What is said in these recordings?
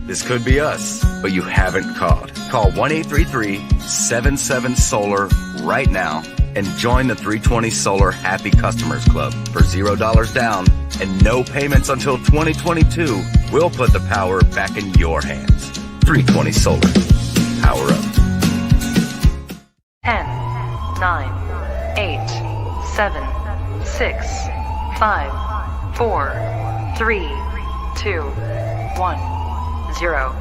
This could be us, but you haven't called. Call 1-833-77-SOLAR right now and join the 320 Solar Happy Customers Club for $0 down and no payments until 2022. We'll put the power back in your hands. 320 Solar. Power up. 10, 9, 8, 7, 6, 5, 4, 3, 2, 1. 0.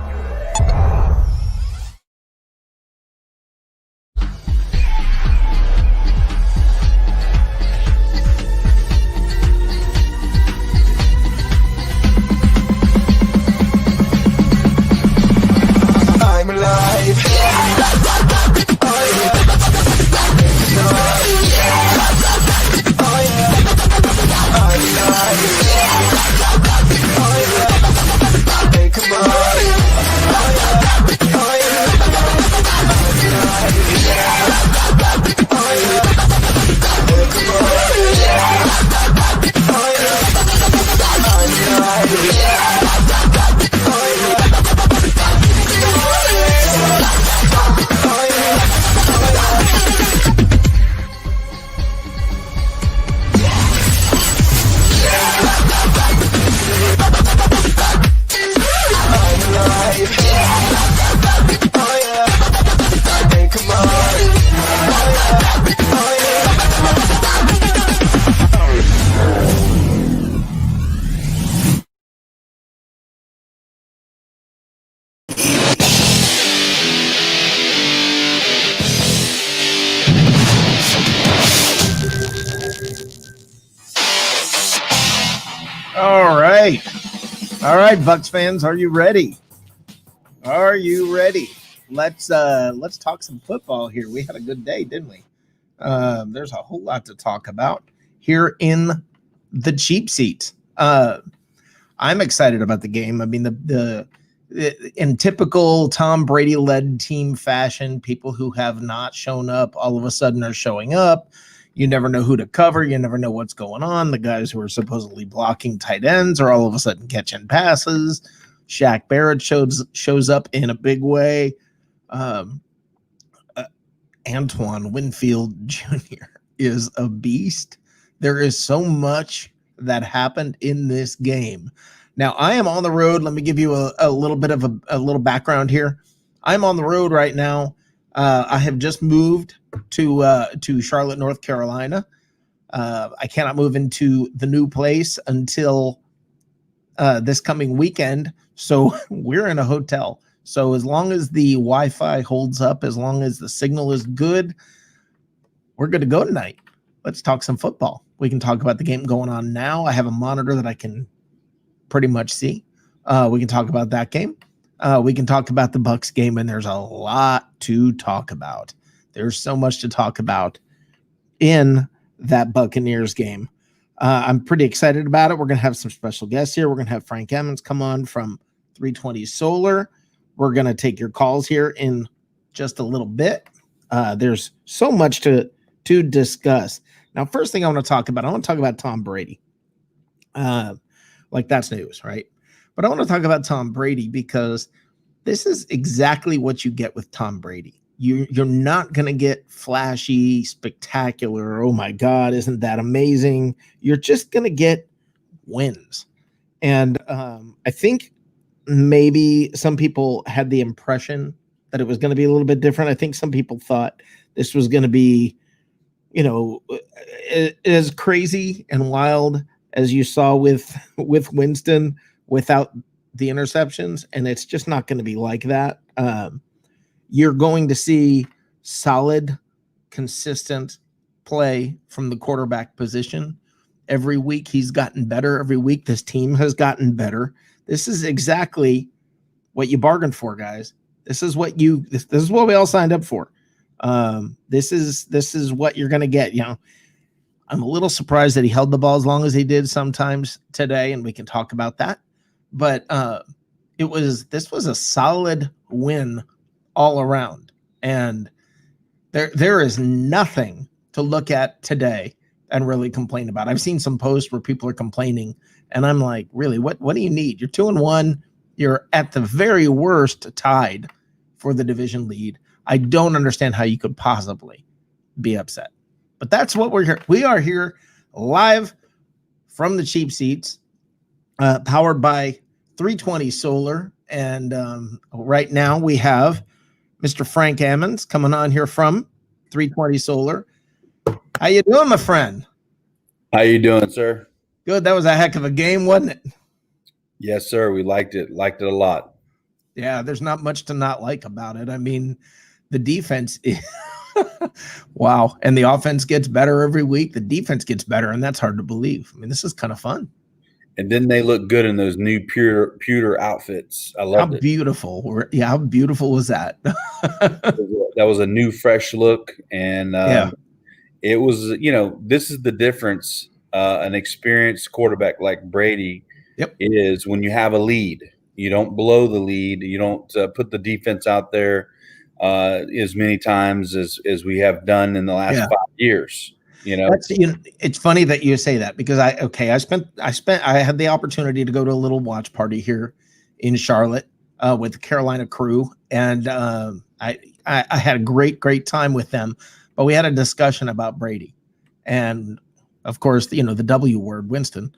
I'm alive. All right, Bucks fans, are you ready? Are you ready? Let's talk some football here. We had a good day, didn't we? There's a whole lot to talk about here in the cheap seat. I'm excited about the game. I mean, the in typical Tom Brady-led team fashion, people who have not shown up all of a sudden are showing up. You never know who to cover. You never know what's going on. The guys who are supposedly blocking tight ends are all of a sudden catching passes. Shaq Barrett shows up in a big way. Antoine Winfield Jr. is a beast. There is so much that happened in this game. Now, I am on the road. Let me give you a little bit of a little background here. I'm on the road right now. I have just moved to Charlotte, North Carolina. I cannot move into the new place until this coming weekend. So we're in a hotel. So as long as the Wi-Fi holds up, as long as the signal is good, we're good to go tonight. Let's talk some football. We can talk about the game going on now. I have a monitor that I can pretty much see. We can talk about that game. We can talk about the Bucks game, and there's a lot to talk about. There's so much to talk about in that Buccaneers game. I'm pretty excited about it. We're going to have some special guests here. We're going to have Frank Emmons come on from 320 Solar. We're going to take your calls here in just a little bit. There's so much to discuss. Now, first thing I want to talk about Tom Brady. Like that's news, right? But I want to talk about Tom Brady because this is exactly what you get with Tom Brady. You're not going to get flashy, spectacular. Oh my God, isn't that amazing? You're just going to get wins. And I think maybe some people had the impression that it was going to be a little bit different. I think some people thought this was going to be, as crazy and wild as you saw with Winston without the interceptions. And it's just not going to be like that. You're going to see solid, consistent play from the quarterback position. Every week he's gotten better. Every week this team has gotten better. This is exactly what you bargained for, guys. This is what this is what we all signed up for. This is what you're going to get. I'm a little surprised that he held the ball as long as he did sometimes today, and we can talk about that. But this was a solid win all around, and there is nothing to look at today and really complain about. I've seen some posts where people are complaining, and I'm like, really, what do you need? You're 2-1. You're at the very worst tied for the division lead. I don't understand how you could possibly be upset. But that's what we're here. We are here live from the cheap seats, powered by 320 Solar. And right now we have Mr. Frank Emmons coming on here from 320 Solar. How you doing, my friend? How you doing, sir? Good. That was a heck of a game, wasn't it? Yes, sir. We liked it. Liked it a lot. Yeah, there's not much to not like about it. I mean, the defense is wow. And the offense gets better every week. The defense gets better, and that's hard to believe. I mean, this is kind of fun. And then they look good in those new pewter outfits. I loved it. Beautiful. Yeah, how beautiful was that? That was a new, fresh look. And it was, this is the difference. An experienced quarterback like Brady is when you have a lead. You don't blow the lead. You don't put the defense out there as many times as we have done in the last 5 years. It's funny that you say that because I had the opportunity to go to a little watch party here in Charlotte with the Carolina crew, and I had a great time with them. But we had a discussion about Brady, and of course, the W word, Winston,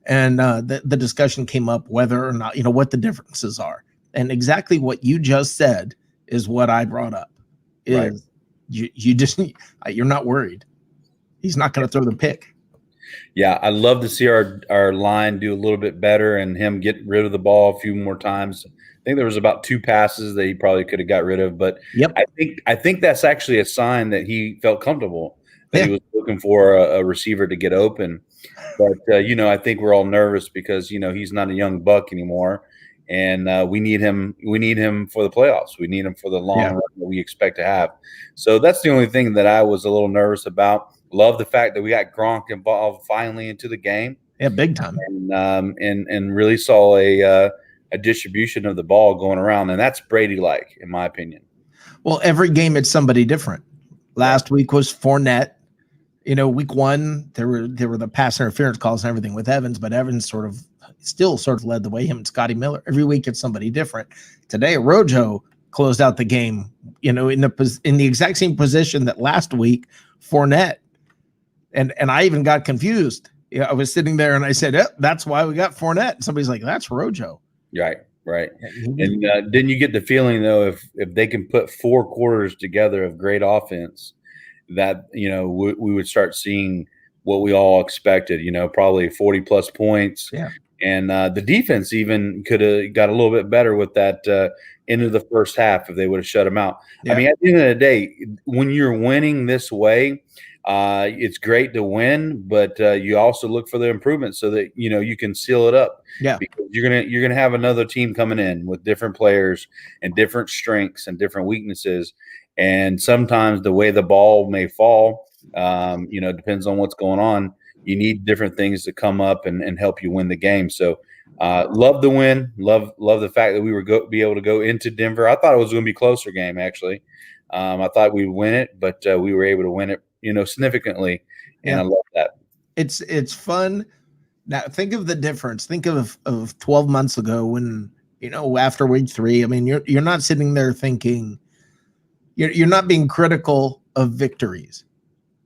and the discussion came up whether or not what the differences are, and exactly what you just said is what I brought up. Is you're not worried. He's not going to throw the pick. Yeah, I'd love to see our line do a little bit better and him get rid of the ball a few more times. I think there was about 2 passes that he probably could have got rid of, but I think that's actually a sign that he felt comfortable, that he was looking for a receiver to get open. But I think we're all nervous because he's not a young buck anymore, and we need him for the playoffs. We need him for the long run that we expect to have. So that's the only thing that I was a little nervous about. Love the fact that we got Gronk involved finally into the game. Yeah, big time. And really saw a distribution of the ball going around, and that's Brady-like, in my opinion. Well, every game it's somebody different. Last week was Fournette. Week 1 there were the pass interference calls and everything with Evans, but Evans still led the way. Him and Scotty Miller. Every week it's somebody different. Today, Rojo closed out the game. In the exact same position that last week, Fournette. And I even got confused. I was sitting there and I said, that's why we got Fournette. And somebody's like, that's Rojo. Right. And didn't you get the feeling, though, if they can put 4 quarters together of great offense, that, we would start seeing what we all expected, probably 40-plus points. Yeah. And the defense even could have got a little bit better with that end of the first half if they would have shut them out. Yeah. I mean, at the end of the day, when you're winning this way, it's great to win, but you also look for the improvements so that you can seal it up. Yeah, because you're gonna have another team coming in with different players and different strengths and different weaknesses, and sometimes the way the ball may fall, depends on what's going on. you need different things to come up and help you win the game. So love the win. Love the fact that we were be able to go into Denver. I thought it was going to be a closer game, actually. I thought we'd win it, but we were able to win it, significantly, and I love that. It's fun. Now think of the difference. Think of 12 months ago when, after week 3. I mean, you're not sitting there thinking, you're not being critical of victories.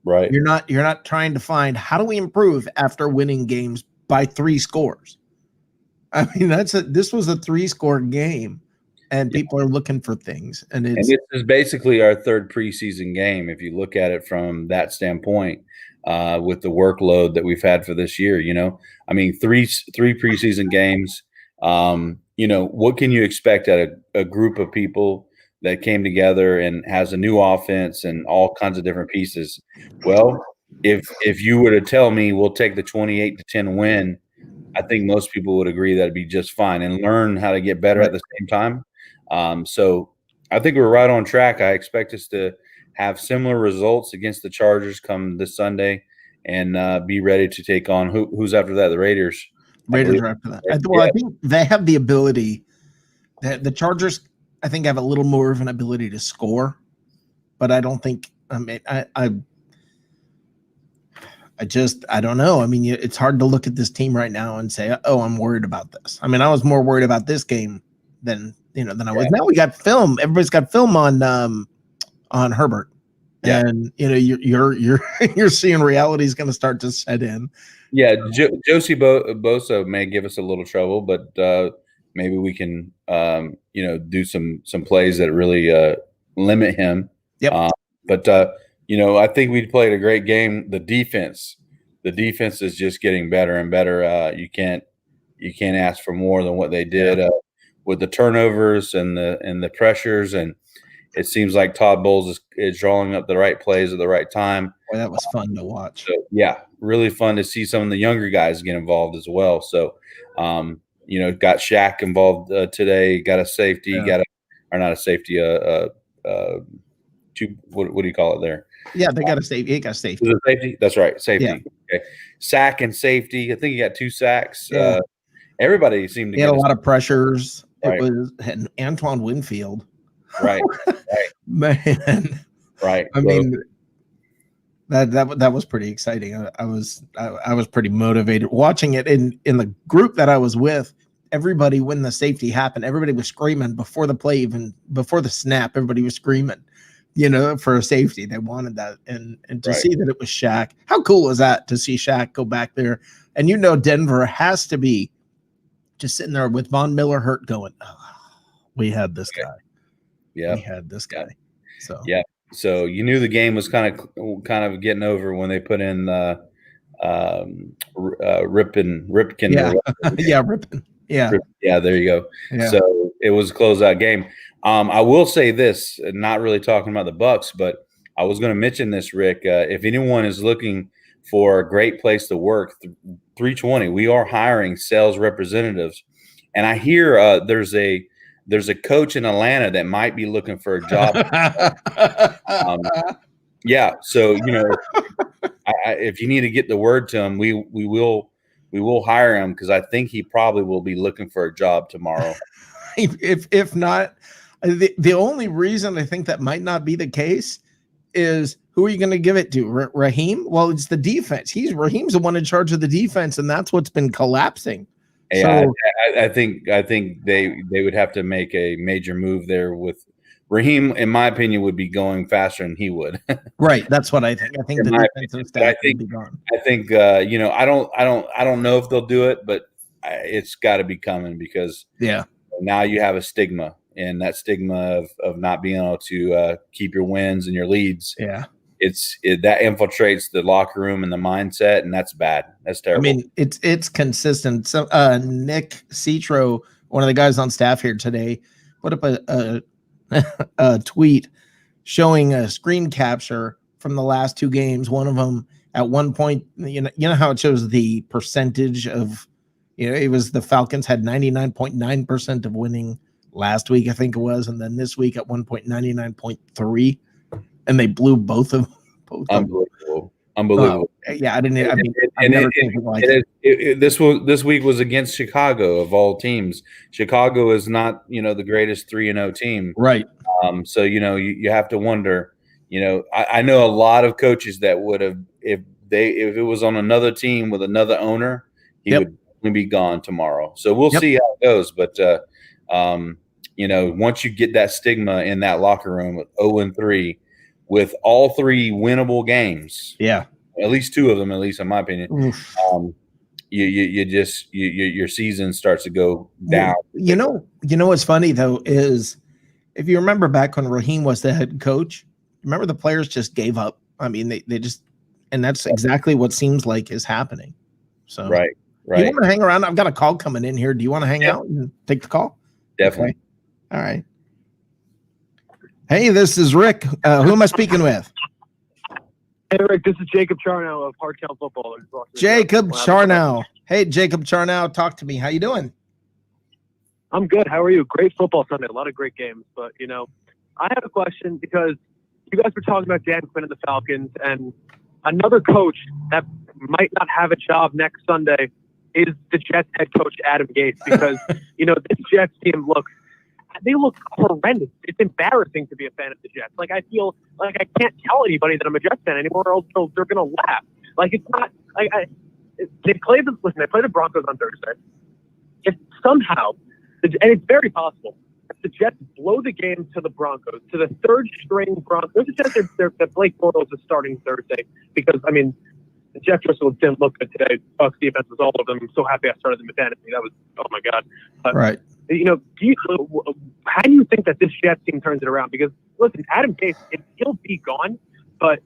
Right. You're not trying to find how do we improve after winning games by 3 scores. I mean, this was a 3-score game, and people are looking for things. And this is basically our 3rd preseason game, if you look at it from that standpoint, with the workload that we've had for this year. I mean, three preseason games. What can you expect out of a group of people that came together and has a new offense and all kinds of different pieces? Well, if you were to tell me we'll take the 28-10 win, I think most people would agree that'd be just fine and learn how to get better at the same time. So I think we're right on track. I expect us to have similar results against the Chargers come this Sunday and be ready to take on who's after that? The Raiders. Raiders are after that. Well, I think they have the ability. The Chargers, I think, have a little more of an ability to score, but I don't think. I mean, I don't know. I mean, it's hard to look at this team right now and say, "Oh, I'm worried about this." I mean, I was more worried about this game than I was. Now we got film. Everybody's got film on Herbert, and you're seeing reality is going to start to set in. Yeah, Josie Bosa may give us a little trouble, but maybe we can do some plays that really limit him. Yep. But I think we played a great game. The defense is just getting better and better. You can't ask for more than what they did with the turnovers and the pressures, and it seems like Todd Bowles is drawing up the right plays at the right time. Boy, that was fun to watch. So, yeah, really fun to see some of the younger guys get involved as well. So, got Shaq involved today. Got a safety. Not a safety. What do you call it there? Yeah, they got a safety. He got safety. Was it safety? That's right, safety. Yeah. Okay, sack and safety. I think he got 2 sacks. Yeah. Everybody seemed to get a lot of pressures. Right. It was Antoine Winfield. Right. Man. Right. I mean, that was pretty exciting. I was pretty motivated watching it in the group that I was with. Everybody, when the safety happened, everybody was screaming before the play, even before the snap. Everybody was screaming, for a safety. They wanted that, and to see that it was Shaq. How cool was that to see Shaq go back there? And Denver has to be just sitting there with Von Miller hurt, going, "Oh, we had this guy. Yeah, we had this guy." So yeah. So you knew the game was kind of getting over when they put in Ripken. Yeah, Ripken. Yeah. Yeah, there you go. Yeah. So it was a closeout game. I will say this, not really talking about the Bucks, but I was going to mention this, Rick. If anyone is looking for a great place to work, 320, we are hiring sales representatives. And I hear there's a coach in Atlanta that might be looking for a job. Yeah. So, if you need to get the word to him, we will hire him, because I think he probably will be looking for a job tomorrow. If not, the only reason I think that might not be the case is, who are you going to give it to? Raheem? Well, it's the defense. Raheem's the one in charge of the defense, and that's what's been collapsing. Yeah, so, I think they would have to make a major move there. With Raheem, in my opinion, would be going faster than he would. Right, that's what I think. I think the defensive staff would be gone. I think I don't know if they'll do it, but it's got to be coming, because now you have a stigma, and that stigma of not being able to keep your wins and your leads. Yeah. That infiltrates the locker room and the mindset, and that's bad. That's terrible. I mean, it's consistent. So Nick Citro, one of the guys on staff here today, put up a tweet showing a screen capture from the last 2 games. One of them, at one point, you know how it shows the percentage of, it was the Falcons had 99.9% of winning last week, I think it was, and then this week at one point 99.3%. And they blew both of them. Unbelievable. Unbelievable. Yeah, I didn't. I mean, I've never seen anything like it. This week was against Chicago of all teams. Chicago is not the greatest 3-0 team, right? So you have to wonder. I know a lot of coaches that would have if it was on another team with another owner, he would be gone tomorrow. So we'll see how it goes. But once you get that stigma in that locker room with 0-3, with all 3 winnable games, at least 2 of them, at least in my opinion, your season starts to go down. You know what's funny though is if you remember back when Raheem was the head coach, remember the players just gave up. I mean, they just, and that's exactly what seems like is happening. So right. Do you want to hang around? I've got a call coming in here. Do you want to hang out and take the call? Definitely. Okay. All right. Hey, this is Rick. Who am I speaking with? Hey, Rick, this is Jacob Charnow of Hardtown Football. Jacob Charnow. Hey, Jacob Charnow, talk to me. How you doing? I'm good. How are you? Great football Sunday. A lot of great games. But, I have a question because you guys were talking about Dan Quinn and the Falcons, and another coach that might not have a job next Sunday is the Jets head coach, Adam Gase, because, this Jets team look horrendous. It's embarrassing to be a fan of the Jets. Like, I feel like I can't tell anybody that I'm a Jets fan anymore, or else they're going to laugh. Like, it's not like they play the Broncos on Thursday. If somehow, and it's very possible, if the Jets blow the game to the Broncos, to the third-string Broncos, there's a chance that Blake Bortles is starting Thursday because, Jeff Driscoll didn't look good today. Bucs defense was all of them. I'm so happy I started them in fantasy. That was, oh my God. Right. How do you think that this Jets team turns it around? Because listen, Adam Gase, he'll be gone, but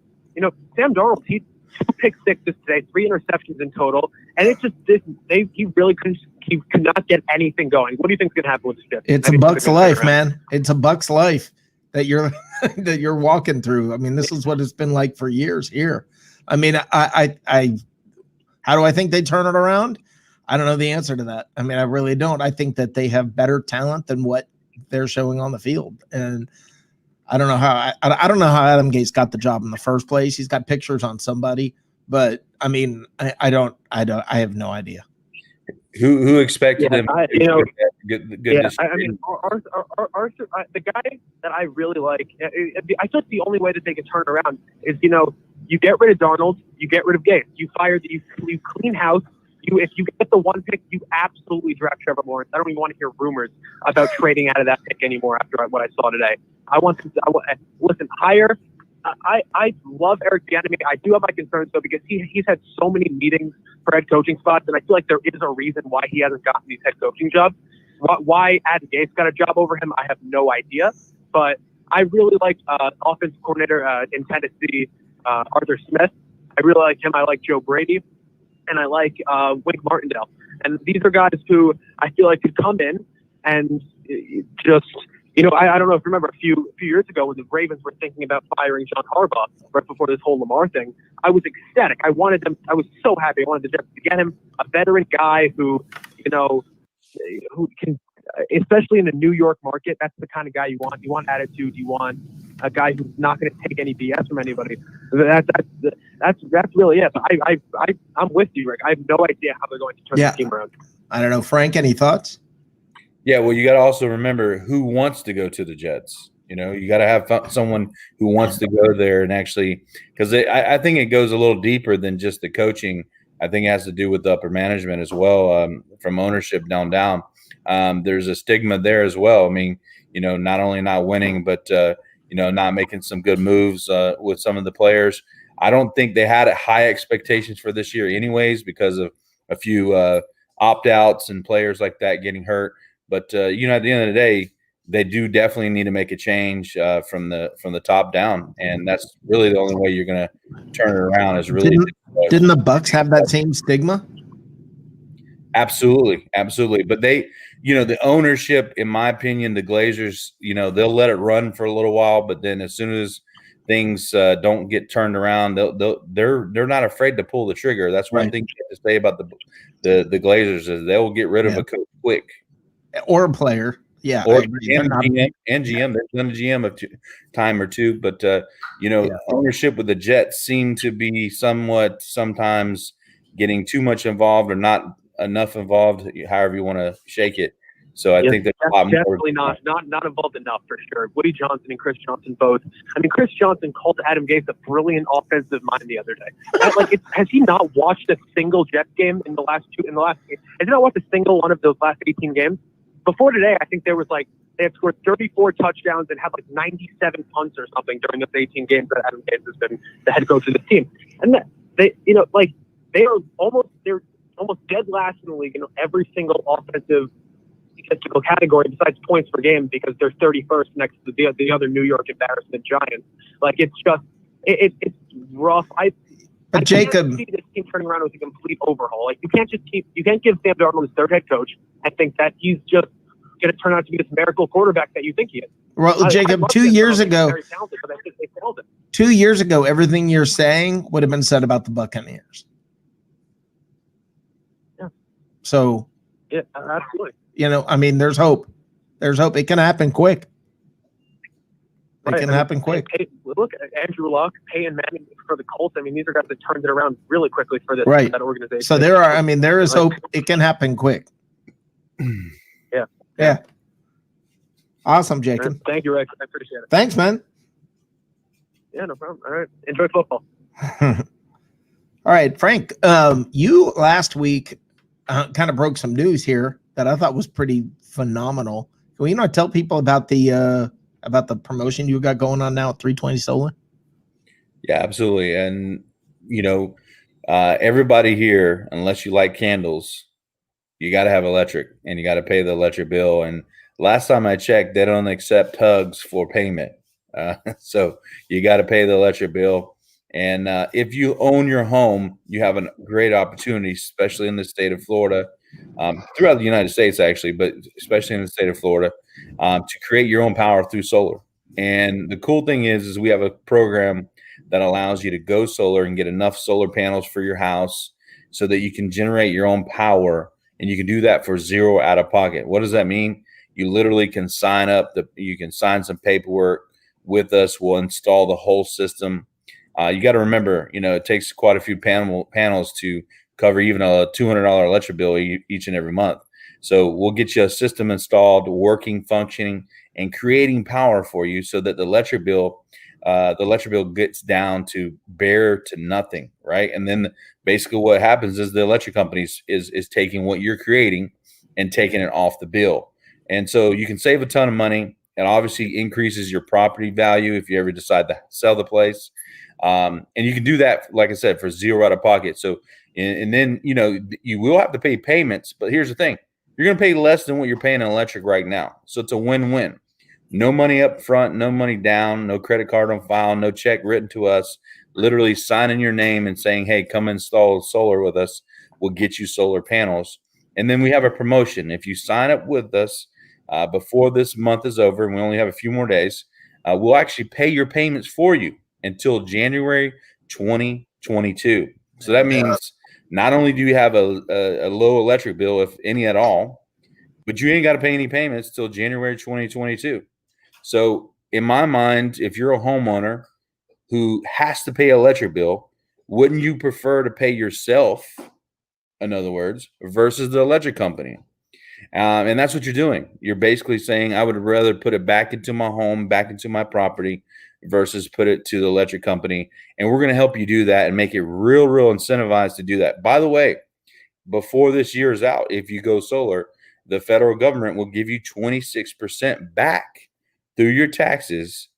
Sam Darnold, he 2 pick sixes today, 3 interceptions in total, and it's just he really could not get anything going. What do you think is going to happen with the Jets? It's a Bucs life, man. It's a Bucs life that you're walking through. I mean, this is what it's been like for years here. I mean, I how do I think they turn it around? I don't know the answer to that. I mean, I really don't. I think that they have better talent than what they're showing on the field. And I don't know how I don't know how Adam Gase got the job in the first place. He's got pictures on somebody, but I mean, I have no idea. Who expected him? Good I mean, Arthur, the guy that I really like. I thought the only way that they can turn around is you get rid of Darnold, you get rid of Gase, you clean house. If you get the 1 pick, you absolutely draft Trevor Lawrence. I don't even want to hear rumors about trading out of that pick anymore after what I saw today. Listen, hire. I love Eric Bieniemy. I do have my concerns though because he's had so many meetings for head coaching spots, and I feel like there is a reason why he hasn't gotten these head coaching jobs. Why Adam Gase got a job over him, I have no idea. But I really like offensive coordinator in Tennessee, Arthur Smith. I really like him. I like Joe Brady. And I like Wink Martindale. And these are guys who I feel like could come in and just, I don't know if you remember a few years ago when the Ravens were thinking about firing John Harbaugh right before this whole Lamar thing. I was ecstatic. I was so happy. I wanted to get him a veteran guy who can, especially in the New York market, that's the kind of guy you want. You want attitude. You want a guy who's not going to take any BS from anybody. That's really it. I'm with you, Rick. I have no idea how they're going to turn the team around. I don't know, Frank. Any thoughts? Yeah, well, you got to also remember who wants to go to the Jets. You got to have someone who wants to go there and actually, because I think it goes a little deeper than just the coaching. I think it has to do with the upper management as well, from ownership down. There's a stigma there as well. I mean, not only not winning, but not making some good moves with some of the players. I don't think they had high expectations for this year anyways because of a few opt-outs and players like that getting hurt. But, at the end of the day, they do definitely need to make a change from the top down. And that's really the only way you're going to turn it around is really – Didn't the Bucs have that same stigma? Absolutely. But they – the ownership, in my opinion, the Glazers, they'll let it run for a little while, but then as soon as things don't get turned around, they're not afraid to pull the trigger. That's one thing you have to say about the Glazers is they will get rid of a coach quick or a player. Yeah, or I agree. GM. They've done a GM time or two, but ownership with the Jets seem to be somewhat sometimes getting too much involved or not enough involved, however you want to shake it. So I think there's a lot more. Definitely not involved enough for sure. Woody Johnson and Chris Johnson both. I mean, Chris Johnson called Adam Gase a brilliant offensive mind the other day. Has he not watched a single Jets game in the last two? Has he not watched a single one of those last 18 games? Before today, I think there was they had scored 34 touchdowns and had 97 punts or something during those 18 games that Adam Gase has been the head coach of the team. And they're almost dead last in the league in every single offensive statistical category besides points per game because they're 31st next to the other New York embarrassment Giants. It's rough. But Jacob, can't see this team turning around with a complete overhaul. You can't give Sam Darnold his third head coach and think that he's just going to turn out to be this miracle quarterback that you think he is. Well, Jacob, 2 years ago, 2 years ago, everything you're saying would have been said about the Buccaneers. Yeah. So, yeah, absolutely. There's hope. There's hope. It can happen quick. It can happen quick. Look, Andrew Luck, Peyton Manning for the Colts. These are guys that turned it around really quickly for that organization. So there is hope. It can happen quick. Yeah. Awesome, Jacob. Thank you, Rex. I appreciate it. Thanks, man. Yeah, no problem. All right. Enjoy football. All right, Frank. You last week kind of broke some news here that I thought was pretty phenomenal. Can you tell people about the promotion you got going on now at 320 Solar? Yeah, absolutely. And everybody here, unless you like candles, you got to have electric and you got to pay the electric bill. And last time I checked, they don't accept hugs for payment. So you got to pay the electric bill. And if you own your home, you have a great opportunity, especially in the state of Florida, throughout the United States, actually, but especially in the state of Florida, to create your own power through solar. And the cool thing is we have a program that allows you to go solar and get enough solar panels for your house so that you can generate your own power. And you can do that for zero out of pocket. What does that mean? You literally can sign up. You can sign some paperwork with us. We'll install the whole system. You got to remember, it takes quite a few panels to cover even a $200 electric bill each and every month. So we'll get you a system installed, working, functioning, and creating power for you so that the electric bill gets down to bare to nothing, right? And then basically what happens is the electric companies is taking what you're creating and taking it off the bill. And so you can save a ton of money. It obviously increases your property value if you ever decide to sell the place. And you can do that, like I said, for zero out of pocket. So, and then, you will have to pay payments, but here's the thing. You're going to pay less than what you're paying in electric right now. So it's a win-win. No money up front, no money down, no credit card on file, no check written to us. Literally signing your name and saying, hey, come install solar with us. We'll get you solar panels. And then we have a promotion. If you sign up with us before this month is over, and we only have a few more days, we'll actually pay your payments for you until January 2022. So that means not only do you have a low electric bill, if any at all, but you ain't got to pay any payments till January 2022. So in my mind, if you're a homeowner who has to pay an electric bill, wouldn't you prefer to pay yourself, in other words, versus the electric company? And that's what you're doing. You're basically saying, I would rather put it back into my home, back into my property, versus put it to the electric company. And we're going to help you do that and make it real incentivized to do that. By the way, before this year is out, if you go solar, the federal government will give you 26% back through your taxes,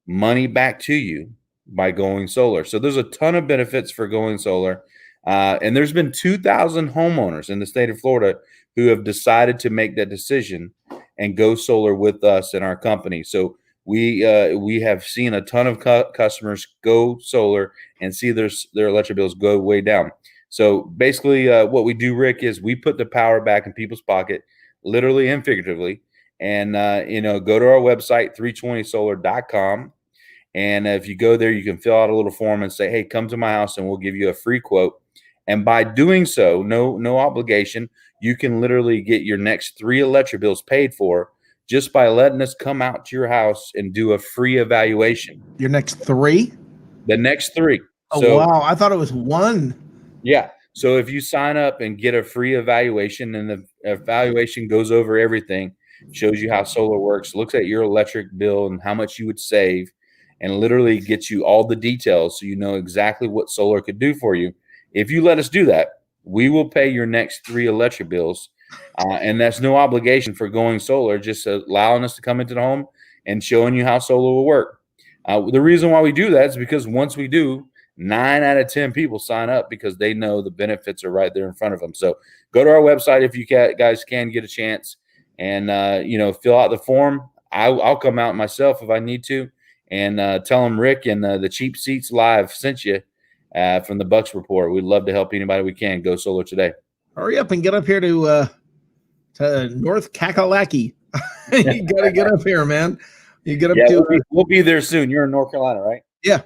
money back to you by going solar. So there's a ton of benefits for going solar. And there's been 2,000 homeowners in the state of Florida who have decided to make that decision and go solar with us and our company. So we have seen a ton of customers go solar and see their electric bills go way down. So basically what we do, Rick, is we put the power back in people's pocket, literally and figuratively. And, go to our website, 320solar.com. And if you go there, you can fill out a little form and say, hey, come to my house and we'll give you a free quote. And by doing so, no obligation, you can literally get your next 3 electric bills paid for just by letting us come out to your house and do a free evaluation. Your next 3? The next 3. Oh, so, wow. I thought it was 1. Yeah. So if you sign up and get a free evaluation, and the evaluation goes over everything, shows you how solar works, looks at your electric bill and how much you would save, and literally gets you all the details so you know exactly what solar could do for you. If you let us do that, we will pay your next 3 electric bills. And that's no obligation for going solar, just allowing us to come into the home and showing you how solar will work. The reason why we do that is because once we do, 9 out of 10 people sign up because they know the benefits are right there in front of them. So go to our website if you guys can get a chance, and fill out the form. I'll come out myself if I need to, and tell them Rick and the Cheap Seats Live sent you from the Bucks Report. We'd love to help anybody we can. Go solar today. Hurry up and get up here to North Kakalaki. You got to get up here, man. You get up to. We'll be there soon. You're in North Carolina, right? Yeah.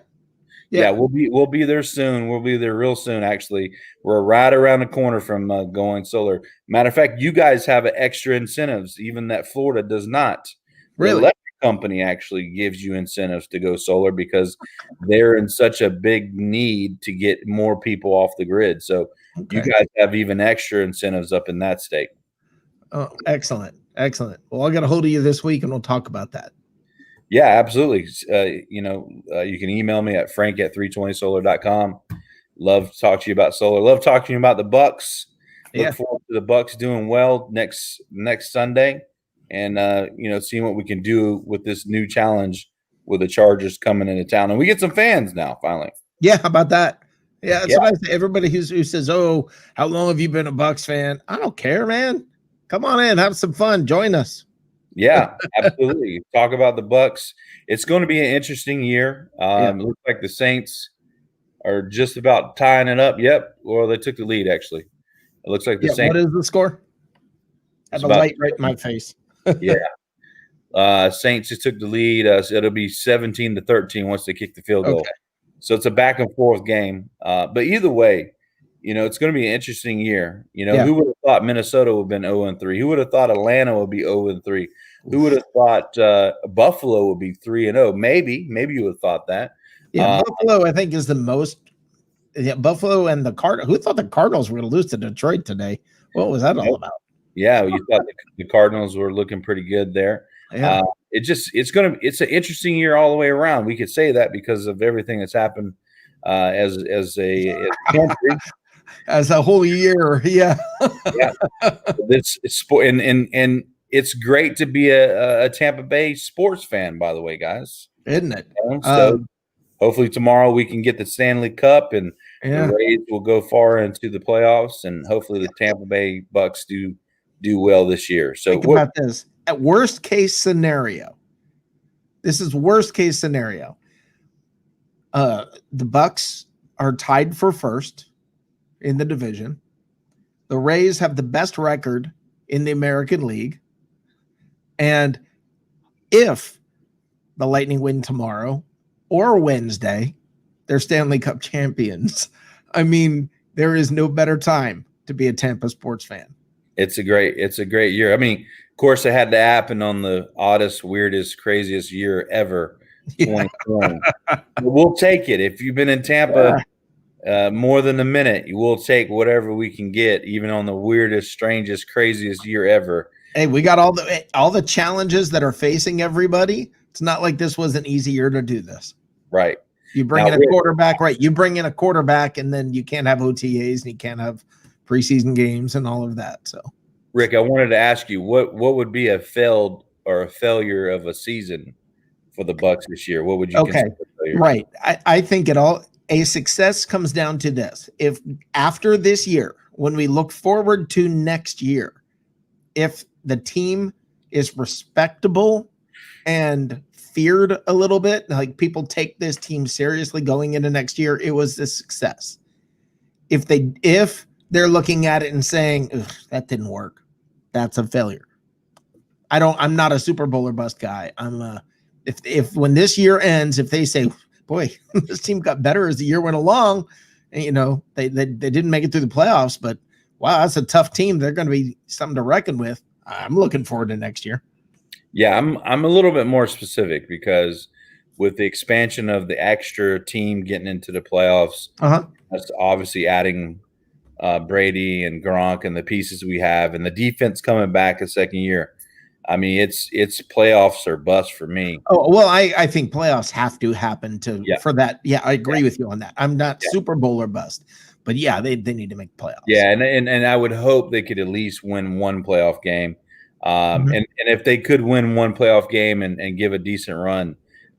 Yeah, we'll be there soon. We'll be there real soon. Actually, we're right around the corner from going solar. Matter of fact, you guys have extra incentives, even that Florida does not. Really? The electric company actually gives you incentives to go solar because they're in such a big need to get more people off the grid. So you guys have even extra incentives up in that state. Oh, excellent. Well, I'll get a hold of you this week and we'll talk about that. Yeah, absolutely. You can email me at frank@320solar.com. Love to talk to you about solar. Love talking to you about the Bucks. Look forward to the Bucks doing well next Sunday, and seeing what we can do with this new challenge with the Chargers coming into town, and we get some fans now finally. Yeah, how about that? Yeah, that's what I say. Everybody who says, "Oh, how long have you been a Bucks fan?" I don't care, man. Come on in, have some fun, join us. Yeah, absolutely. Talk about the Bucks. It's going to be an interesting year. It looks like the Saints are just about tying it up. Yep. Well, they took the lead, actually. It looks like the Saints. What is the score? I have a light right in my face. Saints just took the lead. So it'll be 17-13 once they kick the field goal. So it's a back and forth game. But either way, it's going to be an interesting year. Who would have thought Minnesota would have been 0-3? Who would have thought Atlanta would be 0-3? Who would have thought Buffalo would be 3-0? Maybe you would have thought that. Yeah, Buffalo, I think, is the most. Yeah, Buffalo and the Cardinals. Who thought the Cardinals were going to lose to Detroit today? What was that all about? Yeah, you thought the Cardinals were looking pretty good there. Yeah. It's an interesting year all the way around. We could say that because of everything that's happened as a country. As a whole year, yeah. This sport, and it's great to be a Tampa Bay sports fan, by the way, guys. Isn't it? So hopefully tomorrow we can get the Stanley Cup, and the Rays will go far into the playoffs, and hopefully the Tampa Bay Bucks do well this year. So think about this. At worst case scenario, this is worst case scenario. The Bucks are tied for first in the division. The Rays have the best record in the American League. And if the Lightning win tomorrow or Wednesday, they're Stanley Cup champions. I mean, there is no better time to be a Tampa sports fan. It's a great year. I mean, of course, it had to happen on the oddest, weirdest, craziest year ever, 2020. We'll take it. If you've been in Tampa more than a minute, you will take whatever we can get, even on the weirdest, strangest, craziest year ever. Hey, we got all the challenges that are facing everybody. It's not like this was an easy year to do this. Right. You bring in a quarterback, right? You bring in a quarterback, and then you can't have OTAs and you can't have preseason games and all of that. So, Rick, I wanted to ask you what would be a failed or a failure of a season for the Bucks this year? What would you consider a failure? Right. I think a success comes down to this. If after this year, when we look forward to next year, if the team is respectable and feared a little bit, like people take this team seriously going into next year, it was a success. If they're looking at it and saying, that didn't work, that's a failure. I'm not a Super Bowl or bust guy. If when this year ends, if they say, boy, this team got better as the year went along, and they didn't make it through the playoffs, but wow, that's a tough team. They're going to be something to reckon with. I'm looking forward to next year. Yeah, I'm a little bit more specific because with the expansion of the extra team getting into the playoffs, that's obviously adding Brady and Gronk and the pieces we have, and the defense coming back a second year. I mean, it's playoffs or bust for me. Oh, well, I think playoffs have to happen for that. Yeah, I agree with you on that. I'm not Super Bowl or bust, but yeah, they need to make playoffs. Yeah, and I would hope they could at least win one playoff game. And if they could win one playoff game and give a decent run,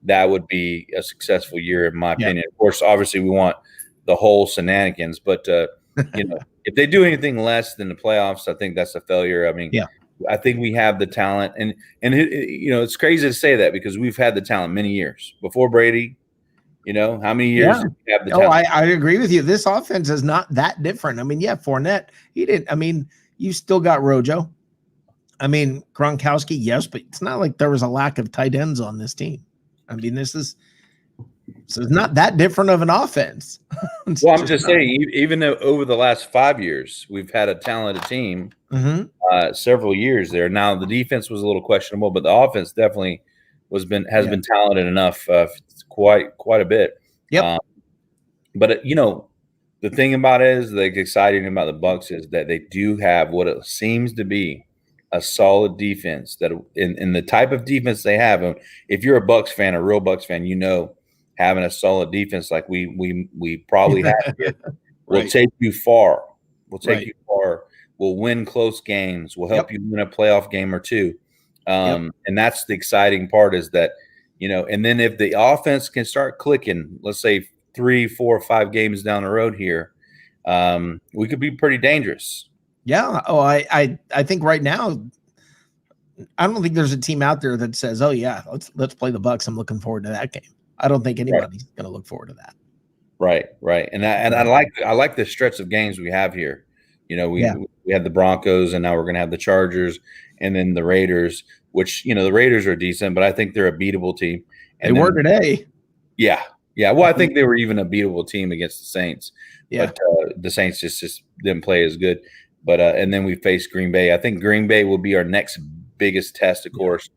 that would be a successful year, in my opinion. Of course, obviously, we want the whole shenanigans, but if they do anything less than the playoffs, I think that's a failure. I mean, I think we have the talent, and it's crazy to say that because we've had the talent many years before Brady. How many years did we have the talent? I agree with you. This offense is not that different. I mean, Fournette, he didn't. I mean, you still got Rojo. I mean, Gronkowski, yes, but it's not like there was a lack of tight ends on this team. I mean, this is not that different of an offense. Well, I'm just saying, even though over the last 5 years we've had a talented team, several years there. Now the defense was a little questionable, but the offense definitely has been talented enough, quite a bit. Yep. But the thing about it is, the exciting about the Bucks is that they do have what it seems to be a solid defense. That in the type of defense they have, if you're a Bucks fan, a real Bucks fan, having a solid defense like we probably have here will take you far. Will take you far. Will win close games. Will help you win a playoff game or two. And that's the exciting part, is that and then if the offense can start clicking, let's say 3, 4, 5 games down the road here, we could be pretty dangerous. Yeah. Oh, I think right now, I don't think there's a team out there that says, "Oh yeah, let's play the Bucks. I'm looking forward to that game." I don't think anybody's going to look forward to that. Right. And I like the stretch of games we have here. We had the Broncos, and now we're going to have the Chargers, and then the Raiders, which the Raiders are decent, but I think they're a beatable team. And they were today. Yeah. Well, I think they were even a beatable team against the Saints. Yeah. But the Saints just didn't play as good. But and then we faced Green Bay. I think Green Bay will be our next biggest test, of course.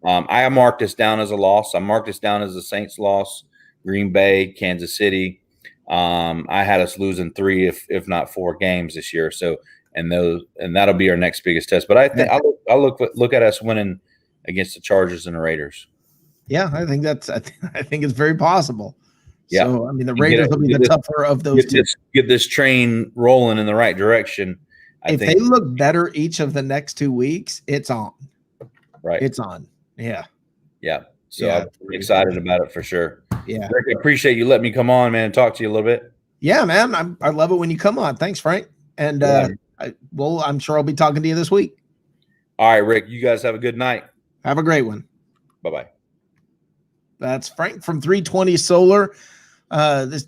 I marked this down as a loss. I marked this down as a Saints loss. Green Bay, Kansas City. I had us losing 3, if not 4 games this year. So and that'll be our next biggest test. But I think I look at us winning against the Chargers and the Raiders. Yeah, I think I think it's very possible. Yeah. So I mean, the Raiders will be the tougher of those two. Get this train rolling in the right direction. If they look better each of the next 2 weeks, it's on. Right. It's on. Yeah. Yeah. So I'm excited about it for sure. Yeah. Rick, I appreciate you letting me come on, man, and talk to you a little bit. Yeah, man. I love it when you come on. Thanks, Frank. And I'm sure I'll be talking to you this week. All right, Rick. You guys have a good night. Have a great one. Bye-bye. That's Frank from 320 Solar.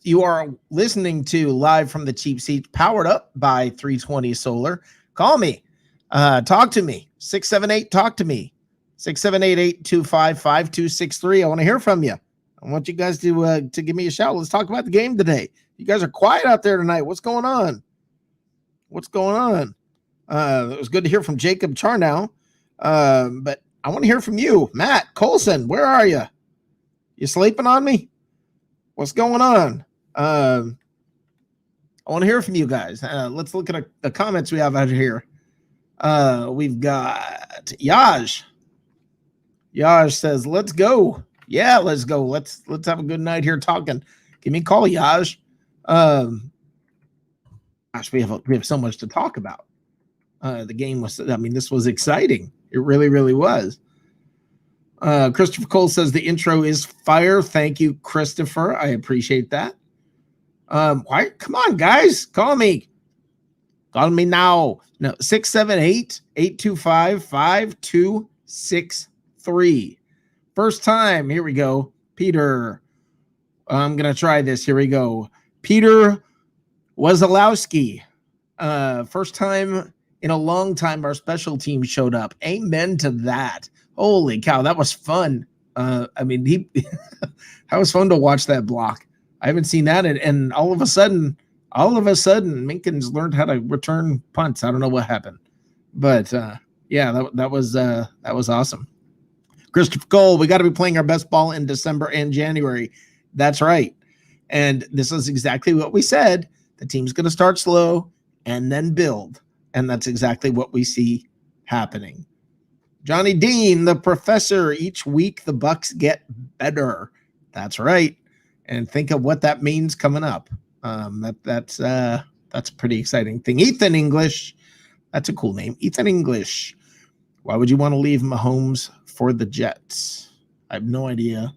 You are listening to Live from the Cheap Seats, powered up by 320 Solar. Call me. Talk to me. 678 talk to me. 678-825-5263. I want to hear from you. I want you guys to give me a shout. Let's talk about the game today. You guys are quiet out there tonight. What's going on? It was good to hear from Jacob Charnow. But I want to hear from you. Matt Colson, where are you? You sleeping on me? What's going on? I want to hear from you guys. Let's look at the comments we have out here. We've got Yaj. Yaj says, let's go. Yeah, let's go. Let's have a good night here talking. Give me a call, Yaj. Gosh, we have so much to talk about. The game was, this was exciting. It really, really was. Christopher Cole says the intro is fire. Thank you, Christopher. I appreciate that. Why? Come on, guys. Call me. Call me now. No, 678-825-5263. First time. Here we go. Peter. I'm going to try this. Here we go. Peter Wazalowski. First time in a long time our special team showed up. Amen to that. Holy cow, that was fun. That was fun to watch that block. I haven't seen that, and all of a sudden, Minkins learned how to return punts. I don't know what happened, but that was awesome. Christopher Cole, we got to be playing our best ball in December and January. That's right. And this is exactly what we said. The team's going to start slow and then build. And that's exactly what we see happening. Johnny Dean, the professor, each week the Bucks get better. That's right. And think of what that means coming up. That's a pretty exciting thing. Ethan English, that's a cool name. Ethan English. Why would you want to leave Mahomes for the Jets? I have no idea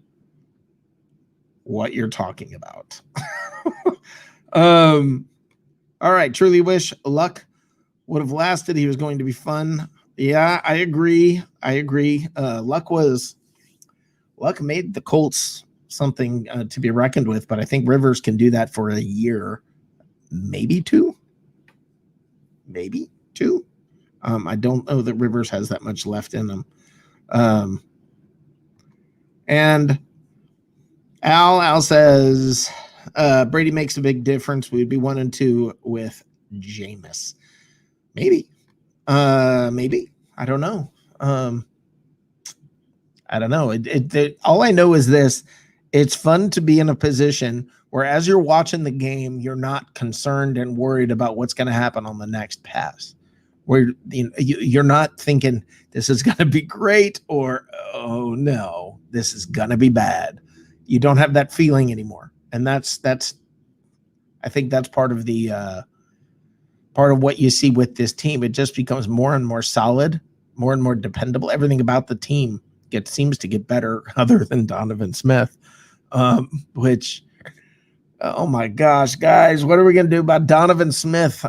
what you're talking about. All right. Truly wish Luck would have lasted. He was going to be fun. Yeah, I agree. Luck made the Colts something to be reckoned with, but I think Rivers can do that for a year, maybe two. I don't know that Rivers has that much left in him. And Al says Brady makes a big difference. We'd be 1-2 with Jameis. Maybe. I don't know. I don't know. All I know is this. It's fun to be in a position where as you're watching the game, you're not concerned and worried about what's going to happen on the next pass. Where you're not thinking this is going to be great or, oh no, this is going to be bad. You don't have that feeling anymore. And that's I think that's part of the part of what you see with this team. It just becomes more and more solid, more and more dependable. Everything about the team seems to get better other than Donovan Smith, which, oh my gosh, guys, what are we going to do about Donovan Smith?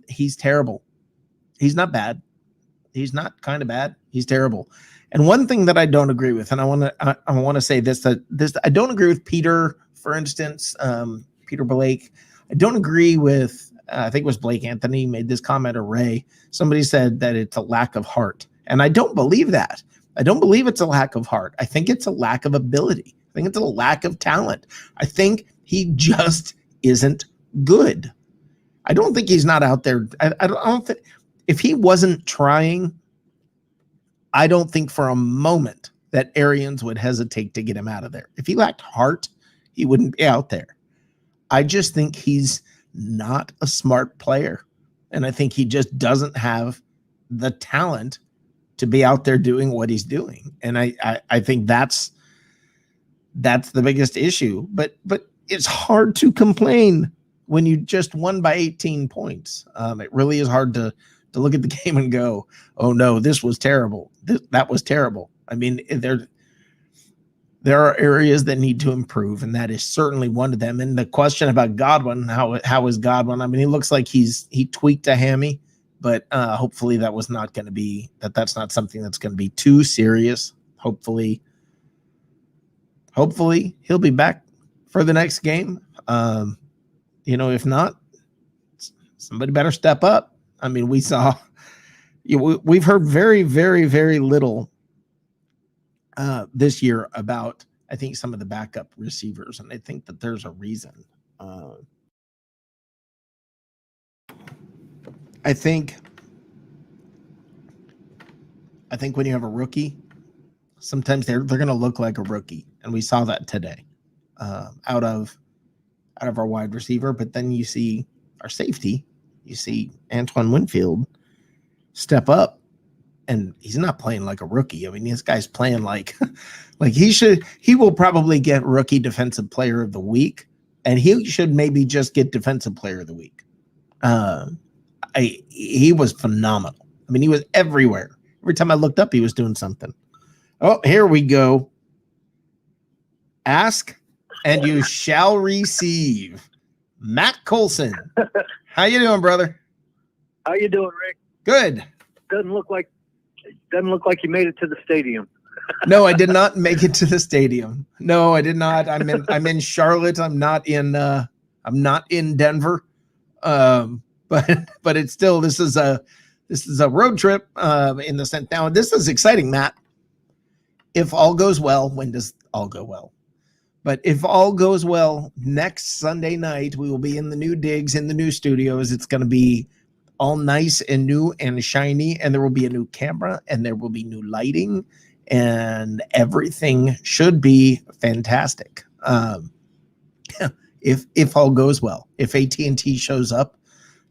He's terrible. He's not bad. He's not kind of bad. He's terrible. And one thing that I don't agree with, and I want to say this, I don't agree with Peter, for instance, Peter Blake. I don't agree with, I think it was Blake Anthony made this comment, or Ray. Somebody said that it's a lack of heart. And I don't believe that. I don't believe it's a lack of heart. I think it's a lack of ability. I think it's a lack of talent. I think he just isn't good. I don't think he's not out there. I don't think, if he wasn't trying, I don't think for a moment that Arians would hesitate to get him out of there. If he lacked heart, he wouldn't be out there. I just think he's not a smart player. And I think he just doesn't have the talent to be out there doing what he's doing. And I think that's the biggest issue. But it's hard to complain when you just won by 18 points. It really is hard to look at the game and go, oh no, this was terrible. That was terrible. I mean, there are areas that need to improve, and that is certainly one of them. And the question about Godwin, how is Godwin? I mean, he looks like he tweaked a hammy, but hopefully that was not going to be that's not something that's going to be too serious. Hopefully he'll be back for the next game. If not, somebody better step up. I mean, we've heard very, very, very little this year about, I think, some of the backup receivers, and I think that there's a reason. I think when you have a rookie, sometimes they're going to look like a rookie, and we saw that today out of our wide receiver. But then you see our safety. You see Antoine Winfield step up, and he's not playing like a rookie. I mean, this guy's playing like he will probably get rookie defensive player of the week, and he should maybe just get defensive player of the week. He was phenomenal. I mean, he was everywhere. Every time I looked up, he was doing something. Oh, here we go. Ask and you shall receive. Matt Colson. How you doing, brother? How you doing, Rick? Good. Doesn't look like you made it to the stadium. No, I did not make it to the stadium. No, I did not. I'm in Charlotte. I'm not in Denver. But it's still, this is a road trip in the sense. Now, this is exciting, Matt. If all goes well, when does all go well? But if all goes well, next Sunday night, we will be in the new digs, in the new studios. It's going to be all nice and new and shiny, and there will be a new camera, and there will be new lighting, and everything should be fantastic. If all goes well, if AT&T shows up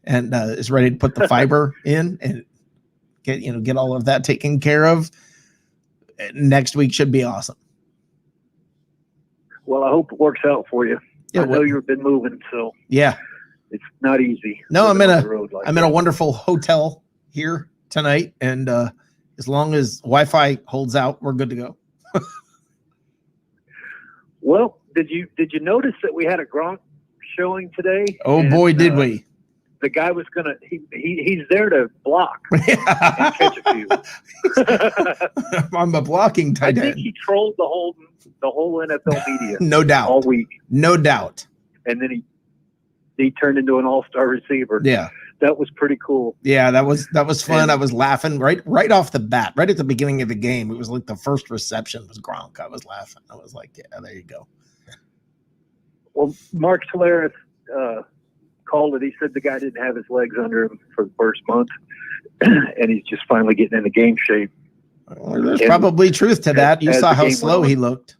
and is ready to put the fiber in and get all of that taken care of, next week should be awesome. Well, I hope it works out for you. I know you've been moving, so yeah, it's not easy. No, I'm in a wonderful hotel here tonight, and as long as Wi-Fi holds out, we're good to go. Well, did you notice that we had a Gronk showing today? Oh boy, did we! The guy was he's there to block and catch a few. I'm a blocking tight end. I think he trolled the whole NFL media. No doubt. All week. No doubt. And then he turned into an all-star receiver. Yeah. That was pretty cool. Yeah, that was fun. And I was laughing right off the bat, right at the beginning of the game. It was like the first reception was Gronk. I was laughing. I was like, yeah, there you go. Well, Mark Solaris called it. He said the guy didn't have his legs under him for the first month, and he's just finally getting into game shape. Well, there's probably truth to that. You saw how slow he looked.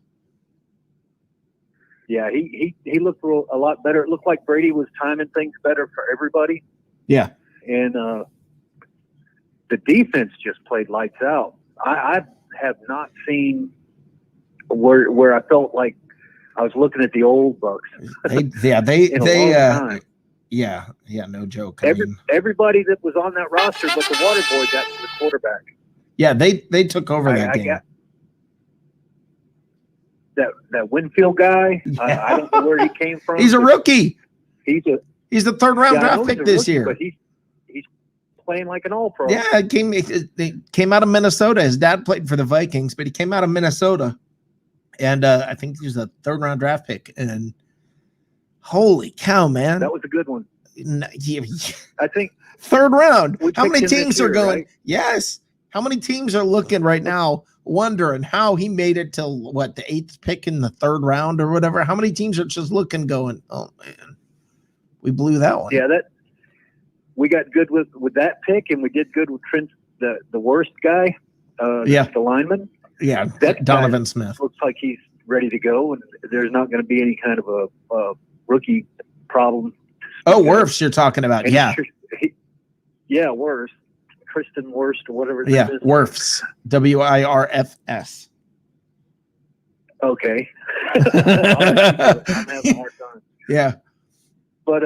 Yeah, he looked a lot better. It looked like Brady was timing things better for everybody. Yeah. And the defense just played lights out. I have not seen where I felt like I was looking at the old Bucks. No joke. Everybody that was on that roster but the water boy got to the quarterback. Yeah, they took over that game. That Winfield guy, yeah. I don't know where he came from. He's a rookie. He's the third round draft pick this year. But he's playing like an all-pro. Yeah, he came out of Minnesota. His dad played for the Vikings, but he came out of Minnesota. And I think he was a third round draft pick. And holy cow, man. That was a good one. I think third round. How many teams are going? Right? Yes. How many teams are looking right now wondering how he made it till the 8th pick in the third round or whatever? How many teams are just looking going, oh man, we blew that one. Yeah, we got good with that pick, and we did good with Trent, the worst guy, the lineman. Yeah, that Donovan Smith looks like he's ready to go, and there's not going to be any kind of a rookie problem. Oh, Wirfs you're talking about, yeah. Wirfs. Kristen Wurst or whatever. Yeah, Wirfs. WIRFS. Okay. I'm having a hard time. Yeah. But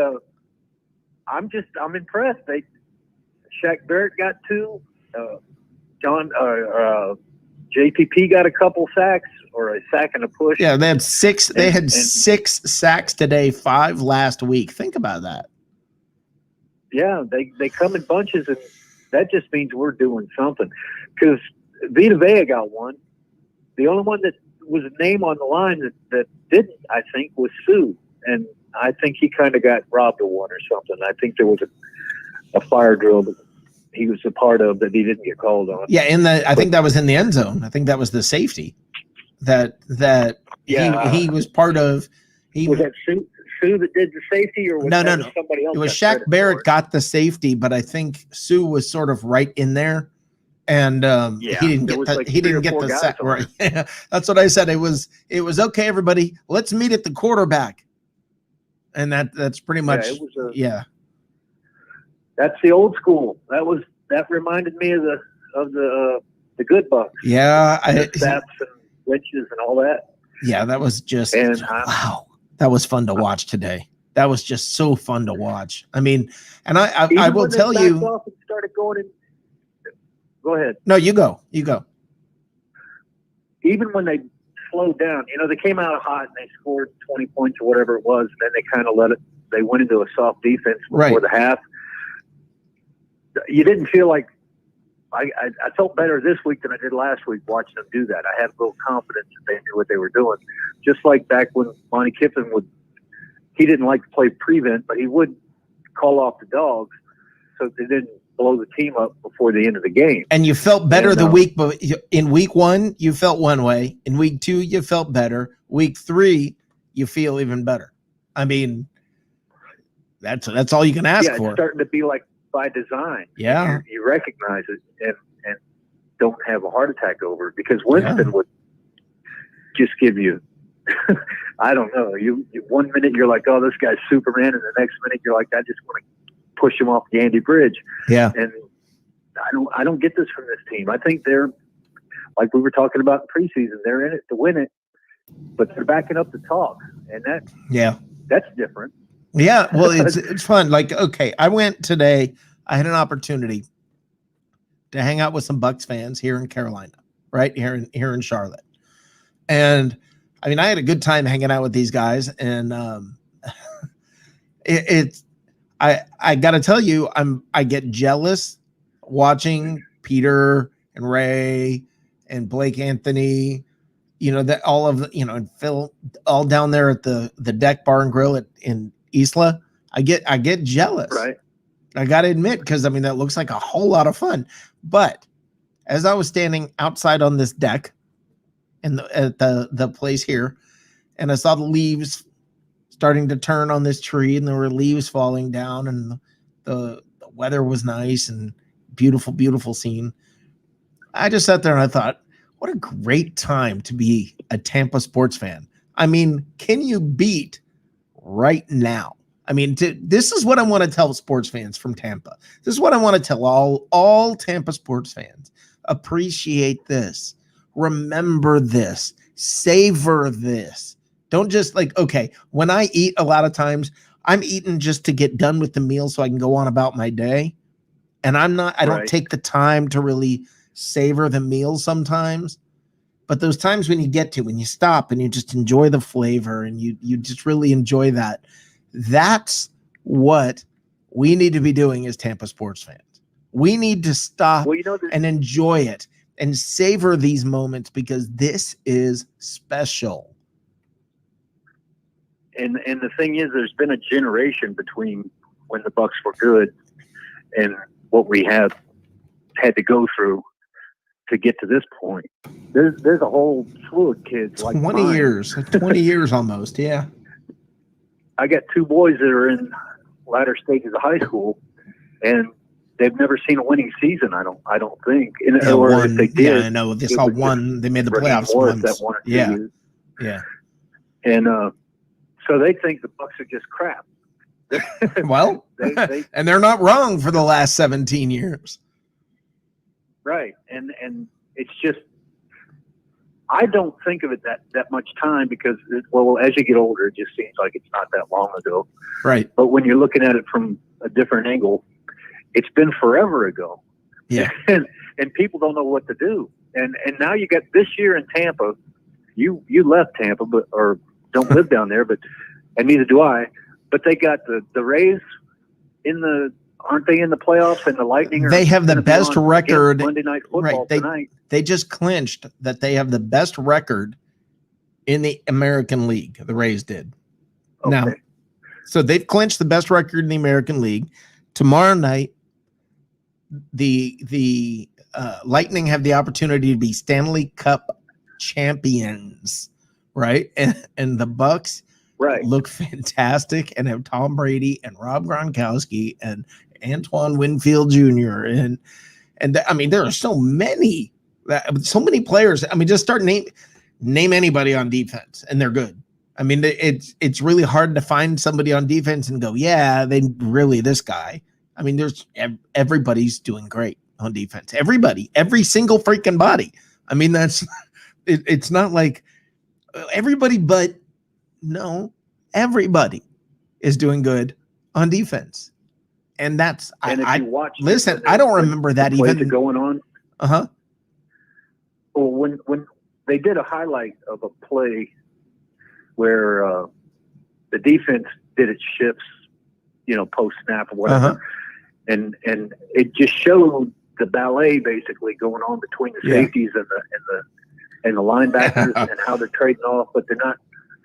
I'm impressed. Shaq Barrett got 2. JPP got a couple sacks or a sack and a push. Yeah, they had 6. They had 6 sacks today, 5 last week. Think about that. Yeah, they come in bunches, and that just means we're doing something. Because Vita Vea got 1. The only one that was a name on the line that didn't, I think, was Sue. And I think he kind of got robbed of 1 or something. I think there was a fire drill that he was a part of that he didn't get called on. Yeah, I think that was in the end zone. I think that was the safety that he was part of. Was that Sue that did the safety, or was no. somebody else? It was Shaq Barrett got the safety, but I think Sue was sort of right in there, and he didn't get the sack. Right. That's what I said. It was okay, everybody. Let's meet at the quarterback, and that's pretty much That's the old school. That reminded me of the good Bucks. Yeah, Saps and Lynches and all that. Yeah, that was just wow. That was fun to watch today. That was just so fun to watch. I mean, and I will tell you. Off and started going in, go ahead. No, you go. You go. Even when they slowed down, they came out hot and they scored 20 points or whatever it was, and then they kind of let it. They went into a soft defense before the half. You didn't feel like I felt better this week than I did last week watching them do that. I had a little confidence that they knew what they were doing. Just like back when Monty Kiffin he didn't like to play prevent, but he would call off the dogs so they didn't blow the team up before the end of the game. And you felt better but in week 1, you felt one way. In week 2, you felt better. Week 3, you feel even better. I mean, that's all you can ask for. It's starting to be like by design. Yeah. You recognize it, and don't have a heart attack over it, because Winston would just give you, I don't know, you 1 minute you're like, oh, this guy's Superman, and the next minute you're like, I just want to push him off the Andy Bridge. Yeah. And I don't get this from this team. I think they're, like we were talking about in preseason, they're in it to win it, but they're backing up the talk, and that's different. Yeah, well, it's fun. Like, okay, I went today. I had an opportunity to hang out with some Bucks fans here in Carolina, right here in Charlotte, and I mean, I had a good time hanging out with these guys, and I got to tell you, I get jealous watching Peter and Ray and Blake Anthony, that all of the, and Phil all down there at the Deck Bar and Grill in Isla. I get jealous. Right. I got to admit, because I mean, that looks like a whole lot of fun. But as I was standing outside on this deck at the place here, and I saw the leaves starting to turn on this tree, and there were leaves falling down, and the weather was nice and beautiful, beautiful scene. I just sat there and I thought, what a great time to be a Tampa sports fan. I mean, can you beat right now? I mean, this is what I want to tell sports fans from Tampa. This is what I want to tell all Tampa sports fans. Appreciate this. Remember this. Savor this. Don't just okay, when I eat, a lot of times I'm eating just to get done with the meal so I can go on about my day. And I don't take the time to really savor the meal sometimes. But those times when you stop and you just enjoy the flavor and you just really enjoy that, that's what we need to be doing as Tampa sports fans. We need to stop and enjoy it and savor these moments, because this is special. And the thing is, there's been a generation between when the Bucks were good and what we have had to go through to get to this point. There's a whole slew of kids 20 years almost. Yeah. I got two boys that are in latter stages of high school, and they've never seen a winning season. I don't think. If they did, yeah, I know. They saw one. They made the playoffs once. That 1 or 2 yeah. years. Yeah. And so they think the Bucks are just crap. Well, and they're not wrong for the last 17 years. Right. And it's just, I don't think of it that much time, because, as you get older, it just seems like it's not that long ago. Right. But when you're looking at it from a different angle, it's been forever ago. Yeah. And people don't know what to do. And now you got this year in Tampa. You left Tampa, or don't live down there, and neither do I. But they got the Rays aren't they in the playoffs, and the Lightning they have the best record Monday Night Football tonight. They just clinched that they have the best record in the American League. The Rays did. Okay. Now, so they've clinched the best record in the American League. Tomorrow night, the Lightning have the opportunity to be Stanley Cup champions, right? And the Bucks look fantastic and have Tom Brady and Rob Gronkowski and Antoine Winfield Jr. And I mean, there are so many players. I mean, just start name anybody on defense and they're good. I mean, it's really hard to find somebody on defense and go, yeah, this guy. I mean, everybody's doing great on defense. Everybody, every single freaking body. I mean, it's not like everybody, but no, everybody is doing good on defense. And that's, I don't remember that even going on. Uh-huh. Well, when they did a highlight of a play where the defense did its shifts, post snap or whatever. Uh-huh. And it just showed the ballet basically going on between the safeties and the linebackers and how they're trading off, but they're not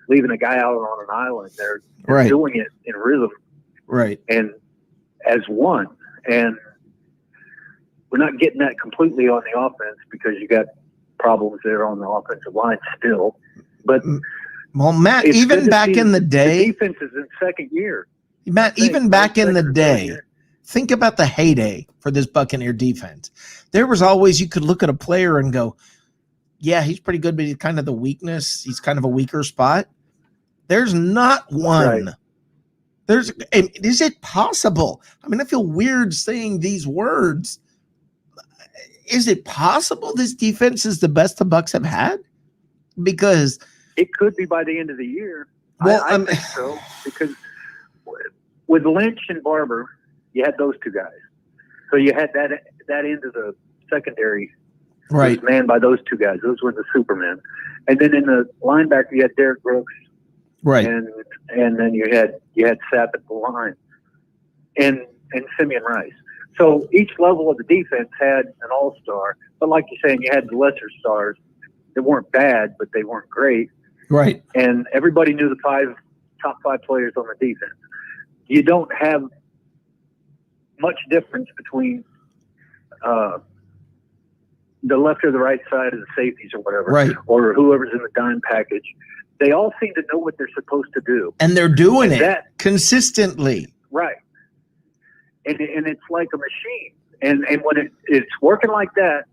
leaving a guy out on an island. They're doing it in rhythm. Right. And as one. And we're not getting that completely on the offense because you got problems there on the offensive line still. But well, Matt, even back in the day, the defense is in second year. Matt, even back in the day, think about the heyday for this Buccaneer defense. There was always, you could look at a player and go, yeah, he's pretty good, but he's kind of the weakness. He's kind of a weaker spot. There's not one. Right. Is it possible? I mean, I feel weird saying these words. Is it possible this defense is the best the Bucs have had? Because it could be by the end of the year. Well, I think so, because with Lynch and Barber, you had those two guys. So you had that end of the secondary, right, was manned by those two guys. Those were the Supermen. And then in the linebacker, you had Derek Brooks, right, and then you had Sapp at the line, and Simeon Rice. So each level of the defense had an all-star, but like you're saying, you had the lesser stars. They weren't bad, but they weren't great. Right. And everybody knew the top five players on the defense. You don't have much difference between the left or the right side of the safeties or whatever, right, or whoever's in the dime package. They all seem to know what they're supposed to do. And they're doing it consistently. Right. And it's like a machine. And when it's working like that,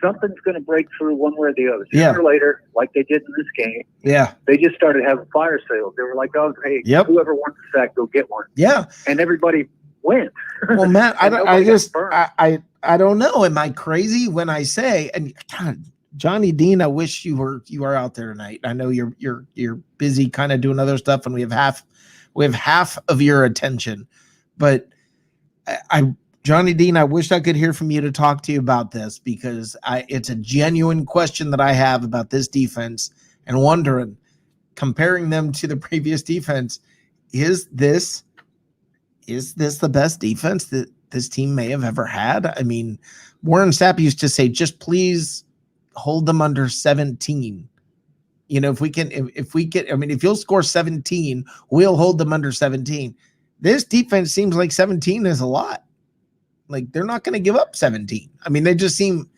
something's going to break through one way or the other. Sooner or later, like they did in this game, they just started having fire sales. They were like, oh, hey, whoever wants a sack, go get one. Yeah. And everybody went. Well, Matt, I don't know. Am I crazy when I say, and God, Johnny Dean, I wish you were out there tonight. I know you're busy kind of doing other stuff, and we have half of your attention. But Johnny Dean, I wish I could hear from you to talk to you about this, because it's a genuine question that I have about this defense, and wondering, comparing them to the previous defense, is this the best defense that this team may have ever had? I mean, Warren Sapp used to say, just please hold them under 17. You know, if you'll score 17, we'll hold them under 17. This defense seems like 17 is a lot. Like, they're not going to give up 17. I mean, they just seem,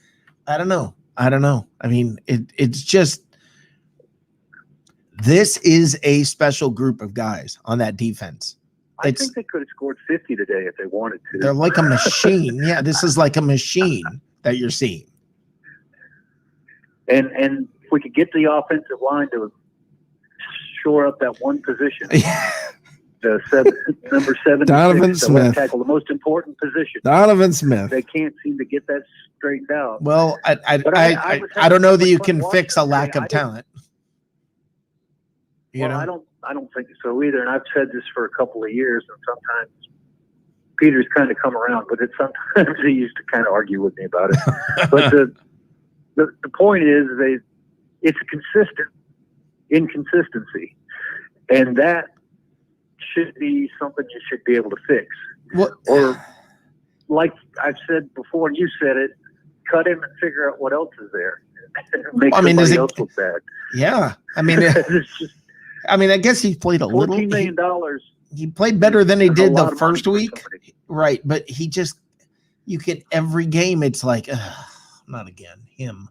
I don't know. I mean, it's just, this is a special group of guys on that defense. I think they could have scored 50 today if they wanted to. They're like a machine. Yeah, this is like a machine that you're seeing. And if we could get the offensive line to shore up that one position. Number 7, Donovan Smith, tackle, the most important position. Donovan Smith. They can't seem to get that straightened out. Well, I don't know that you can fix a lack of talent. I don't think so either. And I've said this for a couple of years, and sometimes Peter's kind of come around, but sometimes he used to kind of argue with me about it. But the point is, it's a consistent inconsistency, and that should be something you should be able to fix. Or, like I've said before, and you said it, cut him and figure out what else is there. Make somebody else look bad. Yeah, I mean, I guess he played a little. $14 million. He played better than he did the first week, right? But you get every game. It's like, not again, him.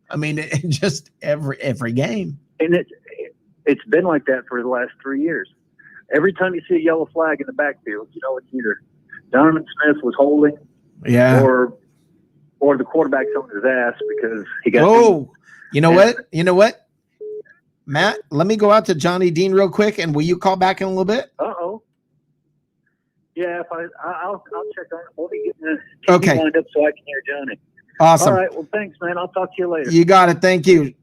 I mean, just every game. And it's been like that for the last 3 years. Every time you see a yellow flag in the backfield, you know it's either Donovan Smith was holding, or the quarterback's on his ass because he got. Oh, you know what, Matt? Let me go out to Johnny Dean real quick, and will you call back in a little bit? Yeah, if I'll check on it. Let me get the lined up so I can hear Johnny. Awesome. All right. Well, thanks, man. I'll talk to you later. You got it. Thank you.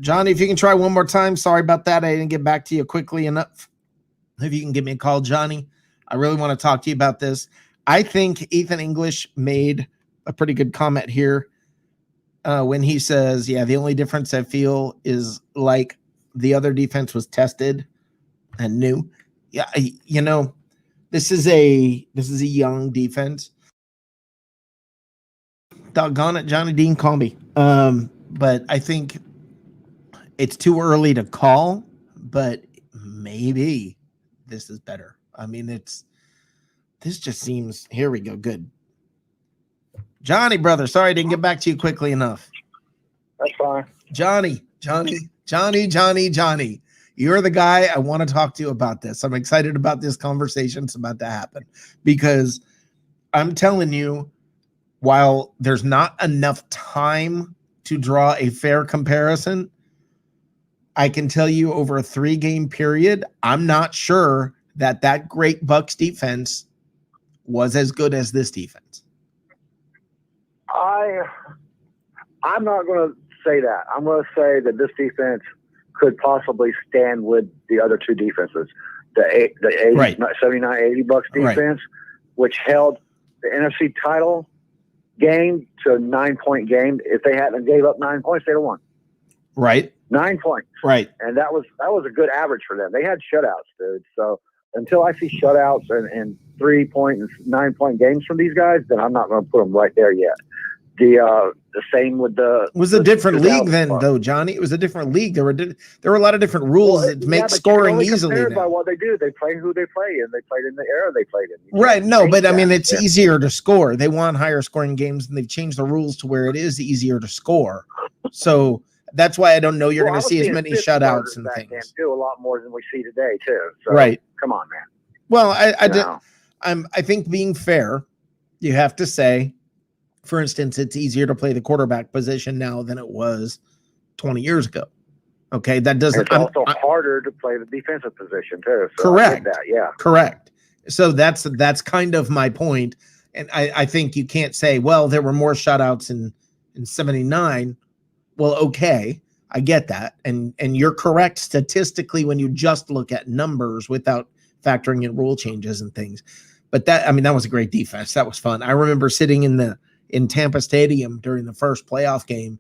Johnny, if you can try one more time. Sorry about that. I didn't get back to you quickly enough. If you can give me a call, Johnny, I really want to talk to you about this. I think Ethan English made a pretty good comment here when he says, the only difference I feel is like the other defense was tested and new. Yeah, this is a young defense. Doggone it, Johnny Dean, call me. But I think it's too early to call, but maybe this is better. I mean, this just seems, here we go. Good. Johnny, brother, sorry I didn't get back to you quickly enough. That's fine. Johnny. You're the guy I want to talk to you about this. I'm excited about this conversation. It's about to happen because I'm telling you, while there's not enough time to draw a fair comparison, I can tell you over a 3-game period, I'm not sure that great Bucks defense was as good as this defense. I'm not going to say that. I'm going to say that this defense could possibly stand with the other two defenses. The 79-80 Bucks defense, which held the NFC title game to a 9-point game. If they hadn't gave up 9 points, they'd have won. Right. 9 points. Right. And that was a good average for them. They had shutouts, dude. So until I see shutouts and 3-point and 9-point games from these guys, then I'm not going to put them right there yet. The same with it was a different league then, though, Johnny. It was a different league. There were a lot of different rules that make scoring easily. By what they do, they play who they play, and they played in the era they played in. Right? No, but I mean, it's easier to score. They want higher scoring games, and they've changed the rules to where it is easier to score. So that's why I don't know you're going to see as many shutouts and things. Then too, a lot more than we see today, too. So, right? Come on, man. Well, I think being fair, you have to say. For instance, it's easier to play the quarterback position now than it was 20 years ago. Okay, that doesn't. It's also harder to play the defensive position too. So correct. Yeah. Correct. So that's kind of my point, and I think you can't say, well, there were more shutouts in 79. Well, okay, I get that, and you're correct statistically when you just look at numbers without factoring in rule changes and things. But that was a great defense. That was fun. I remember sitting in Tampa Stadium during the first playoff game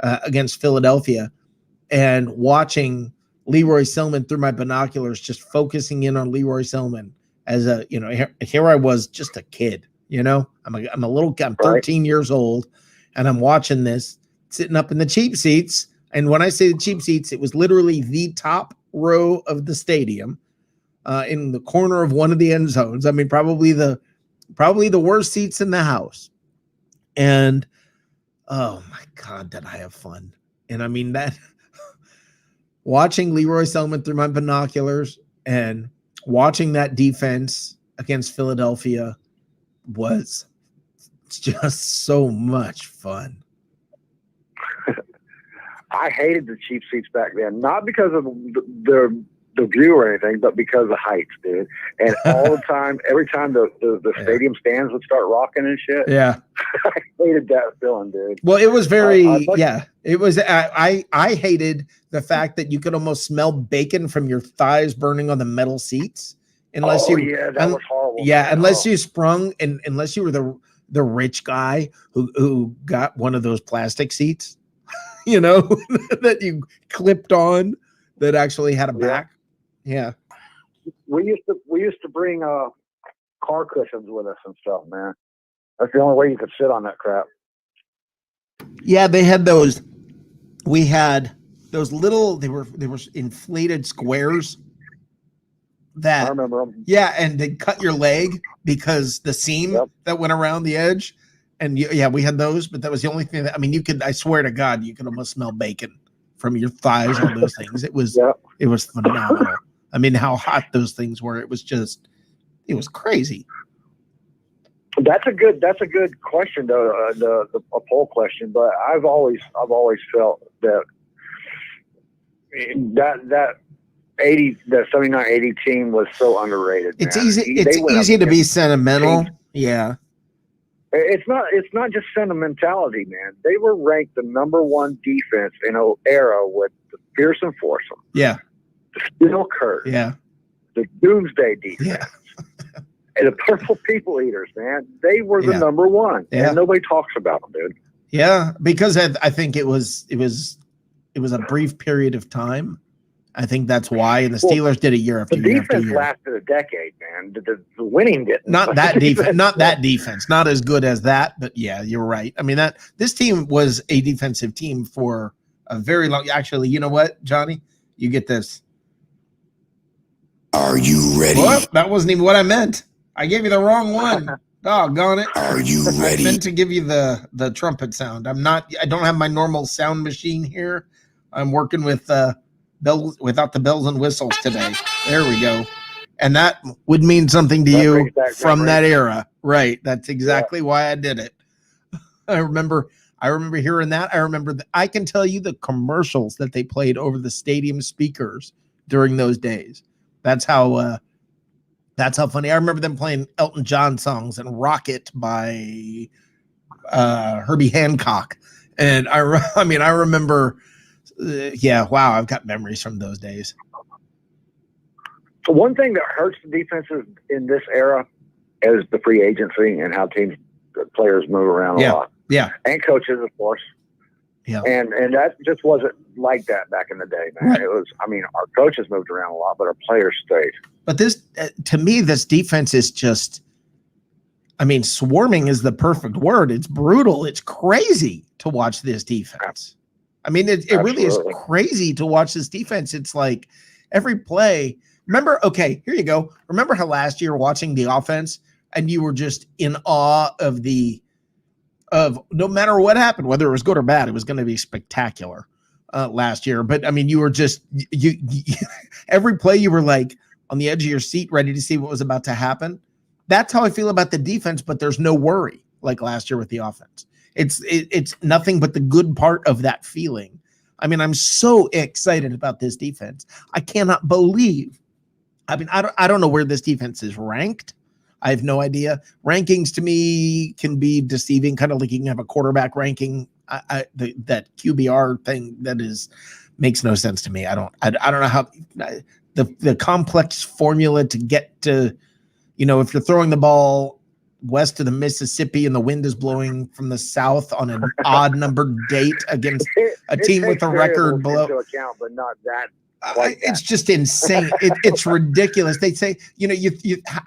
against Philadelphia and watching Leroy Selman through my binoculars, just focusing in on Leroy Selman as here I was just a kid, I'm 13 years old and I'm watching this sitting up in the cheap seats. And when I say the cheap seats, it was literally the top row of the stadium in the corner of one of the end zones. I mean, probably the worst seats in the house. And oh my God, did I have fun. And I mean that watching Leroy Selman through my binoculars and watching that defense against Philadelphia was just so much fun. I hated the cheap seats back then, not because of the view or anything, but because of heights, dude. And all the time, every time the stadium stands would start rocking and shit. Yeah. I hated that feeling, dude. Well, it was it was, I hated the fact that you could almost smell bacon from your thighs burning on the metal seats. That was horrible. Yeah. Man. Unless you sprung and unless you were the rich guy who got one of those plastic seats, that you clipped on that actually had a back. Yeah. We used to bring car cushions with us and stuff, man. That's the only way you could sit on that crap. Yeah, they had those. We had those little. They were inflated squares. That I remember them. Yeah, and they cut your leg because the seam that went around the edge. And we had those, but that was the only thing that you could. I swear to God, you could almost smell bacon from your thighs on those things. It was it was phenomenal. I mean, how hot those things were. It was crazy. That's a good question, though. A poll question, but I've always felt that 79-80 team was so underrated. It's easy to be sentimental. Yeah. It's not just sentimentality, man. They were ranked the #1 defense in an era with the Pearson Foursome. Yeah. The Steel Curse. Yeah. The Doomsday defense. Yeah. And the Purple People Eaters, man. They were the #1. Yeah. And nobody talks about them, dude. Yeah, because I think it was a brief period of time. I think that's why. And the Steelers did it year after year after year. The defense lasted a decade, man. The winning didn't. Not that defense. Not that defense. Not as good as that. But yeah, you're right. I mean, this team was a defensive team for a very long. Actually, you know what, Johnny? You get this. Are you ready? Well, that wasn't even what I meant. I gave you the wrong one. Doggone it. Are you ready? I meant to give you the trumpet sound. I don't have my normal sound machine here. I'm working with without the bells and whistles today. There we go. And that would mean something to you from that era. Right. That's exactly why I did it. I remember hearing that. I remember I can tell you the commercials that they played over the stadium speakers during those days. That's how funny. I remember them playing Elton John songs and Rocket by Herbie Hancock. And I remember, wow, I've got memories from those days. So one thing that hurts the defenses in this era is the free agency and how players move around a lot. Yeah. And coaches, of course. Yeah. And that just wasn't like that back in the day, man. Right. It was, our coaches moved around a lot, but our players stayed. But this, to me, this defense is just, swarming is the perfect word. It's brutal. It's crazy to watch this defense. It really is crazy to watch this defense. It's like every play. Remember, okay, here you go. Remember how last year watching the offense and you were just in awe of no matter what happened, whether it was good or bad, it was going to be spectacular last year. But you were just, you every play you were like on the edge of your seat, ready to see what was about to happen. That's how I feel about the defense, but there's no worry like last year with the offense. It's nothing but the good part of that feeling. I'm so excited about this defense. I cannot believe. I don't know where this defense is ranked. I have no idea. Rankings to me can be deceiving, kind of like you can have a quarterback ranking. That QBR thing makes no sense to me. I don't know how the complex formula to get to, if you're throwing the ball west of the Mississippi and the wind is blowing from the south on an odd numbered date against a team with a record below. Into account, but not that. It's just insane. It's ridiculous. They say,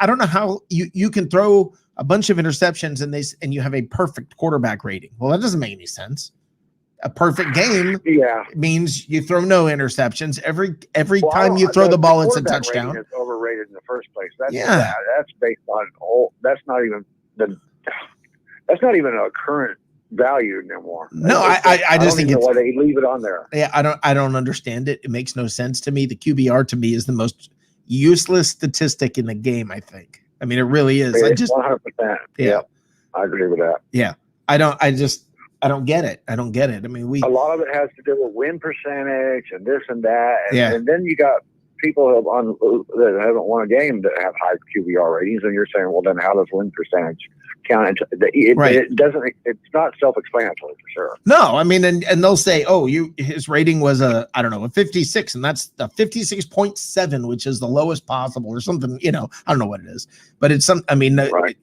I don't know how you can throw a bunch of interceptions and you have a perfect quarterback rating. Well, that doesn't make any sense. A perfect game means you throw no interceptions. Every time you throw the ball, it's a touchdown. It's overrated in the first place. That's based on that's not even a current value anymore. No, I just think it's why they leave it on there. Yeah, I don't understand it. It makes no sense to me. The QBR to me is the most useless statistic in the game, I think. It really is. It's 100%. Yeah. I agree with that. Yeah. I don't get it. A lot of it has to do with win percentage and this and that. And then you got people that haven't won a game that have high QBR ratings, and you're saying, well, then how does win percentage count? It doesn't. It's not self-explanatory for sure. No, and they'll say, oh, his rating was a 56, and that's a 56.7, which is the lowest possible, or something. I don't know what it is, but it's some. Right.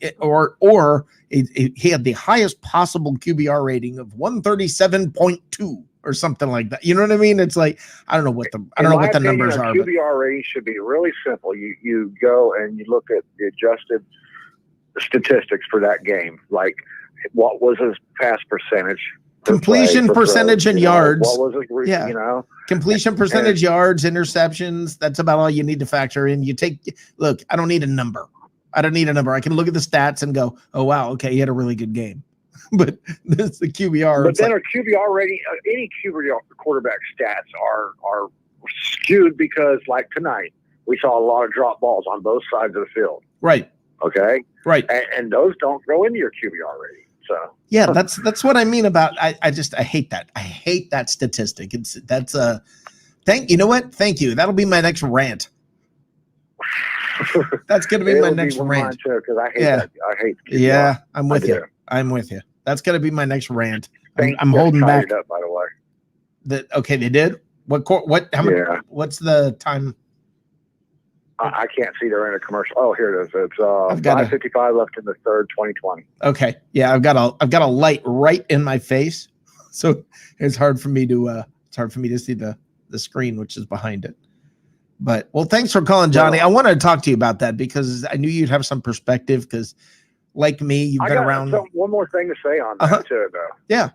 He had the highest possible QBR rating of 137.2. Or something like that. You know what I mean? It's like I don't know what the numbers are. QBR rating should be really simple. You go and you look at the adjusted statistics for that game, like what was his pass percentage, completion percentage, and yards. What was his, completion percentage, yards, interceptions. That's about all you need to factor in. Look, I don't need a number. I can look at the stats and go, oh wow, okay, he had a really good game. But this is the QBR. But then our QBR rating, any QBR quarterback stats are skewed because, like tonight, we saw a lot of drop balls on both sides of the field. Right. Okay. Right. And those don't go into your QBR rating. So yeah, that's what I mean about. I hate that. I hate that statistic. You know what? Thank you. That'll be my next rant. That's going to be my next rant. Because I hate that. I hate QBR. Yeah, I'm with you. I'm with you. That's going to be my next rant. I'm holding back. Up, by the way. Okay, they did. What's the time? I can't see they're in a commercial. Oh, here it is. It's 5:55 left in the third, 2020. Okay, yeah, I've got a light right in my face, so it's hard for me to see the screen, which is behind it. But well, thanks for calling, Johnny. I wanted to talk to you about that because I knew you'd have some perspective because. Like me, you've been around. One more thing to say on that too, though. Yeah.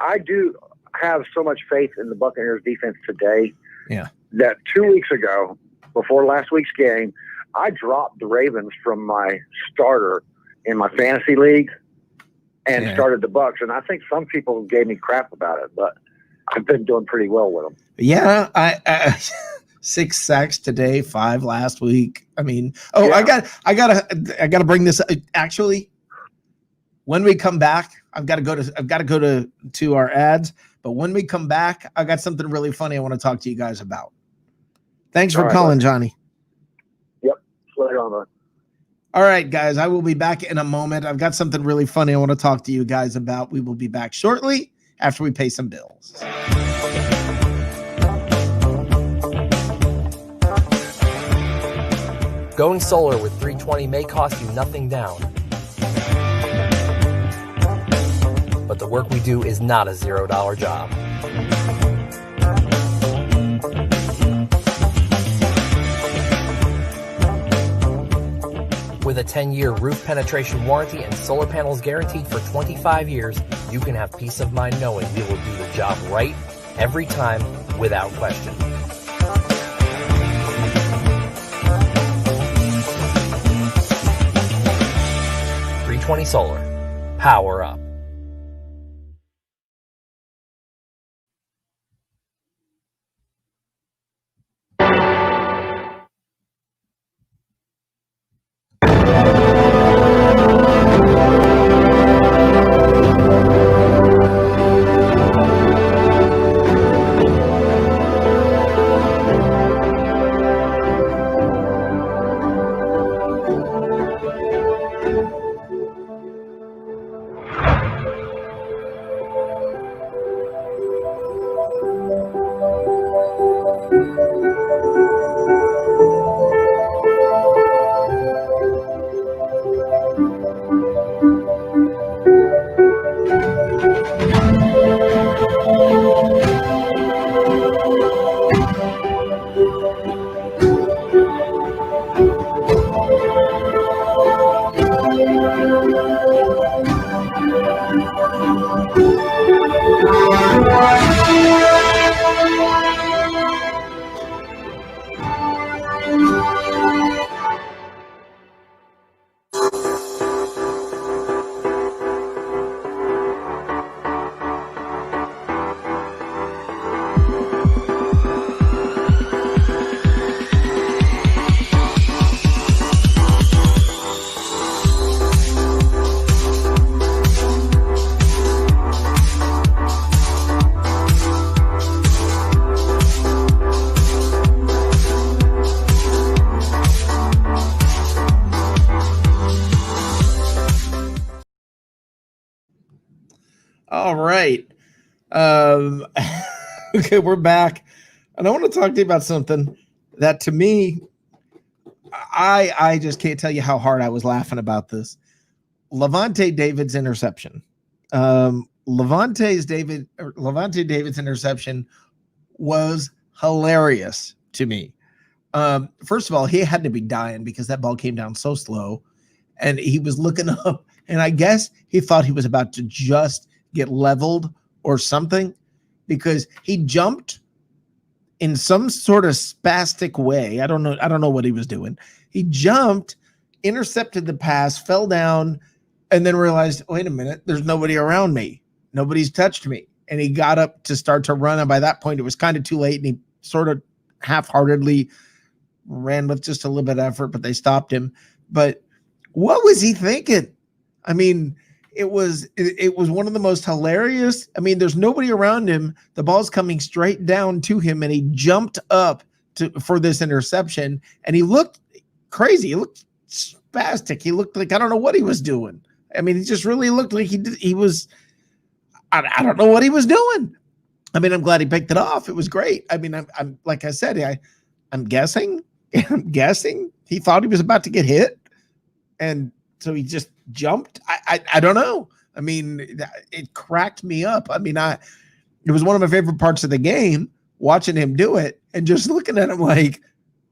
I do have so much faith in the Buccaneers defense today. Yeah. That 2 weeks ago, before last week's game, I dropped the Ravens from my starter in my fantasy league and started the Bucs. And I think some people gave me crap about it, but I've been doing pretty well with them. Yeah, I 6 sacks today, 5 last week. I mean, yeah. I gotta bring this. Actually, when we come back, I've got to go to our ads. But when we come back, I got something really funny I want to talk to you guys about. Thanks for calling, Johnny. Yep, later on. All right, guys, I will be back in a moment. I've got something really funny I want to talk to you guys about. We will be back shortly after we pay some bills. Going solar with 320 may cost you nothing down. But the work we do is not a $0 job. With a 10-year roof penetration warranty and solar panels guaranteed for 25 years, you can have peace of mind knowing we will do the job right every time without question. Solar. Power up. All right. Okay, we're back. And I want to talk to you about something that to me, I just can't tell you how hard I was laughing about this. Levante David's interception. Levante David's interception was hilarious to me. First of all, he had to be dying because that ball came down so slow. And he was looking up, and I guess he thought he was about to just get leveled or something, because he jumped in some sort of spastic way. I don't know what he was doing. He jumped, intercepted the pass, fell down, and then realized, wait a minute, there's nobody around me. Nobody's touched me. And he got up to start to run. And by that point, it was kind of too late. And he sort of half-heartedly ran with just a little bit of effort, but they stopped him. But what was he thinking? I mean, it was one of the most hilarious. I mean, there's nobody around him. The ball's coming straight down to him, and he jumped up for this interception, and he looked crazy. He looked spastic. He looked like, I don't know what he was doing. I mean, he just really looked like he was, I don't know what he was doing. I mean, I'm glad he picked it off. It was great. I mean, I'm like I said, I'm guessing he thought he was about to get hit, and so he just jumped. I don't know. I mean, it cracked me up. I mean, it was one of my favorite parts of the game, watching him do it and just looking at him like,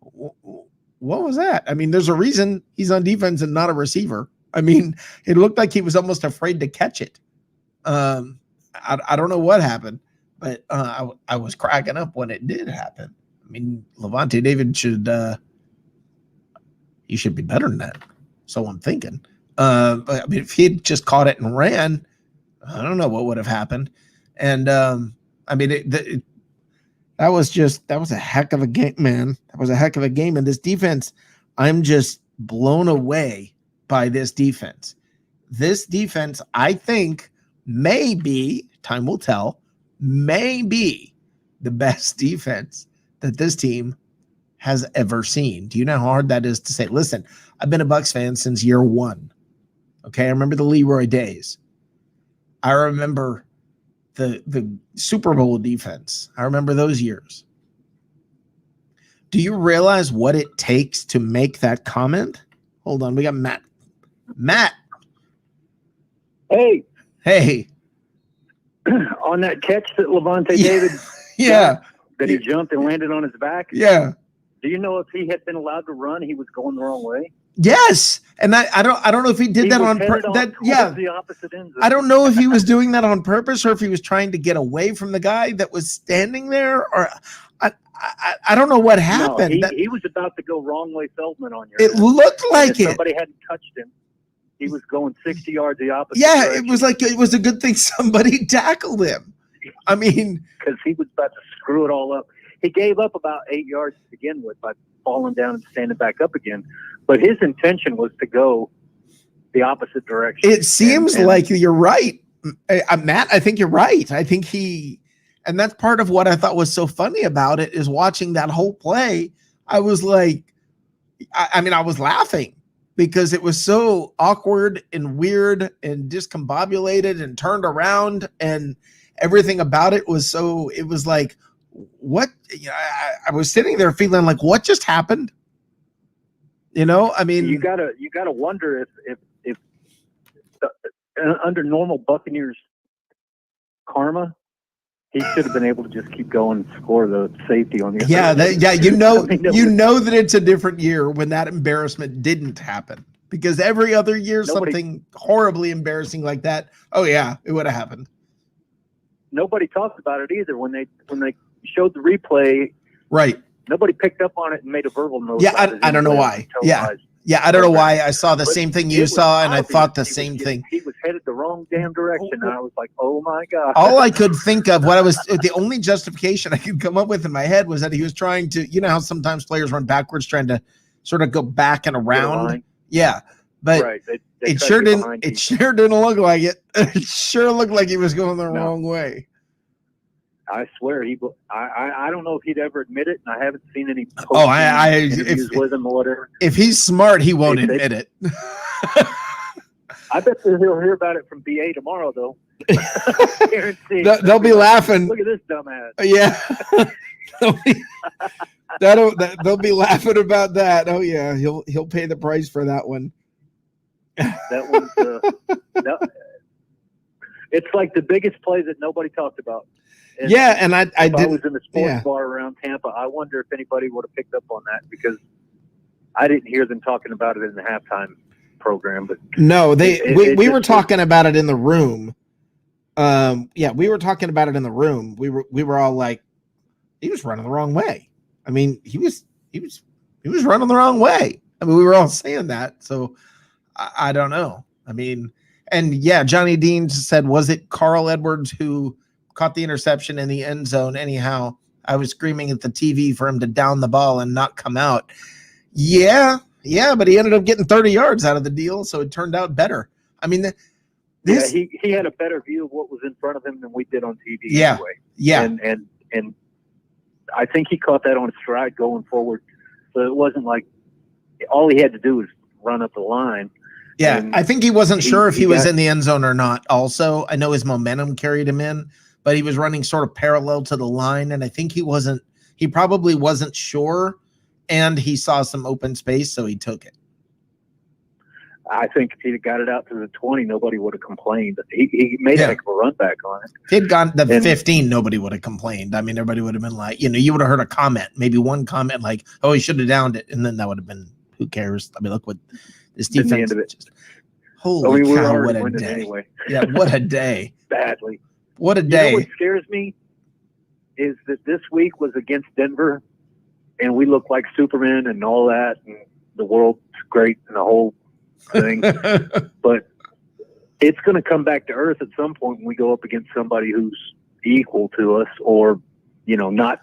what was that? I mean, there's a reason he's on defense and not a receiver. I mean, it looked like he was almost afraid to catch it. I don't know what happened, but I was cracking up when it did happen. I mean, Levante David should be better than that. So I'm thinking. But I mean, if he had just caught it and ran, I don't know what would have happened. And I mean, that was a heck of a game, man. That was a heck of a game. And this defense, I'm just blown away by this defense. This defense, I think, may be, time will tell, may be the best defense that this team has ever seen. Do you know how hard that is to say? Listen, I've been a Bucs fan since year one. Okay, I remember the Leroy days. I remember the Super Bowl defense. I remember those years. Do you realize what it takes to make that comment? Hold on, we got Matt. Matt. Hey. On that catch that Levante David that he jumped and landed on his back? Yeah. Do you know if he had been allowed to run, he was going the wrong way? Yes, and I don't know if he did that on purpose. The opposite end. I don't know if he was doing that on purpose or if he was trying to get away from the guy that was standing there. Or I don't know what happened. No, he was about to go wrong way Feldman on your. It looked like it. Somebody hadn't touched him. He was going 60 yards the opposite. Yeah, direction. It was like it was a good thing somebody tackled him. I mean, because he was about to screw it all up. He gave up about 8 yards to begin with by falling down and standing back up again. But his intention was to go the opposite direction. It seems like you're right, Matt. I think you're right. I think and that's part of what I thought was so funny about it is watching that whole play. I was like, I was laughing because it was so awkward and weird and discombobulated and turned around and everything about it was so, it was like, what? I was sitting there feeling like, what just happened? I mean, you gotta wonder if under normal Buccaneers karma, he should have been able to just keep going and score the safety on the other side. You know that it's a different year when that embarrassment didn't happen because every other year something horribly embarrassing like that. Oh yeah, it would have happened. Nobody talked about it either when they showed the replay. Right. Nobody picked up on it and made a verbal note. Yeah, I don't know why. Yeah, I don't know why. I saw the same thing you saw, and I thought the same thing. He was headed the wrong damn direction, and I was like, "Oh my god!" All I could think of, the only justification I could come up with in my head was that he was trying to, how sometimes players run backwards, trying to sort of go back and around. Yeah, but right. It sure didn't. It sure didn't look like it. It sure looked like he was going the wrong way. I swear I don't know if he'd ever admit it, and I haven't seen any interviews with him or whatever. If he's smart, he won't admit it. I bet he'll hear about it from BA tomorrow, though. Guaranteed. They'll be laughing. Look at this dumbass. Yeah. They'll be laughing about that. Oh yeah, he'll pay the price for that one. That one's it's like the biggest play that nobody talked about. And and I was in the sports bar around Tampa. I wonder if anybody would have picked up on that because I didn't hear them talking about it in the halftime program. But no, we were talking about it in the room. We were talking about it in the room. We were all like, he was running the wrong way. I mean, he was running the wrong way. I mean, we were all saying that. So I don't know. I mean, and Johnny Dean said, was it Carl Edwards who caught the interception in the end zone? Anyhow, I was screaming at the TV for him to down the ball and not come out. Yeah, but he ended up getting 30 yards out of the deal, so it turned out better. I mean, he had a better view of what was in front of him than we did on TV anyway. Yeah. And I think he caught that on stride going forward. So it wasn't like all he had to do was run up the line. Yeah, I think he wasn't sure if he was in the end zone or not. Also, I know his momentum carried him in, but he was running sort of parallel to the line, and I think he probably wasn't sure, and he saw some open space, so he took it. I think if he'd have got it out to the 20, nobody would have complained. He made a heck of a run back on it. If he'd gone to the 15, nobody would have complained. I mean, everybody would have been like, you would have heard a comment, maybe one comment like, oh, he should have downed it, and then that would have been, who cares? I mean, look what this defense. The end of it. Holy cow, what a day. Anyway. Yeah, what a day. Badly. What a day. What scares me is that this week was against Denver, and we look like Superman and all that, and the world's great and the whole thing. But it's going to come back to earth at some point when we go up against somebody who's equal to us, or not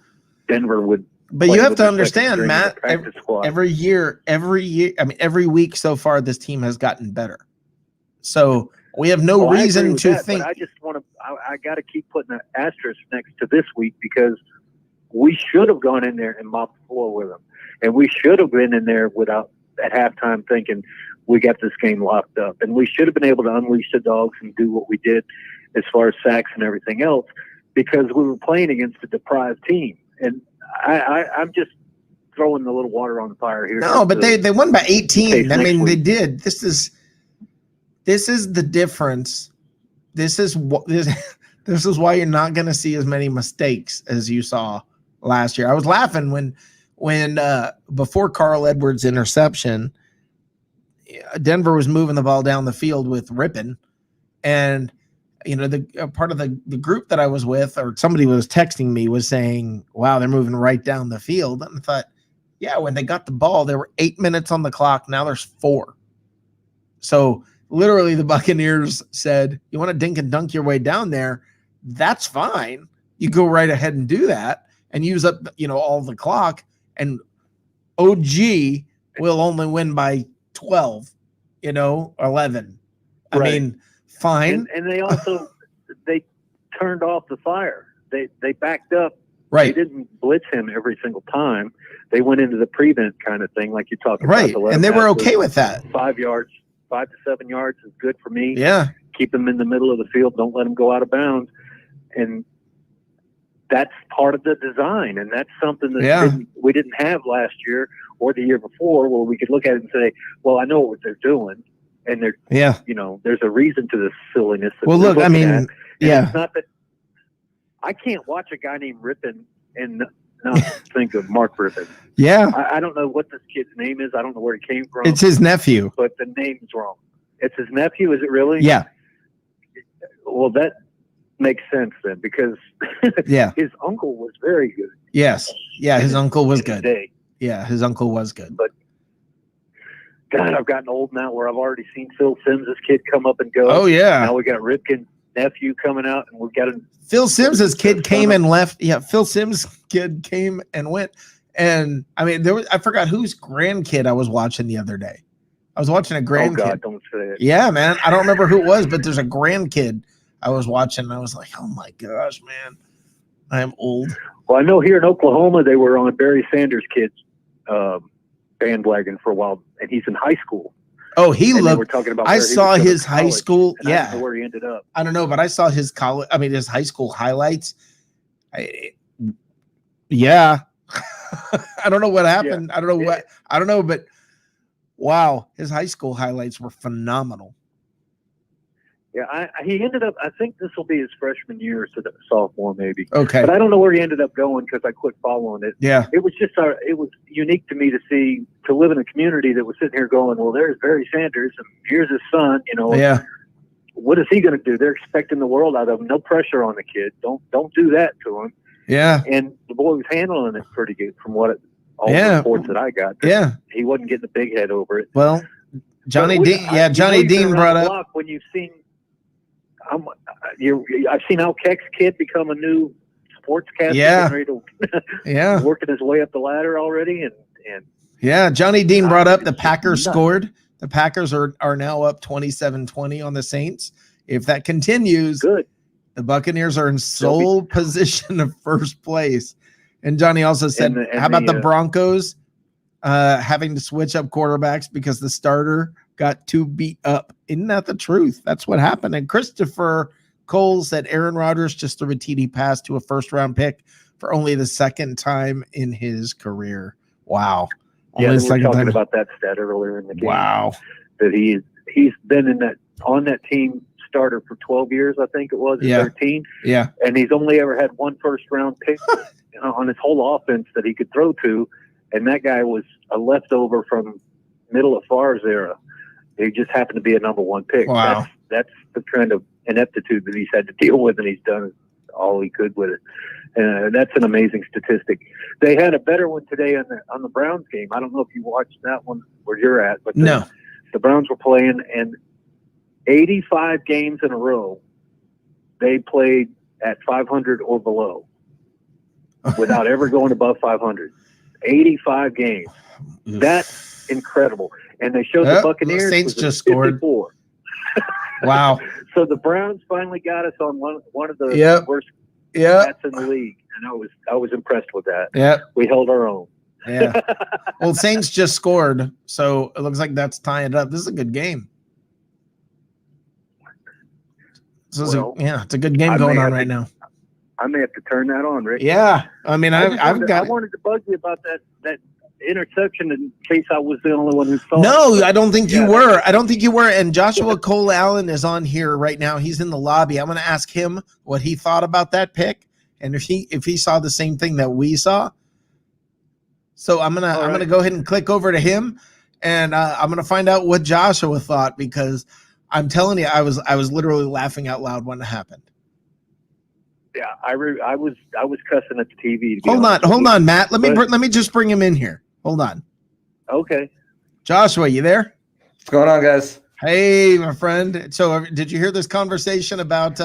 Denver would. But you have to understand, Matt, every year, I mean, every week so far, this team has gotten better. So we have no reason to think. But I just want to, I got to keep putting an asterisk next to this week, because we should have gone in there and mopped the floor with them. And we should have been in there without at halftime thinking we got this game locked up. And we should have been able to unleash the dogs and do what we did as far as sacks and everything else, because we were playing against a deprived team. And I'm just throwing a little water on the fire here. No, but they won by 18. I mean, they did. This is the difference. This is why you're not going to see as many mistakes as you saw last year. I was laughing when before Carl Edwards' interception, Denver was moving the ball down the field with Rippon, and the part of the group that I was with, or somebody was texting me, was saying, wow, they're moving right down the field. And I thought, yeah, when they got the ball, there were 8 minutes on the clock. Now there's 4. So literally the Buccaneers said, you want to dink and dunk your way down there? That's fine. You go right ahead and do that and use up, all the clock, and OG will only win by 12, 11. I mean, fine. And they also they turned off the fire. They backed up. Right. They didn't blitz him every single time. They went into the prevent kind of thing, like you're talking right. about. And they were okay with that. 5 yards, 5 to 7 yards is good for me. Yeah. Keep them in the middle of the field. Don't let them go out of bounds. And that's part of the design. And that's something that we didn't have last year or the year before, where we could look at it and say, well, I know what they're doing. And there's a reason to this silliness. Well, look, I mean, it's not that I can't watch a guy named Rippon and not think of Mark Rippon. Yeah. I don't know what this kid's name is. I don't know where he came from. It's his nephew. But the name's wrong. It's his nephew, is it really? Yeah. Well, that makes sense then, because his uncle was very good. Yes. Yeah, his uncle was good. Day. Yeah, his uncle was good. But God, I've gotten old now where I've already seen Phil Sims' kid come up and go. Oh, yeah. Now we got Ripken's nephew coming out, and we've got Phil Sims' kid came and left. Yeah, Phil Sims' kid came and went. And I mean, I forgot whose grandkid I was watching the other day. I was watching a grandkid. Oh, God, don't say it. Yeah, man. I don't remember who it was, but there's a grandkid I was watching, and I was like, oh, my gosh, man. I am old. Well, I know here in Oklahoma, they were on Barry Sanders' kid's bandwagon for a while, and he's in high school. Oh, we're talking about I saw his high school. Yeah. I don't know where he ended up. I don't know, but I saw his his high school highlights. Yeah. I don't know what happened. Yeah. I don't know, but wow, his high school highlights were phenomenal. Yeah, he ended up, I think this will be his freshman year or sophomore maybe. Okay. But I don't know where he ended up going, because I quit following it. Yeah. It was just, it was unique to me to live in a community that was sitting here going, well, there's Barry Sanders, and here's his son, Yeah. What is he going to do? They're expecting the world out of him. No pressure on the kid. Don't do that to him. Yeah. And the boy was handling it pretty good from all the reports that I got. Yeah. He wasn't getting a big head over it. Well, Johnny Dean brought up. When you've seen, I've seen Al Keck's kid become a new sportscaster. Yeah. Working his way up the ladder already. And yeah, Johnny Dean brought up the Packers scored. The Packers are now up 27-20 on the Saints. If that continues, good. The Buccaneers are in sole position of first place. And Johnny also said, how about the Broncos having to switch up quarterbacks because the starter got too beat up? Isn't that the truth? That's what happened. And Christopher Cole said Aaron Rodgers just threw a TD pass to a first-round pick for only the second time in his career. Wow. Yeah, we were talking about that stat earlier in the game. Wow. That he's been on that team starter for 12 years, I think it was, 13. Yeah. And he's only ever had one first-round pick on his whole offense that he could throw to, and that guy was a leftover from middle of Favre's era. He just happened to be a number one pick. Wow. That's the kind of ineptitude that he's had to deal with, and he's done all he could with it. And that's an amazing statistic. They had a better one today on the Browns game. I don't know if you watched that one where you're at, but the Browns were playing, and 85 games in a row, they played at 500 or below without ever going above 500. 85 games. That's incredible. And they showed the Buccaneers. The Saints just 54. scored. Wow. So the Browns finally got us on one of the worst stats in the league, and I was impressed with that. Yeah, we held our own. Yeah. Well, Saints just scored, so it looks like that's tying it up. This is a good game. It's a good game going on right now. I may have to turn that on, Rick. Yeah, I mean, I wanted to bug you about that interception in case I was the only one who saw it. No, I don't think you were. I don't think you were. And Joshua Cole Allen is on here right now. He's in the lobby. I'm going to ask him what he thought about that pick, and if he saw the same thing that we saw. So I'm gonna go ahead and click over to him, and I'm gonna find out what Joshua thought, because I'm telling you, I was literally laughing out loud when it happened. Yeah, I was cussing at the TV. Hold on, Matt. Let me just bring him in here. Hold on. Okay. Joshua, you there? What's going on, guys? Hey, my friend. So did you hear this conversation about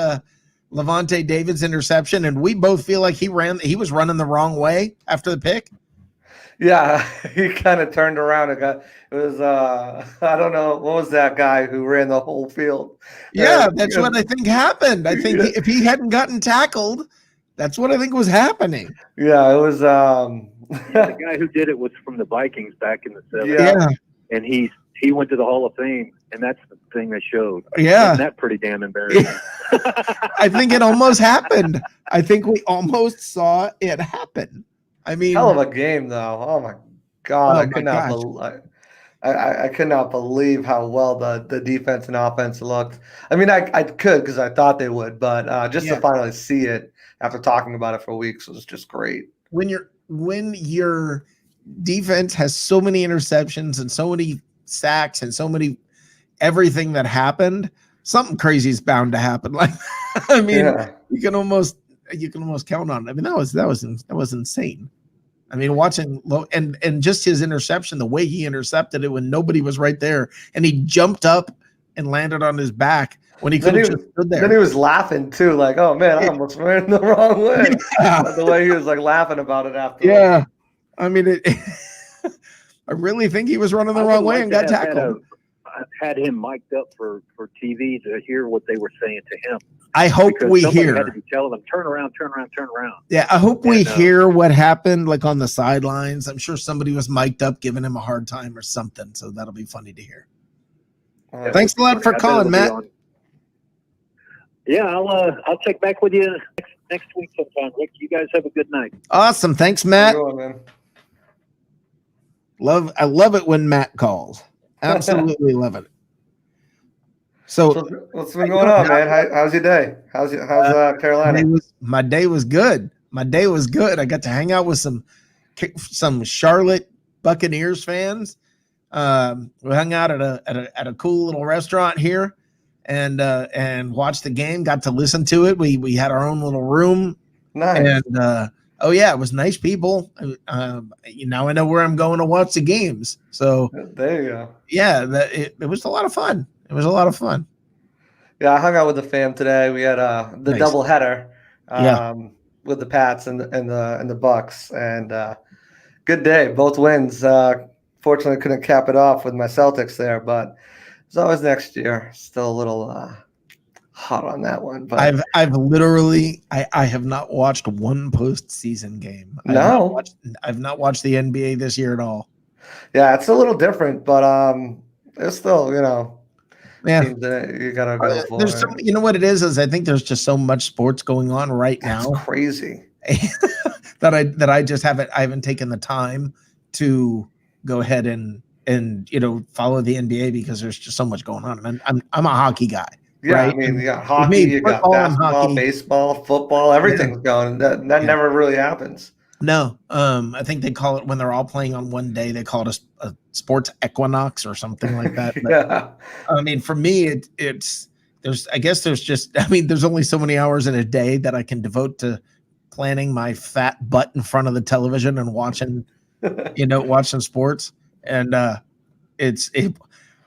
Levante David's interception? And we both feel like he was running the wrong way after the pick. Yeah, he kind of turned around and it was I don't know, what was that guy who ran the whole field? Yeah, that's what I think happened. I think if he hadn't gotten tackled, that's what I think was happening. Yeah, it was the guy who did it was from the Vikings back in the 70s. Yeah. And he went to the Hall of Fame, and that's the thing they showed. Yeah. Isn't that pretty damn embarrassing? I think it almost happened. I think we almost saw it happen. I mean, hell of a game, though. Oh my God, I could not believe how well the defense and offense looked. I mean, I could, because I thought they would, but just to finally see it after talking about it for weeks was just great. When your defense has so many interceptions and so many sacks and so many everything that happened, something crazy is bound to happen. Like, I mean, you can almost count on it. I mean, that was insane. I mean, watching and just his interception, the way he intercepted it when nobody was right there, and he jumped up and landed on his back when he could have just stood there. Then he was laughing too, like, "Oh man, I almost went the wrong way." Yeah. The way he was like laughing about it after. Yeah, I mean, I really think he was running the wrong way and got tackled. Had him mic'd up for TV to hear what they were saying to him. I hope we hear. Had to be telling them, turn around. Yeah, I hope we hear what happened, like on the sidelines. I'm sure somebody was mic'd up, giving him a hard time or something. So that'll be funny to hear. Thanks a lot for calling, Matt. Yeah, I'll check back with you next week sometime, Rick. You guys have a good night. Awesome, thanks, Matt. Good one, man. I love it when Matt calls. Absolutely love it. So what's been going on, man? How's your day? How's Carolina? My day was good. I got to hang out with some Charlotte Buccaneers fans. We hung out at a cool little restaurant here, and watched the game. Got to listen to it. We had our own little room. Nice. And it was nice people. Now I know where I'm going to watch the games. So there you go. Yeah, it was a lot of fun. It was a lot of fun. Yeah, I hung out with the fam today. We had the double header with the Pats and the Bucks, and good day, both wins. Fortunately, couldn't cap it off with my Celtics there, but it's always next year. Still a little hot on that one. But I've literally I have not watched one postseason game. I've not watched the NBA this year at all. Yeah, it's a little different, but it's still, yeah, you gotta go for it. You know what it is I think there's just so much sports going on right now. It's crazy. that I just haven't taken the time to go ahead and follow the NBA, because there's just so much going on. And I'm a hockey guy. Yeah, right? I mean, you got hockey, you got basketball, baseball, football, everything's going. That never really happens. No, I think they call it, when they're all playing on one day, they call it a sports equinox or something like that. But, yeah. I mean, for me, there's only so many hours in a day that I can devote to planning my fat butt in front of the television and watching, watching sports. And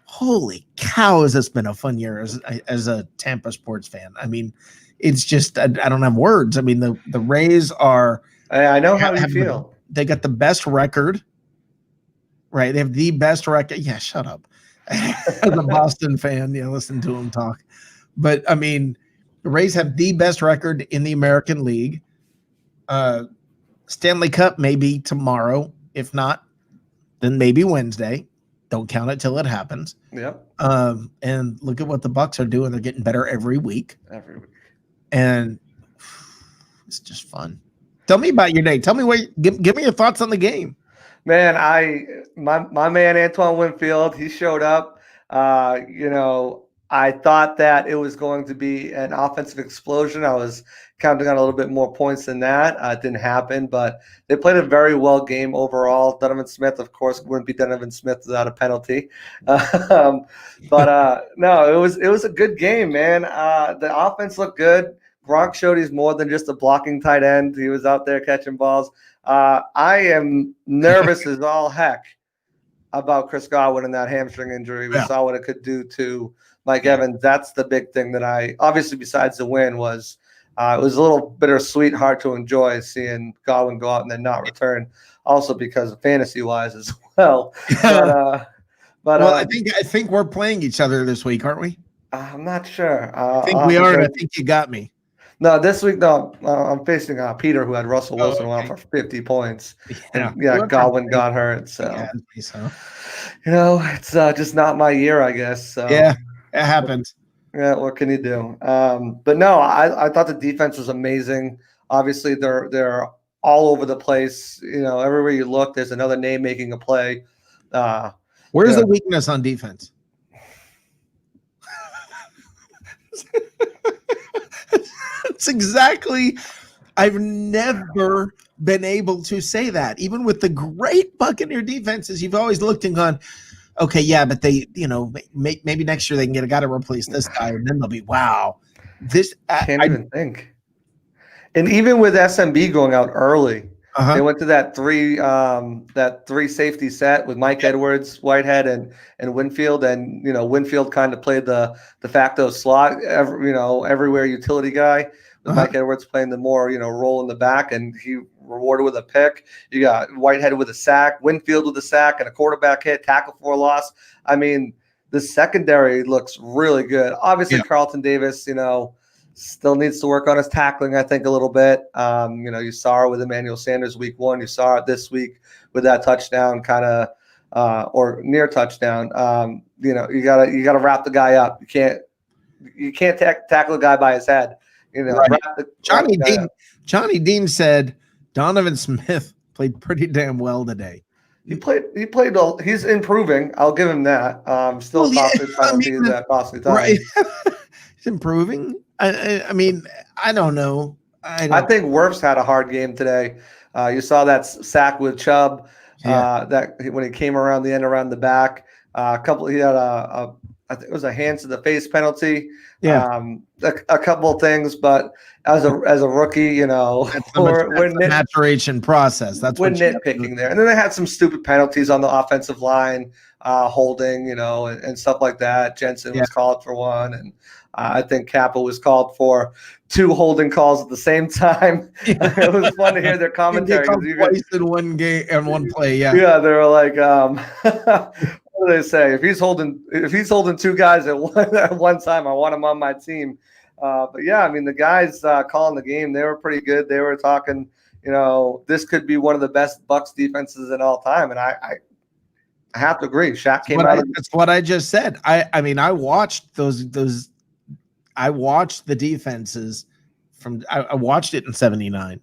holy cow, has this been a fun year as a Tampa sports fan. I mean, it's just I don't have words. I mean, the Rays are. I know how you feel. They got the best record, right? They have the best record. Yeah, shut up. As a Boston fan, listen to him talk. But I mean, the Rays have the best record in the American League. Stanley Cup maybe tomorrow. If not, then maybe Wednesday. Don't count it till it happens. Yep. And look at what the Bucks are doing. They're getting better every week. And it's just fun. Tell me about your day. Tell me give me your thoughts on the game. Man, my man Antoine Winfield, he showed up. I thought that it was going to be an offensive explosion. I was counting on a little bit more points than that. It didn't happen, but they played a very well game overall. Donovan Smith, of course, wouldn't be Donovan Smith without a penalty. No, it was a good game, man. The offense looked good. Gronk showed he's more than just a blocking tight end. He was out there catching balls. I am nervous as all heck about Chris Godwin and that hamstring injury. We saw what it could do to Mike Evans. That's the big thing that obviously besides the win was it was a little bittersweet, hard to enjoy seeing Godwin go out and then not return. Also because of fantasy-wise as well. I think we're playing each other this week, aren't we? I'm not sure. I think we are, and I think you got me. No, this week, no. I'm facing Peter, who had Russell Wilson went for 50 points. Godwin got hurt. So, it's just not my year, I guess. So. Yeah, it happens. Yeah, what can you do? But no, I thought the defense was amazing. Obviously, they're all over the place. Everywhere you look, there's another name making a play. Where's the weakness on defense? That's exactly. I've never been able to say that. Even with the great Buccaneer defenses, you've always looked and gone, okay, yeah, but they, maybe next year they can get a guy to replace this guy, and then they'll be wow. Can't even think. And even with SMB going out early, they went to that three safety set with Mike Edwards, Whitehead, and Winfield, and Winfield kind of played the de facto slot, everywhere utility guy. With Mike Edwards playing the more role in the back, and he rewarded with a pick. You got Whitehead with a sack, Winfield with a sack, and a quarterback hit, tackle for a loss. I mean, the secondary looks really good. Obviously, Carlton Davis, still needs to work on his tackling, I think, a little bit. You saw it with Emmanuel Sanders week 1. You saw it this week with that touchdown, kind of or near touchdown. You gotta wrap the guy up. You can't tackle a guy by his head. Johnny Dean said Donovan Smith played pretty damn well today. He played. He's improving. I'll give him that. Still costly penalties that costly time. Right. He's improving. I mean, I don't know. I think Wirfs had a hard game today. You saw that sack with Chubb. That when he came around the end, around the back. He had I think it was a hands to the face penalty. Yeah. A couple of things, but as a rookie, that's the maturation process. That's when nitpicking there. And then they had some stupid penalties on the offensive line, holding, and stuff like that. Jensen was called for one, and I think Kappa was called for 2 holding calls at the same time. It was fun to hear their commentary. Twice in one game and one play. Yeah. Yeah, they were like, what do they say? If he's holding 2 guys at one time, I want him on my team. But yeah, I mean, the guys calling the game, they were pretty good. They were talking, this could be one of the best Bucks defenses in all time, and I have to agree. Shaq came out. That's what I just said. I mean, I watched those. I watched the defenses I watched it in '79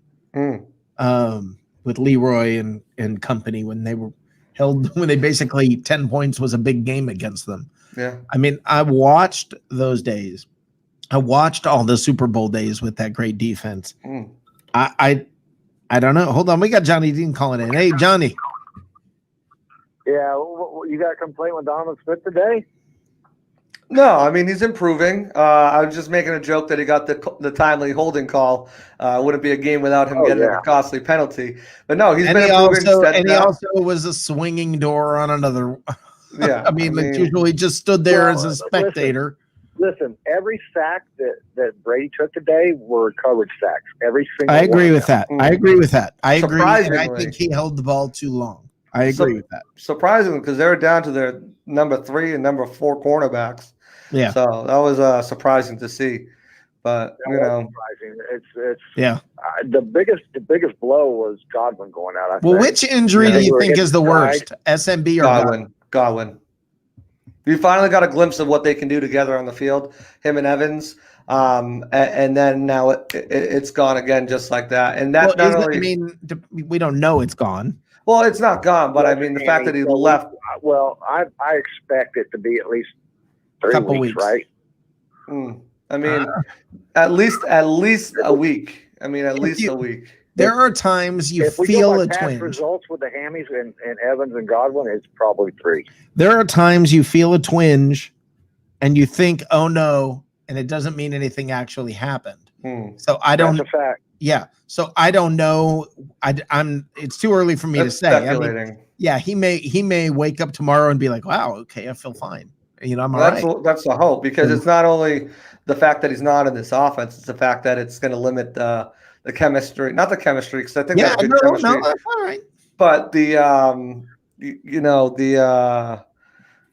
with Leroy and company when they were held, when they basically 10 points was a big game against them. Yeah. I mean, I watched those days. I watched all the Super Bowl days with that great defense. I don't know. Hold on. We got Johnny Dean calling in. Hey, Johnny. Yeah. You got a complaint with Donovan Smith today? No, I mean, he's improving. I was just making a joke that he got the timely holding call. Wouldn't be a game without him getting a costly penalty. But no, he's been improving. He also was a swinging door on another Yeah. I mean, usually just stood there as a spectator. Listen, every sack that Brady took today were coverage sacks. Every single. I agree with that. I agree with that. I agree. Surprisingly. I think he held the ball too long. I agree with that. Surprisingly, because they were down to their number 3 and number 4 cornerbacks. Yeah. So that was surprising to see. But surprising. It's the biggest blow was Godwin going out. I think. Which injury do you think is the worst, SMB or Godwin? We finally got a glimpse of what they can do together on the field, him and Evans, and then now it's gone again, just like that. And that we don't know it's gone. Well, it's not gone, but I mean the fact that he left. Well, I expect it to be at least 3 weeks, right? I mean, at least a week. I mean, at least a week. There are times you feel a twinge. Results with the hammies and Evans and Godwin, it's probably 3. There are times you feel a twinge, and you think, "Oh no," and it doesn't mean anything actually happened. So I don't. That's a fact. Yeah. So I don't know. I'm. It's too early for me to say. Speculating. I mean, yeah, he may wake up tomorrow and be like, "Wow, okay, I feel fine." I'm all right. That's the hope, because it's not only the fact that he's not in this offense; it's the fact that it's going to limit the chemistry, not the chemistry, because I think that's good chemistry. No, that's all right. But the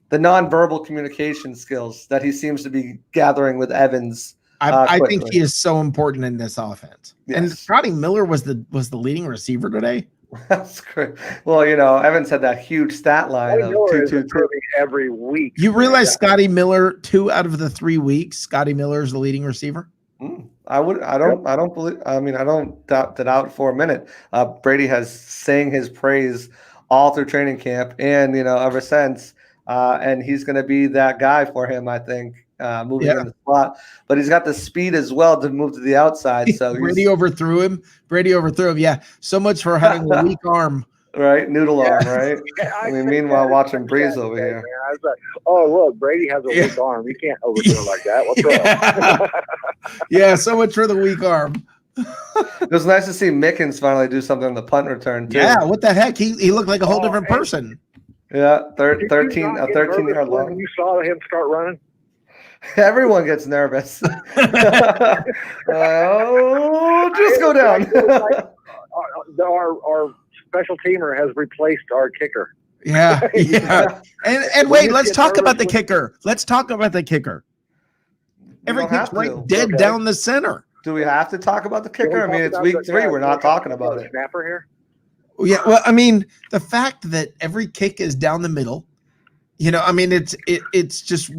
the nonverbal communication skills that he seems to be gathering with Evans. I think he is so important in this offense. Yes. And Scotty Miller was the leading receiver today. That's great. Well, Evans had that huge stat line of 2-2-2 every week. You realize Scotty Miller, 2 out of the 3 weeks, Scotty Miller is the leading receiver. I don't doubt that out for a minute. Brady has sang his praise all through training camp and ever since, and he's going to be that guy for him, I think, moving in the slot. But he's got the speed as well to move to the outside. So Brady overthrew him. Yeah, so much for having a weak arm. Right, noodle arm, right? Meanwhile, watching Breeze over here. Man. I was like, "Oh, look, Brady has a weak arm. He can't overdo it like that. What's wrong?" Yeah, so much for the weak arm. It was nice to see Mickens finally do something on the punt return too. Yeah, what the heck? He looked like a whole different person. Yeah, 13 yard long. When you saw him start running. Everyone gets nervous. Just go down. Our special teamer has replaced our kicker. Yeah. And wait, let's talk about the kicker. Everything's right dead down the center. Do we have to talk about the kicker? I mean, it's week 3. We're not talking about it. Snapper here. Yeah. Well, I mean, the fact that every kick is down the middle, I mean, it's just,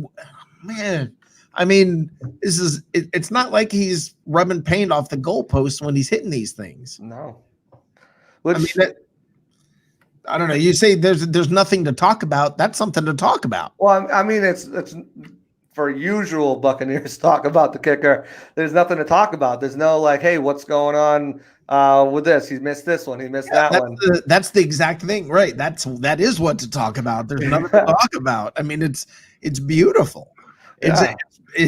man. I mean, it's not like he's rubbing paint off the goalpost when he's hitting these things. No. I don't know. You say there's nothing to talk about. That's something to talk about. Well, I mean, it's for usual Buccaneers talk about the kicker. There's nothing to talk about. There's no hey, what's going on with this? He missed this one. He missed that one. That's the exact thing, right? That is what to talk about. There's nothing to talk about. I mean, it's beautiful. It's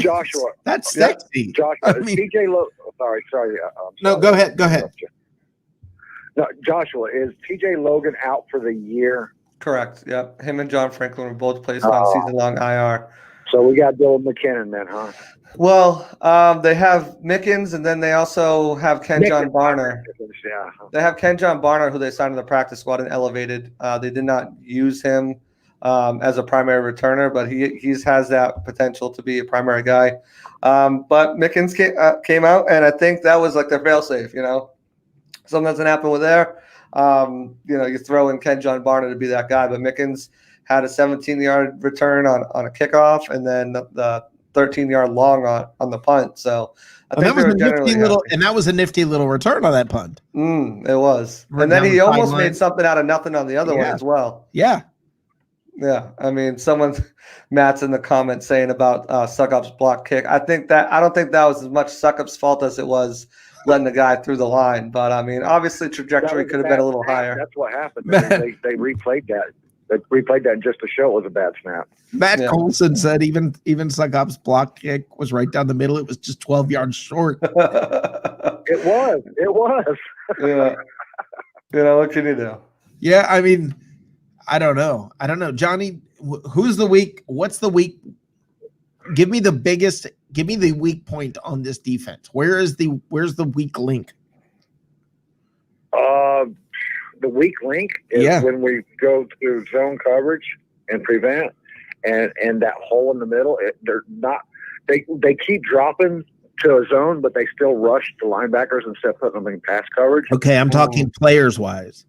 Joshua. That's sexy. Joshua. I mean, TJ sorry. No, go ahead. No, Joshua, is TJ Logan out for the year? Correct. Yep. Him and John Franklin were both placed on season-long IR. So we got Dylan McKinnon then, huh? Well, they have Mickens, and then they also have John Barner. Yeah. They have John Barner, who they signed to the practice squad and elevated. They did not use him as a primary returner, but he has that potential to be a primary guy. But Mickens came out, and I think that was like their fail-safe, Something doesn't happen with there. You throw in John Barner to be that guy, but Mickens had a 17-yard return on a kickoff, and then the 13-yard long on the punt. So I think that was a nifty little return on that punt. It was, and then he almost made something out of nothing on the other one as well. Yeah. Yeah, I mean, Matt's in the comments saying about Suckup's block kick. I don't think that was as much Suckup's fault as it was letting the guy through the line. But I mean, obviously, trajectory could have been a little higher. That's what happened. They replayed that. They replayed that just to show it was a bad snap. Matt Colson said even Suckup's block kick was right down the middle. It was just 12 yards short. It was. Yeah. What can you do? Yeah, I mean, I don't know. Johnny, who's the weak? What's the weak? Give me the weak point on this defense. Where's the weak link? The weak link is when we go to zone coverage and prevent, and that hole in the middle. They're not. They keep dropping to a zone, but they still rush the linebackers instead of putting them in pass coverage. Okay, I'm talking players wise.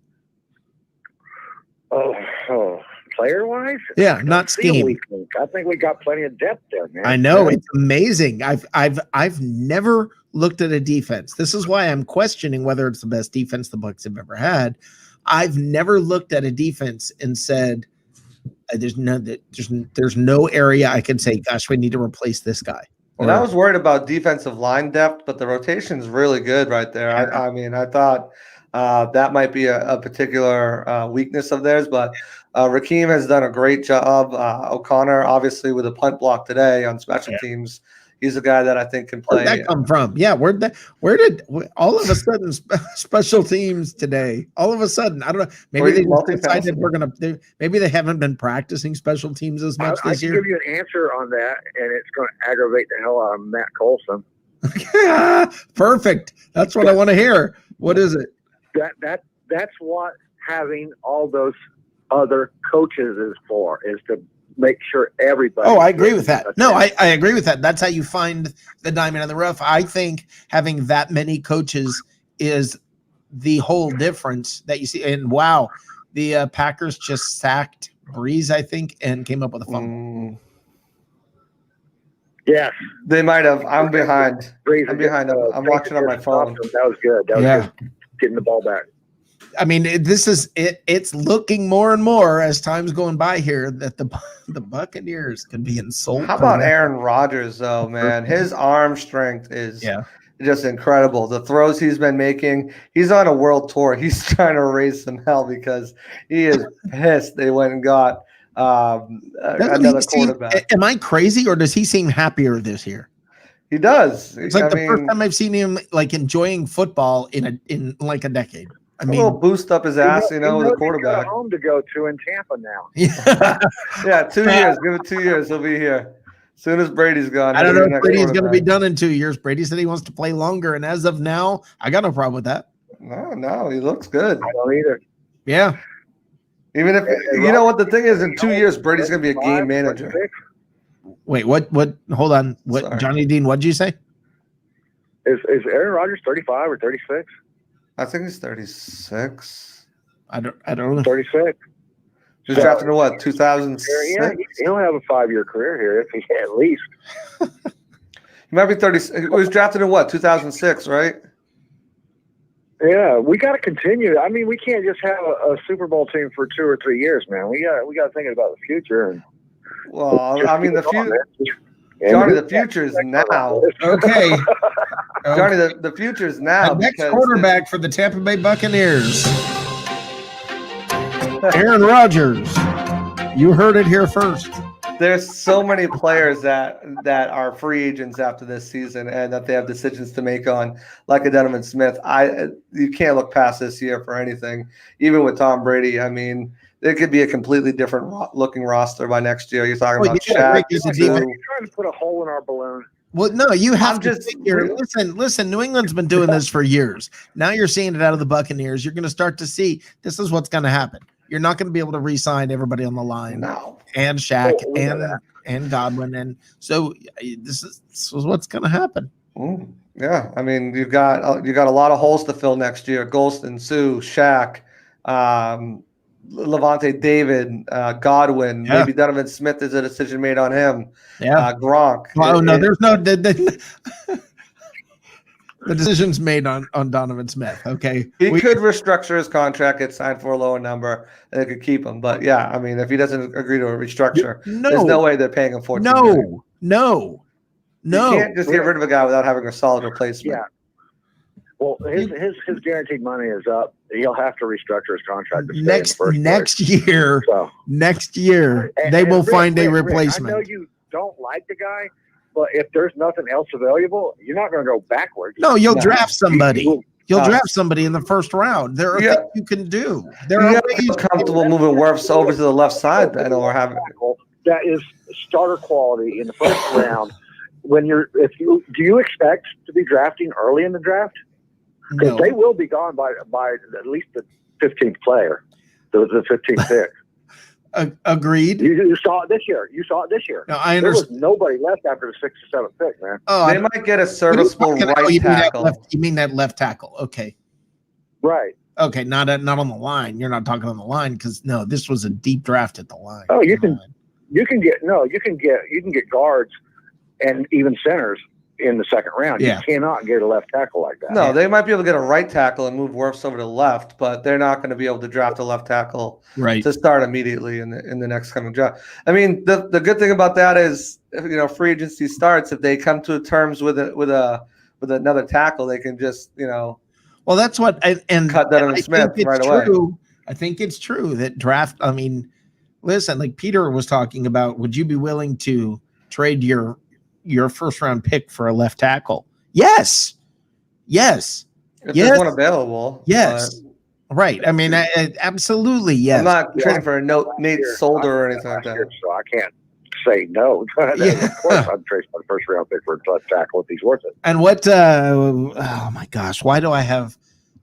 Oh, player wise? Yeah, not scheme. I think we got plenty of depth there, man. I know, it's amazing. I've never looked at a defense. This is why I'm questioning whether it's the best defense the Bucs have ever had. I've never looked at a defense and said there's no area I can say, gosh, we need to replace this guy. And I was worried about defensive line depth, but the rotation is really good right there. I mean, I thought that might be a particular weakness of theirs, but Rakeem has done a great job. O'Connor, obviously, with a punt block today on special teams, he's a guy that I think can play. Where'd that come from? Yeah, where did all of a sudden special teams today? All of a sudden, I don't know. Maybe they just decided maybe they haven't been practicing special teams as much this year. I can give you an answer on that, and it's going to aggravate the hell out of Matt Colson. Perfect. That's what I want to hear. What is it? That's what having all those other coaches is for, is to make sure everybody. Oh, I agree with that. No, I agree with that. That's how you find the diamond in the rough. I think having that many coaches is the whole difference that you see. And wow, the Packers just sacked Breeze, I think, and came up with a fumble. Yes, they might have. I'm behind. I'm watching on my phone. That was good. That was good. Getting the ball back. I mean, it's looking more and more as time's going by here that the Buccaneers can be insulted. How about Aaron Rodgers, though, man? His arm strength is just incredible. The throws he's been making, he's on a world tour. He's trying to raise some hell because he is pissed they went and got another quarterback. Am I crazy, or does he seem happier this year? He does. It's like first time I've seen him like enjoying football in like a decade. I mean, a little boost up his ass, with a quarterback. Got a home to go to in Tampa now. Yeah, 2 years. Give it 2 years. He'll be here. As soon as Brady's gone. I don't know if Brady's going to be done in 2 years. Brady said he wants to play longer, and as of now, I got no problem with that. No, he looks good. I don't either. Yeah. Even if you know what the thing is, in 2 years, Brady's going to be a game manager. Wait, what? Hold on. What? Sorry. Johnny Dean? What did you say? Is Aaron Rodgers 35 or 36? I think he's 36. I don't know. 36. He was drafted in what, 2006? Yeah, he'll have a 5-year career here if he at least. He might be 30. He was drafted in what, 2006, right? Yeah, we got to continue. I mean, we can't just have a Super Bowl team for 2 or 3 years, man. We got to think about the future. And well, I mean, the future. Johnny, the future is now. Okay. Johnny, the future is now. The next quarterback for the Tampa Bay Buccaneers, Aaron Rodgers. You heard it here first. There's so many players that are free agents after this season and that they have decisions to make on, like a Donovan Smith. You can't look past this year for anything. Even with Tom Brady, I mean, there could be a completely different looking roster by next year. You're talking about Shaq. You're trying to put a hole in our balloon. Well, no, you have to figure. Listen. New England's been doing this for years. Now you're seeing it out of the Buccaneers. You're going to start to see this is what's going to happen. You're not going to be able to re-sign everybody on the line. No. And Shaq and Godwin, and so this is what's going to happen. Yeah, I mean, you got a lot of holes to fill next year. Golston, Sue, Shaq, Levante David, Godwin, maybe Donovan Smith is a decision made on him. Yeah, Gronk. Oh no, there's no the decision's made on Donovan Smith. Okay, he could restructure his contract, get signed for a lower number, and they could keep him. But yeah, I mean, if he doesn't agree to a restructure, there's no way they're paying him $14 million. No. You can't just get rid of a guy without having a solid replacement. Yeah. Well, his guaranteed money is up. He'll have to restructure his contract next year. So, next year, they will find a replacement. I know you don't like the guy, but if there's nothing else available, you're not going to go backwards. No, you'll draft somebody. You'll draft somebody in the first round. There are things you can do. There are ways comfortable moving Wirfs over to the left side then, or having that is starter quality in the first round. Do you expect to be drafting early in the draft? Because they will be gone by at least the 15th player, the 15th pick. Agreed. You saw it this year. No, I understand. There was nobody left after the 6th or 7th pick, man. Oh, they might get a serviceable right tackle. You mean that left tackle? Okay. Right. Okay, not on the line. You're not talking on the line because no, this was a deep draft at the line. Oh, you can get guards and even centers in the second round. Yeah. You cannot get a left tackle like that. No, they might be able to get a right tackle and move Wirfs over to the left, but they're not going to be able to draft a left tackle to start immediately in the next coming draft. I mean, the good thing about that is, free agency starts, if they come to terms with another tackle, they can just Well, that's what and cut Donovan Smith right away. I think it's true that draft. I mean, listen, like Peter was talking about, would you be willing to trade your first round pick for a left tackle? Yes. If there's one available. Yes. Right. I mean, absolutely. Yes. I'm not trading for a Nate Solder or anything like that. So I can't say no. Of course, I'd trade my first round pick for a left tackle if he's worth it. And what? Oh my gosh! Why do I have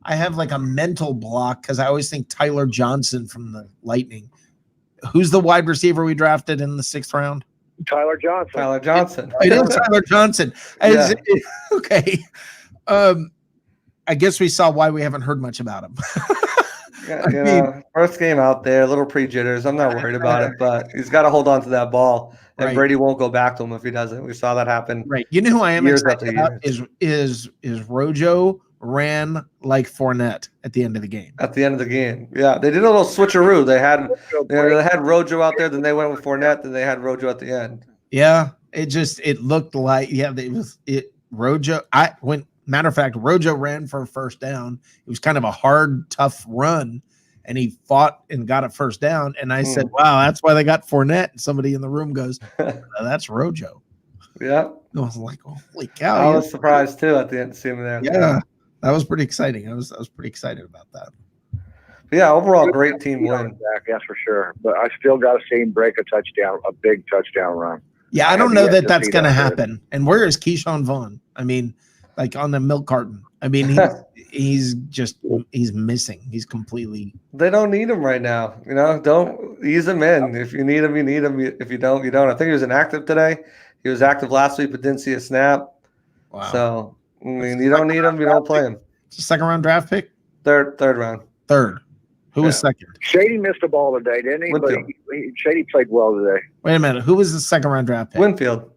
like a mental block because I always think Tyler Johnson from the Lightning. Who's the wide receiver we drafted in the 6th round? Tyler Johnson. It is Tyler Johnson. Okay. I guess we saw why we haven't heard much about him. First game out there, a little pre-jitters. I'm not worried about it, but he's got to hold on to that ball, and Brady won't go back to him if he doesn't. We saw that happen. Right. You know who I am excited about is Rojo ran like Fournette at the end of the game. Yeah, they did a little switcheroo. They had Rojo out there, then they went with Fournette, then they had Rojo at the end. Yeah, it looked like Rojo. Matter of fact, Rojo ran for a first down. It was kind of a hard, tough run, and he fought and got a first down. And I said, "Wow, that's why they got Fournette." And somebody in the room goes, "That's Rojo." Yeah, I was like, "Holy cow!" I was surprised too at the end to see him there. Yeah. That was pretty exciting. I was pretty excited about that. Yeah, overall, great team win. That's for sure. But I still got to see him break a big touchdown run. Yeah, I don't know that that's going to happen. And where is Keyshawn Vaughn? I mean, like on the milk carton. I mean, he's missing. He's completely. They don't need him right now. Don't ease him in. If you need him, you need him. If you don't, you don't. I think he was inactive today. He was active last week, but didn't see a snap. Wow. So. I mean, you don't need him. You don't play him. It's a 2nd round draft pick. Third round. Who was 2nd? Shady missed a ball today, didn't he? But Shady played well today. Wait a minute. Who was the 2nd round draft pick? Winfield.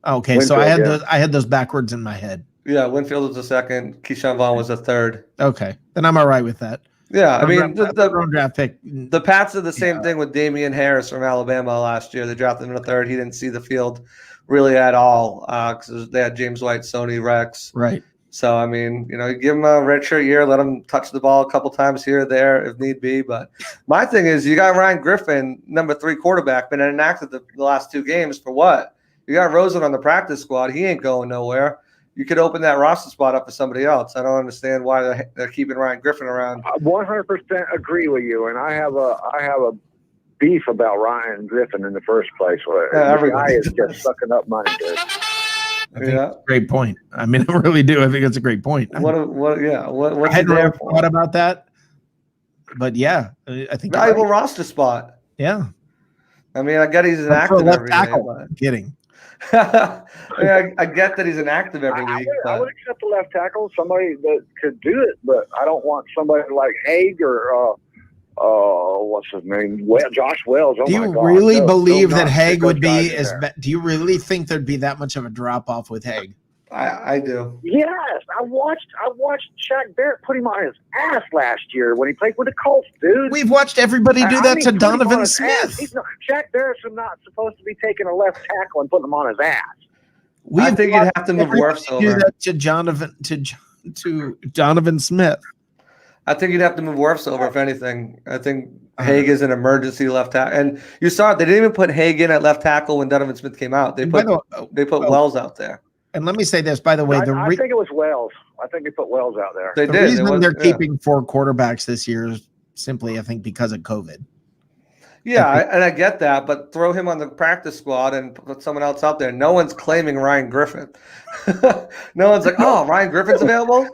Okay, so I had those backwards in my head. Yeah, Winfield was the 2nd. Keyshawn Vaughn was the 3rd. Okay, then I'm all right with that. Yeah, I mean the draft pick. The Pats did the same thing with Damian Harris from Alabama last year. They drafted him in the 3rd. He didn't see the field really at all because they had James White, Sony, Rex. Right. So, I mean, you give him a redshirt year, let him touch the ball a couple times here or there if need be. But my thing is you got Ryan Griffin, number 3 quarterback, been inactive the last 2 games for what? You got Rosen on the practice squad. He ain't going nowhere. You could open that roster spot up for somebody else. I don't understand why they're keeping Ryan Griffin around. 100% agree with you, and I have a beef about Ryan Griffin in the first place. The guy is just sucking up money, dude. I think that's a great point. I mean, I really do. I think it's a great point. What's I hadn't really thought about that, but yeah, I think valuable roster spot. Yeah, I mean, I get he's an active every tackle. day. Kidding. I get that he's an active every week. I would accept the left tackle, somebody that could do it, but I don't want somebody like Haig or what's his name? Josh Wells. Do you really believe that Haig would be as bad? Do you really think there'd be that much of a drop off with Haig? I do. Yes, I watched Shaq Barrett put him on his ass last year when he played with the Colts, dude. We've watched everybody do that to Donovan Smith. Shaq Barrett's not supposed to be taking a left tackle and putting him on his ass. I think you'd have to move Wirfs over. Do that to Donovan Smith. I think you'd have to move Wirfs over, if anything. I think Haig is an emergency left tackle. And you saw it. They didn't even put Haig in at left tackle when Donovan Smith came out. They put Wells out there. And let me say this, by the way, I think it was Wells. I think they put Wells out there. The reason they're keeping 4 quarterbacks this year is simply, I think, because of COVID. Yeah, and I get that, but throw him on the practice squad and put someone else out there. No one's claiming Ryan Griffin. No one's like, oh, Ryan Griffin's available?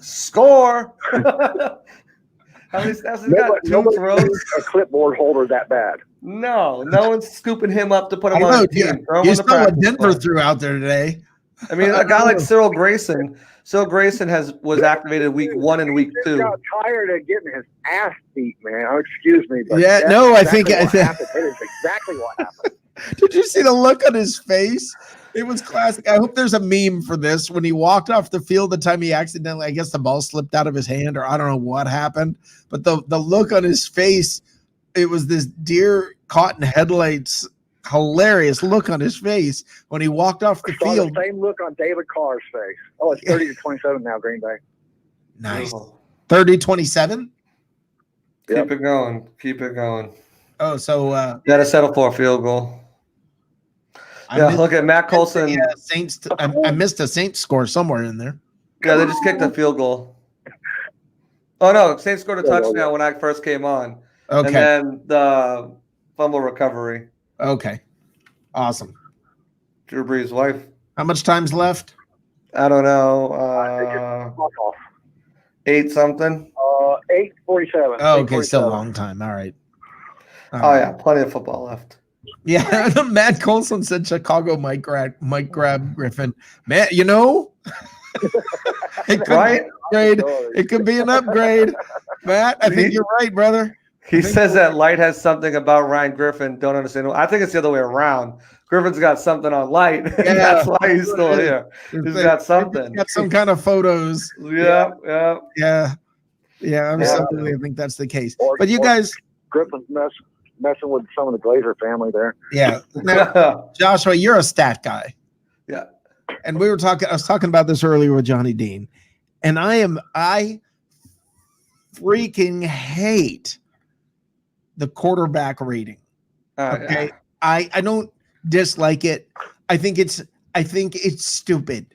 Score. How many snaps has he got? 2 throws? A clipboard holder that bad. No one's scooping him up to put him on the team. You saw what Denver threw out there today. I mean, a guy like Cyril Grayson was activated week 1 and week 2. He got tired of getting his ass beat, man. Oh, excuse me, but I think what happened. It is exactly what happened. Did you see the look on his face? It was classic. I hope there's a meme for this. When he walked off the field, the time he accidentally, I guess the ball slipped out of his hand, or I don't know what happened, but the look on his face, it was this deer caught in headlights, hilarious look on his face when he walked off the field. The same look on David Carr's face. Oh, it's 30-27 now, Green Bay. Nice. 30-27? Keep it going. Oh, so got to settle for a field goal. Look at Matt Colson. Saints. I missed a Saints score somewhere in there. Yeah, they just kicked a field goal. Oh no, Saints scored a touchdown when I first came on. Okay. And then the fumble recovery. Okay. Awesome. Drew Brees' wife. How much time's left? I don't know. 8 something. 8:47. Oh, okay, still a long time. All right. Yeah, plenty of football left. Yeah, Matt Colson said Chicago might grab Griffin. Man, it could right? It could be an upgrade. Matt, I think you're right, brother. He says that Light has something about Ryan Griffin. Don't understand. I think it's the other way around. Griffin's got something on Light. Yeah. That's why he's still here. He's got something. He's got some kind of photos. Yeah. Absolutely. I think that's the case. But you guys, Griffin's messing with some of the Glazer family there. Yeah. Now, Joshua, you're a stat guy. Yeah. And I was talking about this earlier with Johnny Dean. And I freaking hate the quarterback rating. Okay. Yeah. I don't dislike it. I think it's stupid.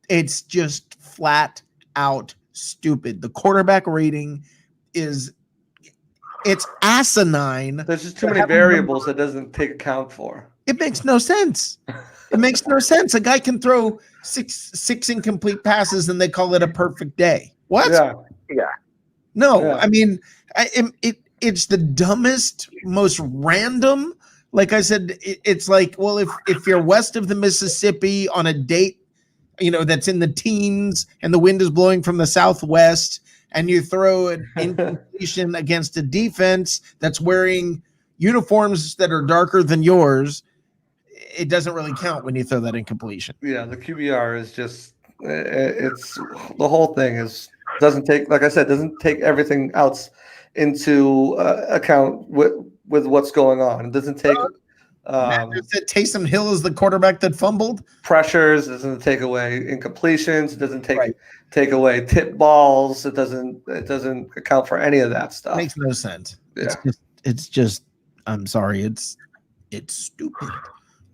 It's just flat out stupid. The quarterback rating it's asinine. There's just too many variables that doesn't take account for. It makes no sense. It makes no sense. A guy can throw six incomplete passes and they call it a perfect day. What? Yeah. No, yeah. I mean, it's the dumbest, most random. Like I said, it's like, well, if you're west of the Mississippi on a date, that's in the teens and the wind is blowing from the southwest, and you throw an incompletion against a defense that's wearing uniforms that are darker than yours, it doesn't really count when you throw that incompletion. Yeah, the QBR is just it's the whole thing doesn't take everything else into account with what's going on. It doesn't take Taysom Hill is the quarterback that fumbled. Pressures, doesn't take away incompletions, it doesn't take away tip balls, it doesn't account for any of that stuff. It makes no sense. Yeah. It's just I'm sorry, it's stupid.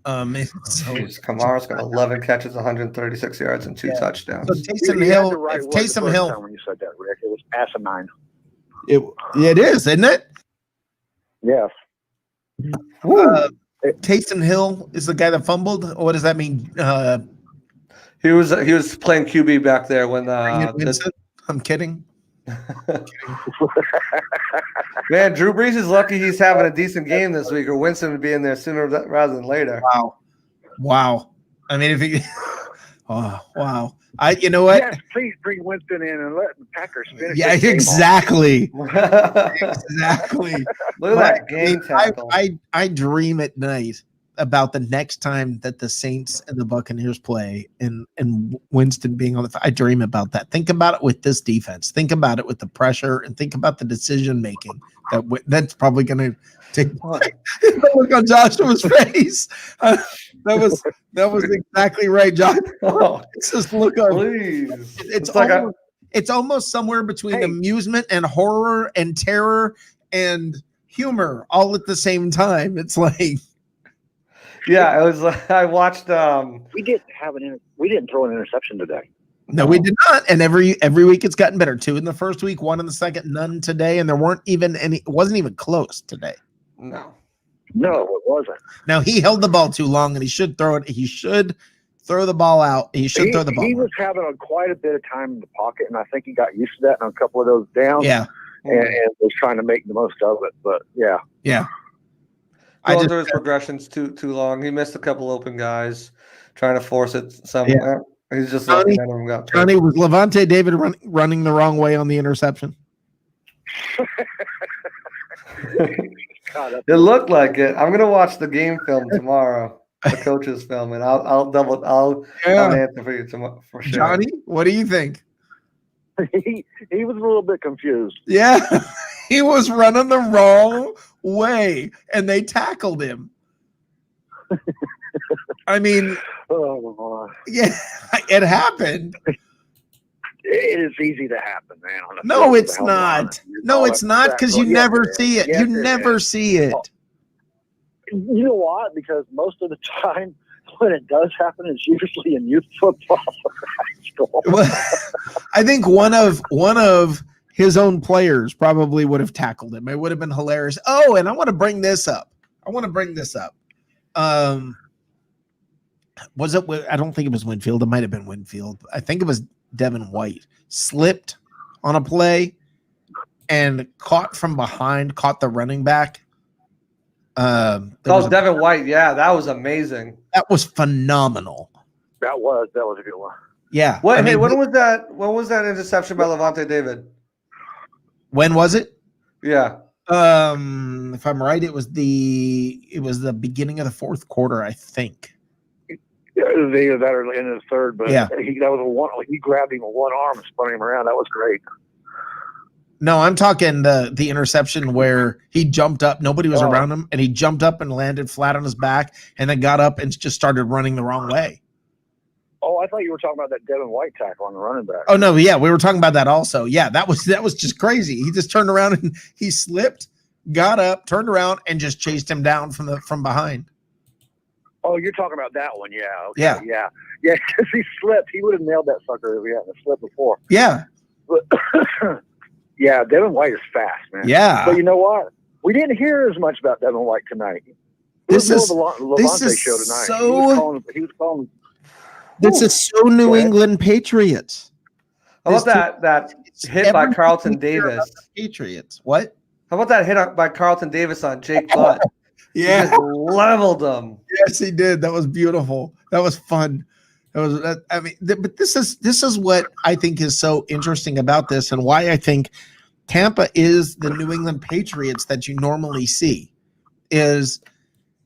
Kamara's got 11 catches, 136 yards, and 2 touchdowns. So Taysom Hill, when you said that, Rick, it was asinine. It is, isn't it? Yes. Taysom Hill is the guy that fumbled. What does that mean? He was playing QB back there when I'm kidding. Man, Drew Brees is lucky he's having a decent game this week, or Winston would be in there sooner rather than later. Wow. I mean, if he, wow. You know what? Yes, please bring Winston in and let the Packers finish. Yeah, exactly. Exactly. Look at that game tackle. I dream at night about the next time that the Saints and the Buccaneers play and Winston being on the I dream about that. Think about it with this defense. Think about it with the pressure, and think about the decision making that's probably going to take. Look on Joshua's face. That was exactly right, Josh. It's just look on. Please. It's almost somewhere between amusement and horror and terror and humor all at the same time. It's like. Yeah, it was. I watched. We didn't throw an interception today. No, we did not. And every week it's gotten better. 2 in the first week, 1 in the second, none today, and there weren't even any. It wasn't even close today. No, it wasn't. Now he held the ball too long, and he should throw it. He should throw the ball out. He should throw the ball. He was having quite a bit of time in the pocket, and I think he got used to that on a couple of those downs. Yeah, and was trying to make the most of it. But yeah. Going through his progressions too long. He missed a couple open guys trying to force it somewhere. Yeah. He's just lucky none of them got. Johnny, was Levante David running the wrong way on the interception? It looked like it. I'm gonna watch the game film tomorrow, the coach's film, and I'll have an answer for you tomorrow for sure. Johnny, what do you think? He was a little bit confused. Yeah, he was running the wrong way, and they tackled him. I mean, yeah, it happened. It is easy to happen, man. No, it's not. No, it's not, because you never see it. You never see it. You know what? Because most of the time when it does happen, it's usually in youth football or high school. Well, I think one of his own players probably would have tackled him. It would have been hilarious. Oh, and I want to bring this up. Was it? I don't think it was Winfield. It might have been Winfield. I think it was Devin White. Slipped on a play and caught from behind, caught the running back. That was Devin White. Yeah, that was amazing. That was phenomenal. That was a good one. Yeah. When was that? When was that interception by Levante David? When was it? Yeah. If I'm right, it was the beginning of the fourth quarter, I think. Yeah, it was either that or in the third, but yeah, he grabbed him with one arm and spun him around. That was great. No, I'm talking the interception where he jumped up, nobody was around him, and he jumped up and landed flat on his back, and then got up and just started running the wrong way. Oh, I thought you were talking about that Devin White tackle on the running back. Oh no, yeah, we were talking about that also. Yeah, that was just crazy. He just turned around and he slipped, got up, turned around, and just chased him down from behind. Oh, you're talking about that one, yeah. Okay. Yeah. Yeah, because he slipped. He would have nailed that sucker if he hadn't slipped before. Yeah. But yeah, Devin White is fast, man. Yeah. But you know what? We didn't hear as much about Devin White tonight. This is the Levante show tonight. So, he was calling. This is so New England Patriots. How about that hit by Carlton Davis? Patriots. What? How about that hit by Carlton Davis on Jake Butt? Yeah, he just leveled them. Yes, he did. That was beautiful. That was fun. But this is what I think is so interesting about this, and why I think Tampa is the New England Patriots that you normally see. Is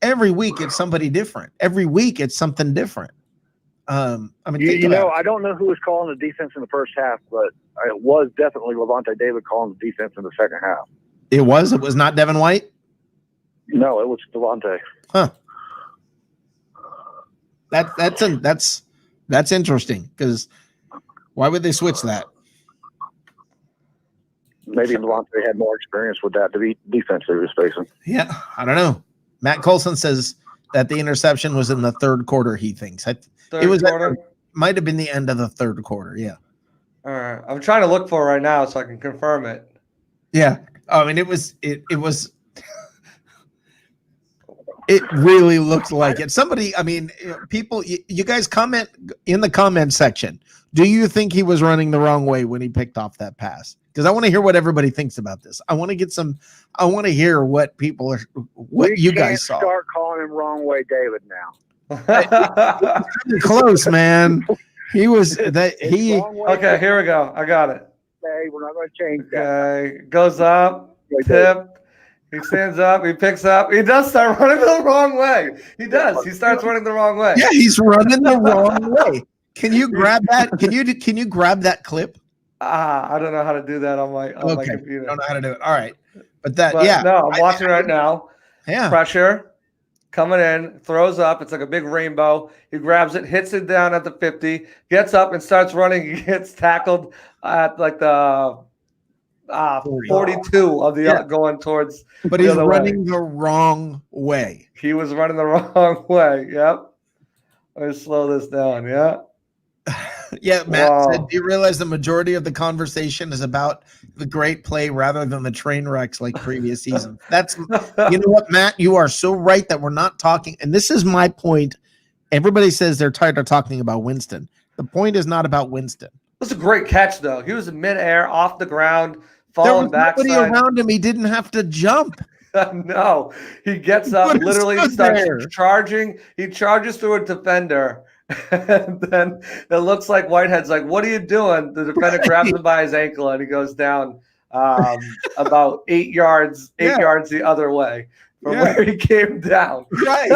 every week it's somebody different. Every week it's something different. I don't know who was calling the defense in the first half, but it was definitely Levante David calling the defense in the second half. It was not Devin White. No, it was Levante. Huh. That's interesting, because why would they switch that? Maybe Levante had more experience with that defense he was facing. Yeah, I don't know. Matt Colson says that the interception was in the third quarter. He thinks might have been the end of the third quarter. Yeah. All right, I'm trying to look for it right now so I can confirm it. Yeah, I mean it was. It really looked like it. Somebody, I mean, people, you guys comment in the comment section. Do you think he was running the wrong way when he picked off that pass? Because I want to hear what everybody thinks about this. I want to hear what you guys saw. Start calling him wrong way, David, now. Close, man. He was okay, here we go. I got it. Okay, we're not going to change that. Okay, goes up, tip. He stands up. He picks up. He does start running the wrong way. He does. He starts running the wrong way. Yeah, he's running the wrong way. Can you grab that? Can you grab that clip? I don't know how to do that on my computer. I don't know how to do it. All right, but no, I'm watching right now. Yeah, pressure coming in, throws up. It's like a big rainbow. He grabs it, hits it down at the 50, gets up and starts running. He gets tackled at like the 42 of the going towards. But he's running the wrong way. He was running the wrong way. Yep. Let me slow this down. Yeah. Yeah, Matt said, do you realize the majority of the conversation is about the great play rather than the train wrecks like previous season? That's, you know what, Matt, you are so right that we're not talking. And this is my point. Everybody says they're tired of talking about Winston. The point is not about Winston. It was a great catch, though. He was in midair, off the ground, there falling was nobody backside. Around him. He didn't have to jump. No, he gets up, literally starts charging. He charges through a defender. And then it looks like Whitehead's like, "What are you doing?" The defender grabs him by his ankle and he goes down about 8 yards the other way from where he came down. Right.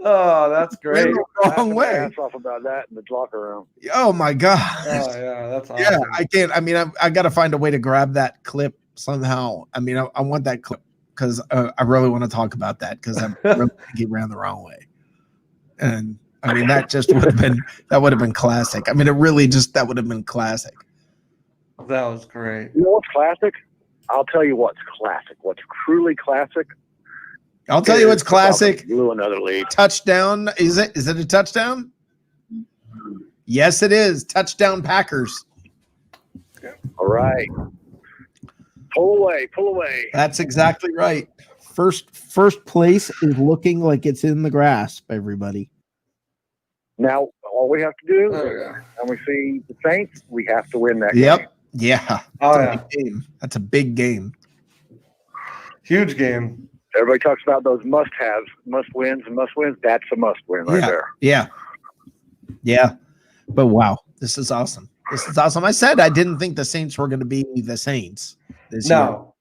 Oh, that's great. Wrong way. Ass off about that in the locker room. Oh my God. Oh yeah, that's awesome. Yeah, I can't. I mean, I got to find a way to grab that clip somehow. I mean, I want that clip because I really want to talk about that because I really think he ran the wrong way. And I mean, that just would have been classic. I mean, that would have been classic. That was great. You know what's classic? I'll tell you what's classic. What's truly classic? I'll tell you what's classic. Blew another lead. Touchdown. Is it a touchdown? Yes, it is. Touchdown Packers. All right. Pull away. That's exactly right. First place is looking like it's in the grasp, everybody. Now, all we have to do, when we see the Saints, we have to win that game. Yeah. Big game. That's a big game. Huge game. Everybody talks about those must-haves, must-wins, and must-wins. That's a must-win right there. Yeah. But wow, this is awesome. I said I didn't think the Saints were going to be the Saints this year. Well,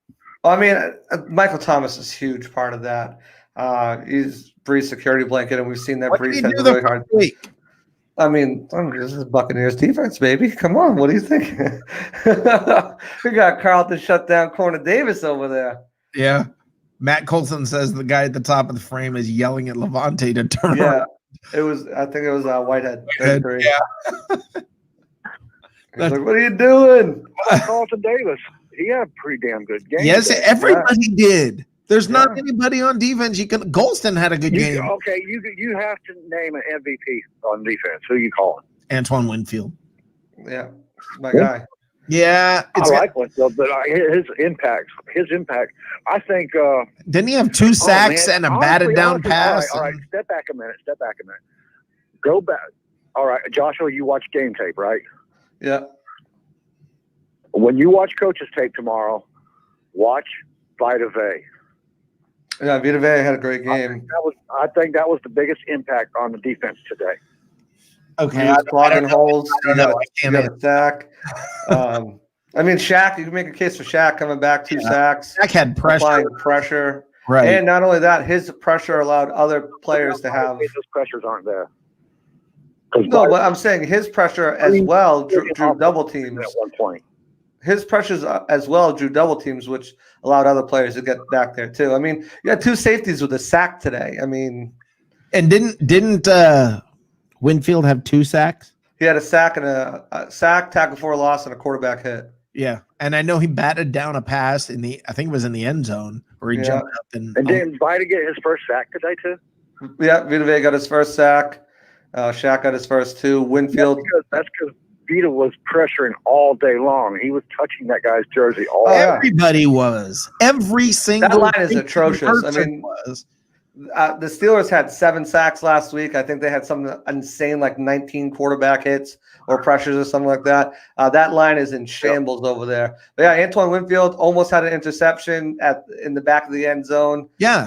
I mean, Michael Thomas is a huge part of that. He's Brees' security blanket, and we've seen that Brees has really hard. I mean, this is Buccaneers defense, baby. Come on, what do you think? We got Carlton shut down Corner Davis over there. Yeah. Matt Colson says the guy at the top of the frame is yelling at Levante to turn around. I think it was Whitehead. Yeah. He's like, what are you doing? Carlton Davis. He had a pretty damn good game. Yes, everybody did. There's not anybody on defense. Golston had a good game. Okay, you have to name an MVP on defense. Who you calling? Antoine Winfield. Yeah, my guy. Yeah, I like Winfield, but his impact. I think. Didn't he have 2 sacks and a batted down pass? All right. Step back a minute. Go back. All right, Joshua, you watch game tape, right? Yeah. When you watch coach's tape tomorrow, watch Vita Vea. Yeah, Vita Vea had a great game. I think that was the biggest impact on the defense today. Okay, he was clogging holes. He got a sack. I mean, Shaq. You can make a case for Shaq coming back 2 sacks. Shaq had pressure, right? And not only that, his pressure allowed other players to have. Those pressures aren't there. No, but I'm saying his pressure as well drew double teams at one point. His pressures as well drew double teams, which allowed other players to get back there too. I mean, you had 2 safeties with a sack today. I mean, and didn't Winfield have 2 sacks? He had a sack and a sack, tackle for a loss, and a quarterback hit. Yeah, and I know he batted down a pass I think it was in the end zone where he jumped up and didn't Vita get his first sack today too? Yeah, Vita Vea got his first sack. Shaq got his first 2. Winfield. That's because Vita was pressuring all day long. He was touching that guy's jersey all day. Everybody was. Every single. That line is atrocious. I mean, the Steelers had 7 sacks last week. I think they had something insane like 19 quarterback hits or pressures or something like that. That line is in shambles over there. But yeah, Antoine Winfield almost had an interception in the back of the end zone. Yeah.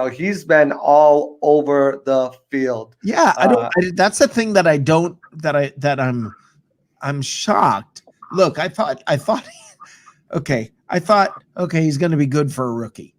He's been all over the field. Yeah, that's the thing that I'm shocked. Look, I thought he's going to be good for a rookie.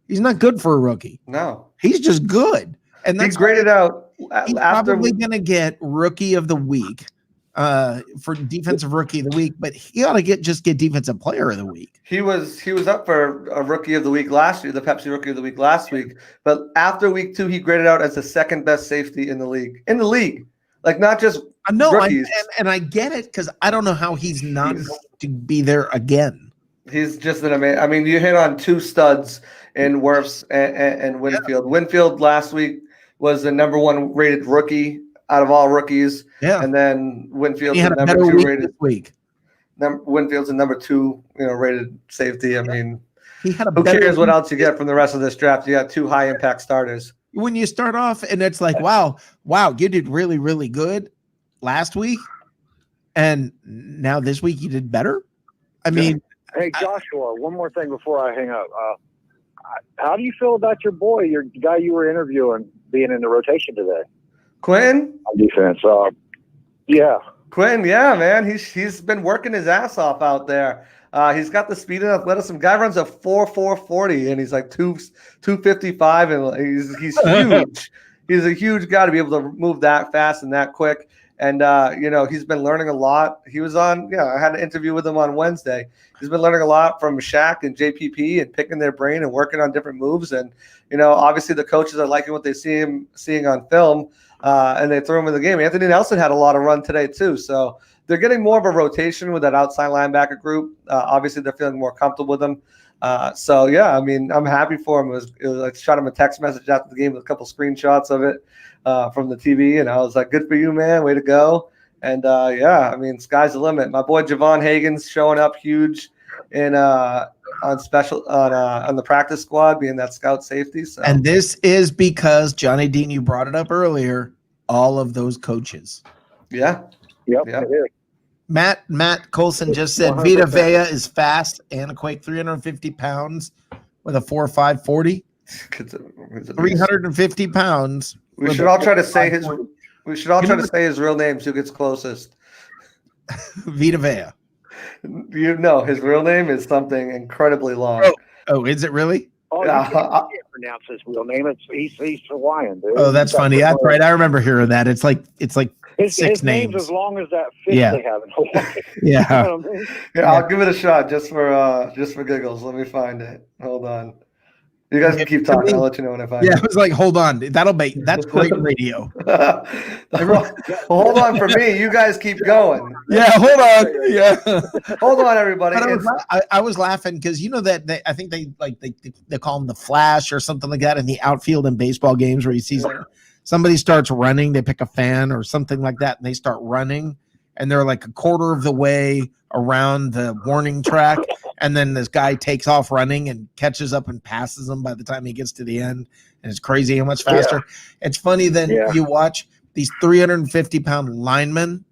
He's not good for a rookie. No. He's just good. And that's graded out. He's probably going to get rookie of the week for defensive rookie of the week, but he ought to get defensive player of the week. He was up for a rookie of the week last year, the Pepsi rookie of the week last week. But after week 2, he graded out as the 2nd best safety in the league. Like not just No, rookies. And I get it because I don't know how he's not going to be there again. He's just an amazing. I mean, you hit on two studs in Wirfs and Winfield. Yeah. Winfield last week was the number 1 rated rookie out of all rookies. Yeah. And then Winfield's he had the a number 2 week rated this week. Winfield's the number 2, rated safety. I mean, he had a who cares what else you get from the rest of this draft? You got 2 high impact starters. When you start off and it's like, wow, you did really, really good last week. And now this week you did better. I mean, hey, Joshua, one more thing before I hang up. How do you feel about your boy, your guy you were interviewing, being in the rotation today? Quinn? On defense. Yeah. Quinn, yeah, man. He's been working his ass off out there. He's got the speed and athleticism. Guy runs a 4.40, and he's like 255, and he's huge. He's a huge guy to be able to move that fast and that quick. And, he's been learning a lot. He was I had an interview with him on Wednesday. He's been learning a lot from Shaq and JPP and picking their brain and working on different moves. And, obviously the coaches are liking what they seeing on film, and they threw him in the game. Anthony Nelson had a lot of run today too. So they're getting more of a rotation with that outside linebacker group. Obviously they're feeling more comfortable with him. I mean, I'm happy for him. I shot him a text message after the game with a couple screenshots of it from the TV, and I was like, good for you, man. Way to go. And I mean, sky's the limit. My boy Javon Hagen's showing up huge in on the practice squad, being that scout safety. So. And this is because, Johnny Dean, you brought it up earlier, all of those coaches. Yeah. Yep. Yeah. It is. Matt Colson just said 100%. Vita Vea is fast and a Quake 350 pounds with a 4.5 40. 350 pounds. We should all try to say his. We should all try to say his real name. So who gets closest? Vita Vea. His real name is something incredibly long. Oh, is it really? Oh, you can't pronounce his real name. He's Hawaiian, dude. Oh, that's funny. That's right. I remember hearing that. It's like his 6 names. As long as that fits they have in Hawaii. Yeah. You know what I mean? I'll give it a shot just for giggles. Let me find it. Hold on. You guys can keep talking. I'll let you know when I find it. Yeah, I was like, hold on. That's great radio. Hold on for me. You guys keep going. Yeah, hold on. Yeah. Hold on, everybody. I was laughing because that I think they call him the Flash or something like that in the outfield in baseball games where you see somebody starts running, they pick a fan or something like that, and they start running, and they're like a quarter of the way around the warning track. And then this guy takes off running and catches up and passes him by the time he gets to the end. And it's crazy how much faster. Yeah. It's funny then you watch these 350-pound linemen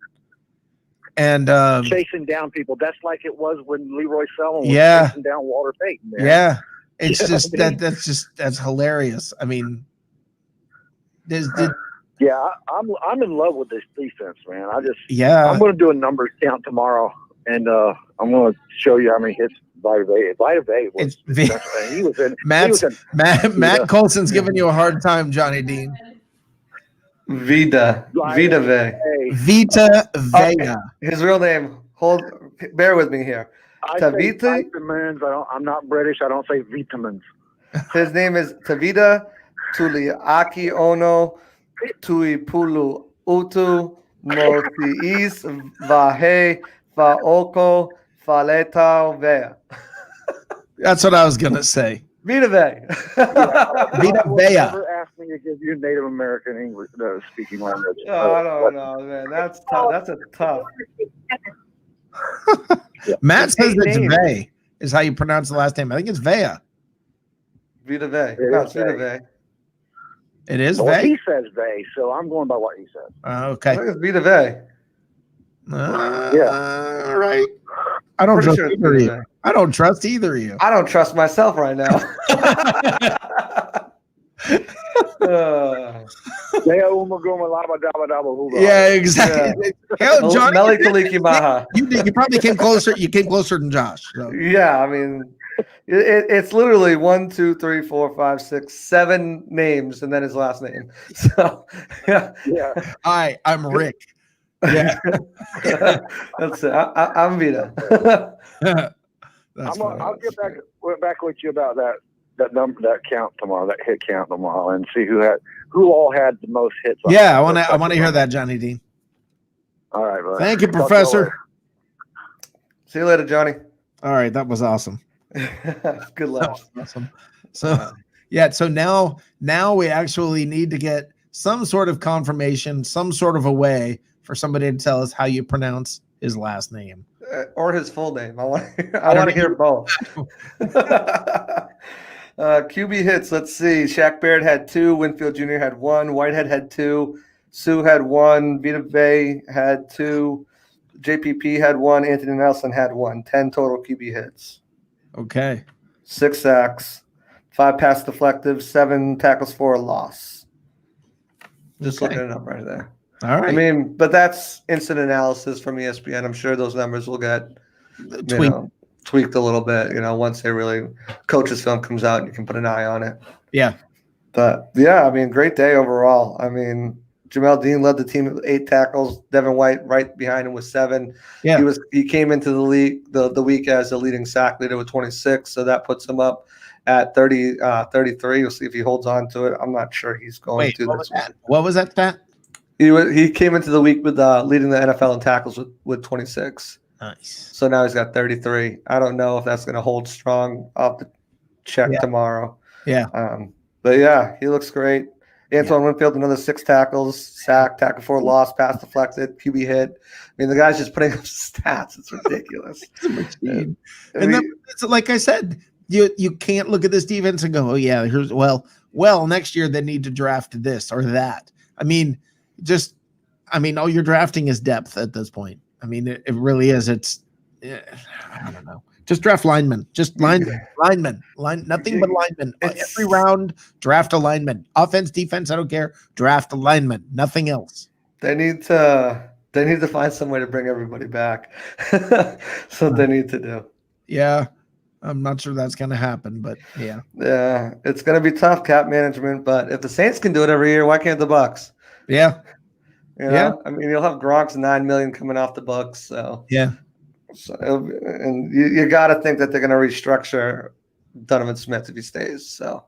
and chasing down people. That's like it was when Leroy Selman was chasing down Walter Payton. Man. Yeah. It's just that's hilarious. I mean, I'm in love with this defense, man. I'm going to do a numbers count tomorrow. And I'm going to show you how many hits Vita Vea was. He was in. Matt Colson's giving you a hard time, Johnny Dean. Vita Vea. Vita Vea. His real name. Bear with me here. I say vitamins. I'm not British. I don't say vitamins. His name is Tavita Tuliaki Ono Tuipulu Utu Motiis Vahe Faoko Faletao Vea. That's what I was gonna say. Vita Vea. Vita Vea. Never asked me to give you Native American English speaking language. Oh, I don't know, man. That's tough. That's a tough. Matt says it's Vea is how you pronounce the last name. I think it's Vea. Vita Vea. No, it's Vita Vea. It is Vea? Vea? He says Vea, so I'm going by what he says. Okay. I think it's Vita Vea. All right. I don't trust either of you. I don't trust either of you. I don't trust myself right now. Yeah, exactly. Yeah. Hell, John, you probably came closer. You came closer than Josh. So. Yeah, I mean, it's literally 1, 2, 3, 4, 5, 6, 7 names, and then his last name. So, yeah. Hi, I'm Rick. Yeah, that's it. I'm Vita. I'll get back with you about that count tomorrow, that hit count tomorrow, and see who all had the most hits. I want to hear that, Johnny Dean. All right, bud. Thank you, Professor. See you later, Johnny. All right, that was awesome. Good luck. Awesome. So so now we actually need to get some sort of confirmation, some sort of a way for somebody to tell us how you pronounce his last name or his full name. I want to hear both. QB hits. Let's see. Shaq Barrett had 2. Winfield Jr. had 1. Whitehead had 2. Sue had 1. Vita Vey had 2. JPP had 1. Anthony Nelson had 1. 10 total QB hits. Okay. 6 sacks, 5 pass deflective, 7 tackles for a loss. Just looking it up right there. All right. I mean, but that's instant analysis from ESPN. I'm sure those numbers will get tweaked a little bit, once they really coach's film comes out and you can put an eye on it. Yeah. But yeah, I mean, great day overall. I mean, Jamel Dean led the team with 8 tackles. Devin White right behind him with 7. Yeah. He came into the league the week as the leading sack leader with 26, so that puts him up at 33. We'll see if he holds on to it. I'm not sure he's going to. What was that stat? He came into the week with leading the NFL in tackles with 26. Nice. So now he's got 33. I don't know if that's going to hold strong off the check tomorrow. Yeah. But yeah, he looks great. Antoine Winfield, another 6 tackles, sack, tackle for loss, pass deflected, QB hit. I mean, the guy's just putting up stats. It's ridiculous. It's a machine. It's like I said, you can't look at this defense and go, oh yeah, here's next year they need to draft this or that. I mean, all you're drafting is depth at this point. I mean, it really is. It's I don't know. Just draft linemen. Just linemen. Nothing but linemen. Every round, draft a lineman. Offense, defense, I don't care. Draft a lineman. Nothing else. They need to find some way to bring everybody back. That's what they need to do. Yeah. I'm not sure that's going to happen, but yeah. Yeah, it's going to be tough cap management, but if the Saints can do it every year, why can't the Bucks? Yeah. I mean, you'll have Gronk's $9 million coming off the Bucks, so yeah. So and you got to think that they're going to restructure Donovan Smith if he stays. So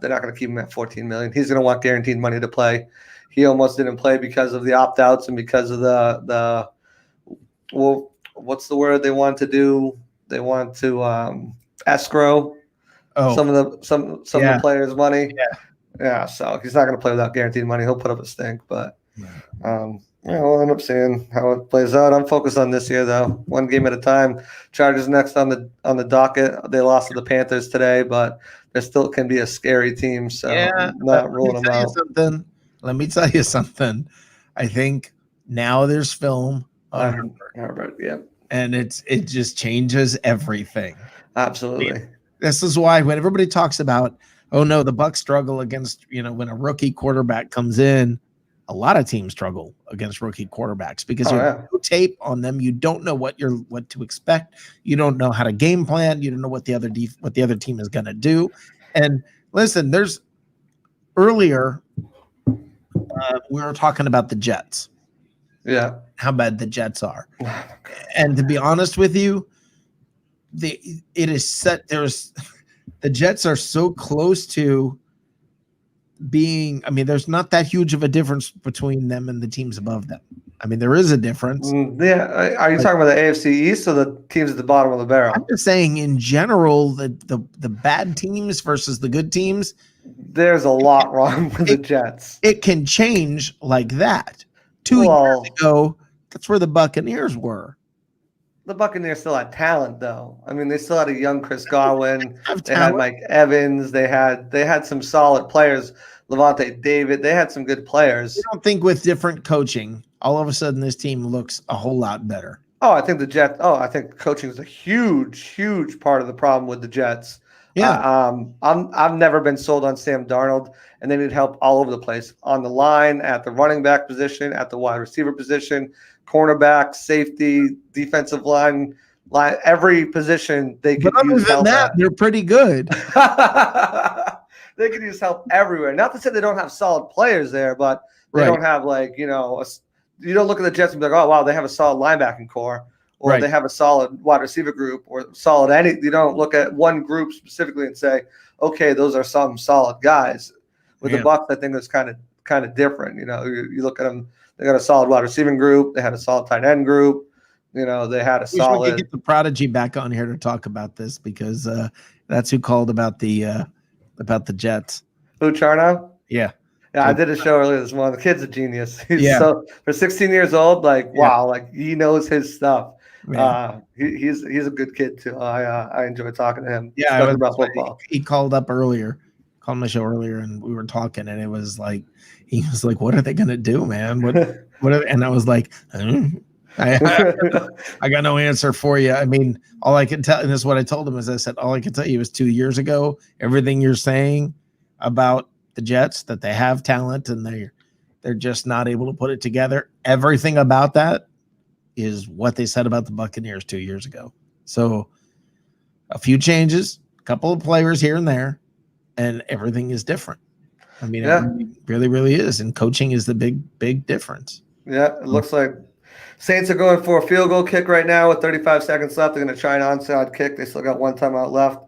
they're not going to keep him at $14 million. He's going to want guaranteed money to play. He almost didn't play because of the opt-outs and because of the what's the word they want to do? They want to escrow some of the players' money. Yeah. So he's not going to play without guaranteed money. He'll put up a stink, but. We'll end up seeing how it plays out. I'm focused on this year, though. One game at a time. Chargers next on the docket. They lost to the Panthers today, but there still can be a scary team. So I'm not ruling them out. Let me tell you something. I think now there's film on Herbert. Yeah, and it just changes everything. Absolutely. This is why when everybody talks about, oh no, the Bucs struggle against when a rookie quarterback comes in. A lot of teams struggle against rookie quarterbacks because you have no tape on them. You don't know what to expect. You don't know how to game plan. You don't know what the other team is going to do. And listen, earlier we were talking about the Jets. Yeah, how bad the Jets are. And to be honest with you, the Jets are so close to being, there's not that huge of a difference between them and the teams above them. There is a difference. Yeah. Are you talking about the AFC East or the teams at the bottom of the barrel? I'm just saying in general, the bad teams versus the good teams. There's a lot wrong with the Jets. It can change like that. 2 years ago, that's where the Buccaneers were. The Buccaneers still had talent, though. They still had a young Chris Godwin. They had Mike Evans. They had some solid players. Levante David. They had some good players. I don't think with different coaching, all of a sudden this team looks a whole lot better. I think the Jets. I think coaching is a huge part of the problem with the Jets. Yeah. I've never been sold on Sam Darnold, and they need help all over the place on the line, at the running back position, at the wide receiver position, cornerback, safety, defensive line, every position they could use help. But other than that, they're pretty good. They could use help everywhere. Not to say they don't have solid players there, but they don't have you don't look at the Jets and be like, oh wow, they have a solid linebacking core, or they have a solid wide receiver group, or solid you don't look at one group specifically and say, okay, those are some solid guys. With the Bucs, I think it's kind of different. You look at them. They got a solid wide receiving group. They had a solid tight end group. You know, they had a solid. We could get the Prodigy back on here to talk about this because that's who called about the Jets. Who, Charno? Yeah. Yeah, I did a show earlier this morning. The kid's a genius. He's so for 16 years old, wow, he knows his stuff. He's a good kid too. I enjoy talking to him. Yeah, about football. He called my show earlier, and we were talking, and it was like he was like, "What are they gonna do, man? What?" And I was like, I got no answer for you. I mean, all I can tell, and this is what I told him, is I said, all I can tell you is 2 years ago, everything you're saying about the Jets, that they have talent and they're just not able to put it together. Everything about that is what they said about the Buccaneers 2 years ago. So a few changes, a couple of players here and there, and everything is different. I mean, it really, really is. And coaching is the big difference. Yeah, it looks like Saints are going for a field goal kick right now with 35 seconds left. They're going to try an onside kick. They still got one timeout left.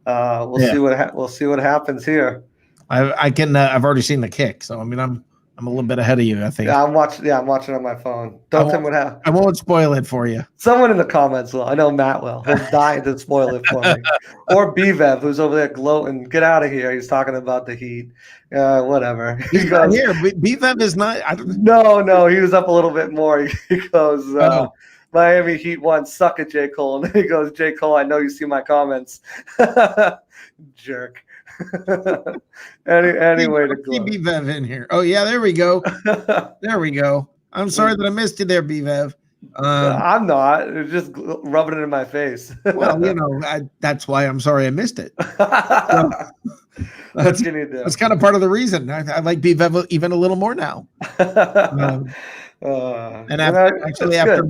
We'll see what happens here. I've already seen the kick, so I mean, I'm a little bit ahead of you, I think. Yeah, I'm watching on my phone. Don't tell me what happened. I won't spoil it for you. Someone in the comments will. I know Matt will. He's dying to spoil it for me. Or BVEV, who's over there gloating. Get out of here. He's talking about the Heat. Whatever. He's not here. BVEV is not. No. He was up a little bit more. He goes, Miami Heat won. Suck it, J. Cole. And then he goes, J. Cole, I know you see my comments. Jerk. Anyway, to see BVEV in here. Oh yeah, there we go. There we go. I'm sorry that I missed you there, BVEV. I'm not. It's just rubbing it in my face. Well, that's why I'm sorry I missed it. What can you do? That's kind of part of the reason I like BVEV even a little more now. And after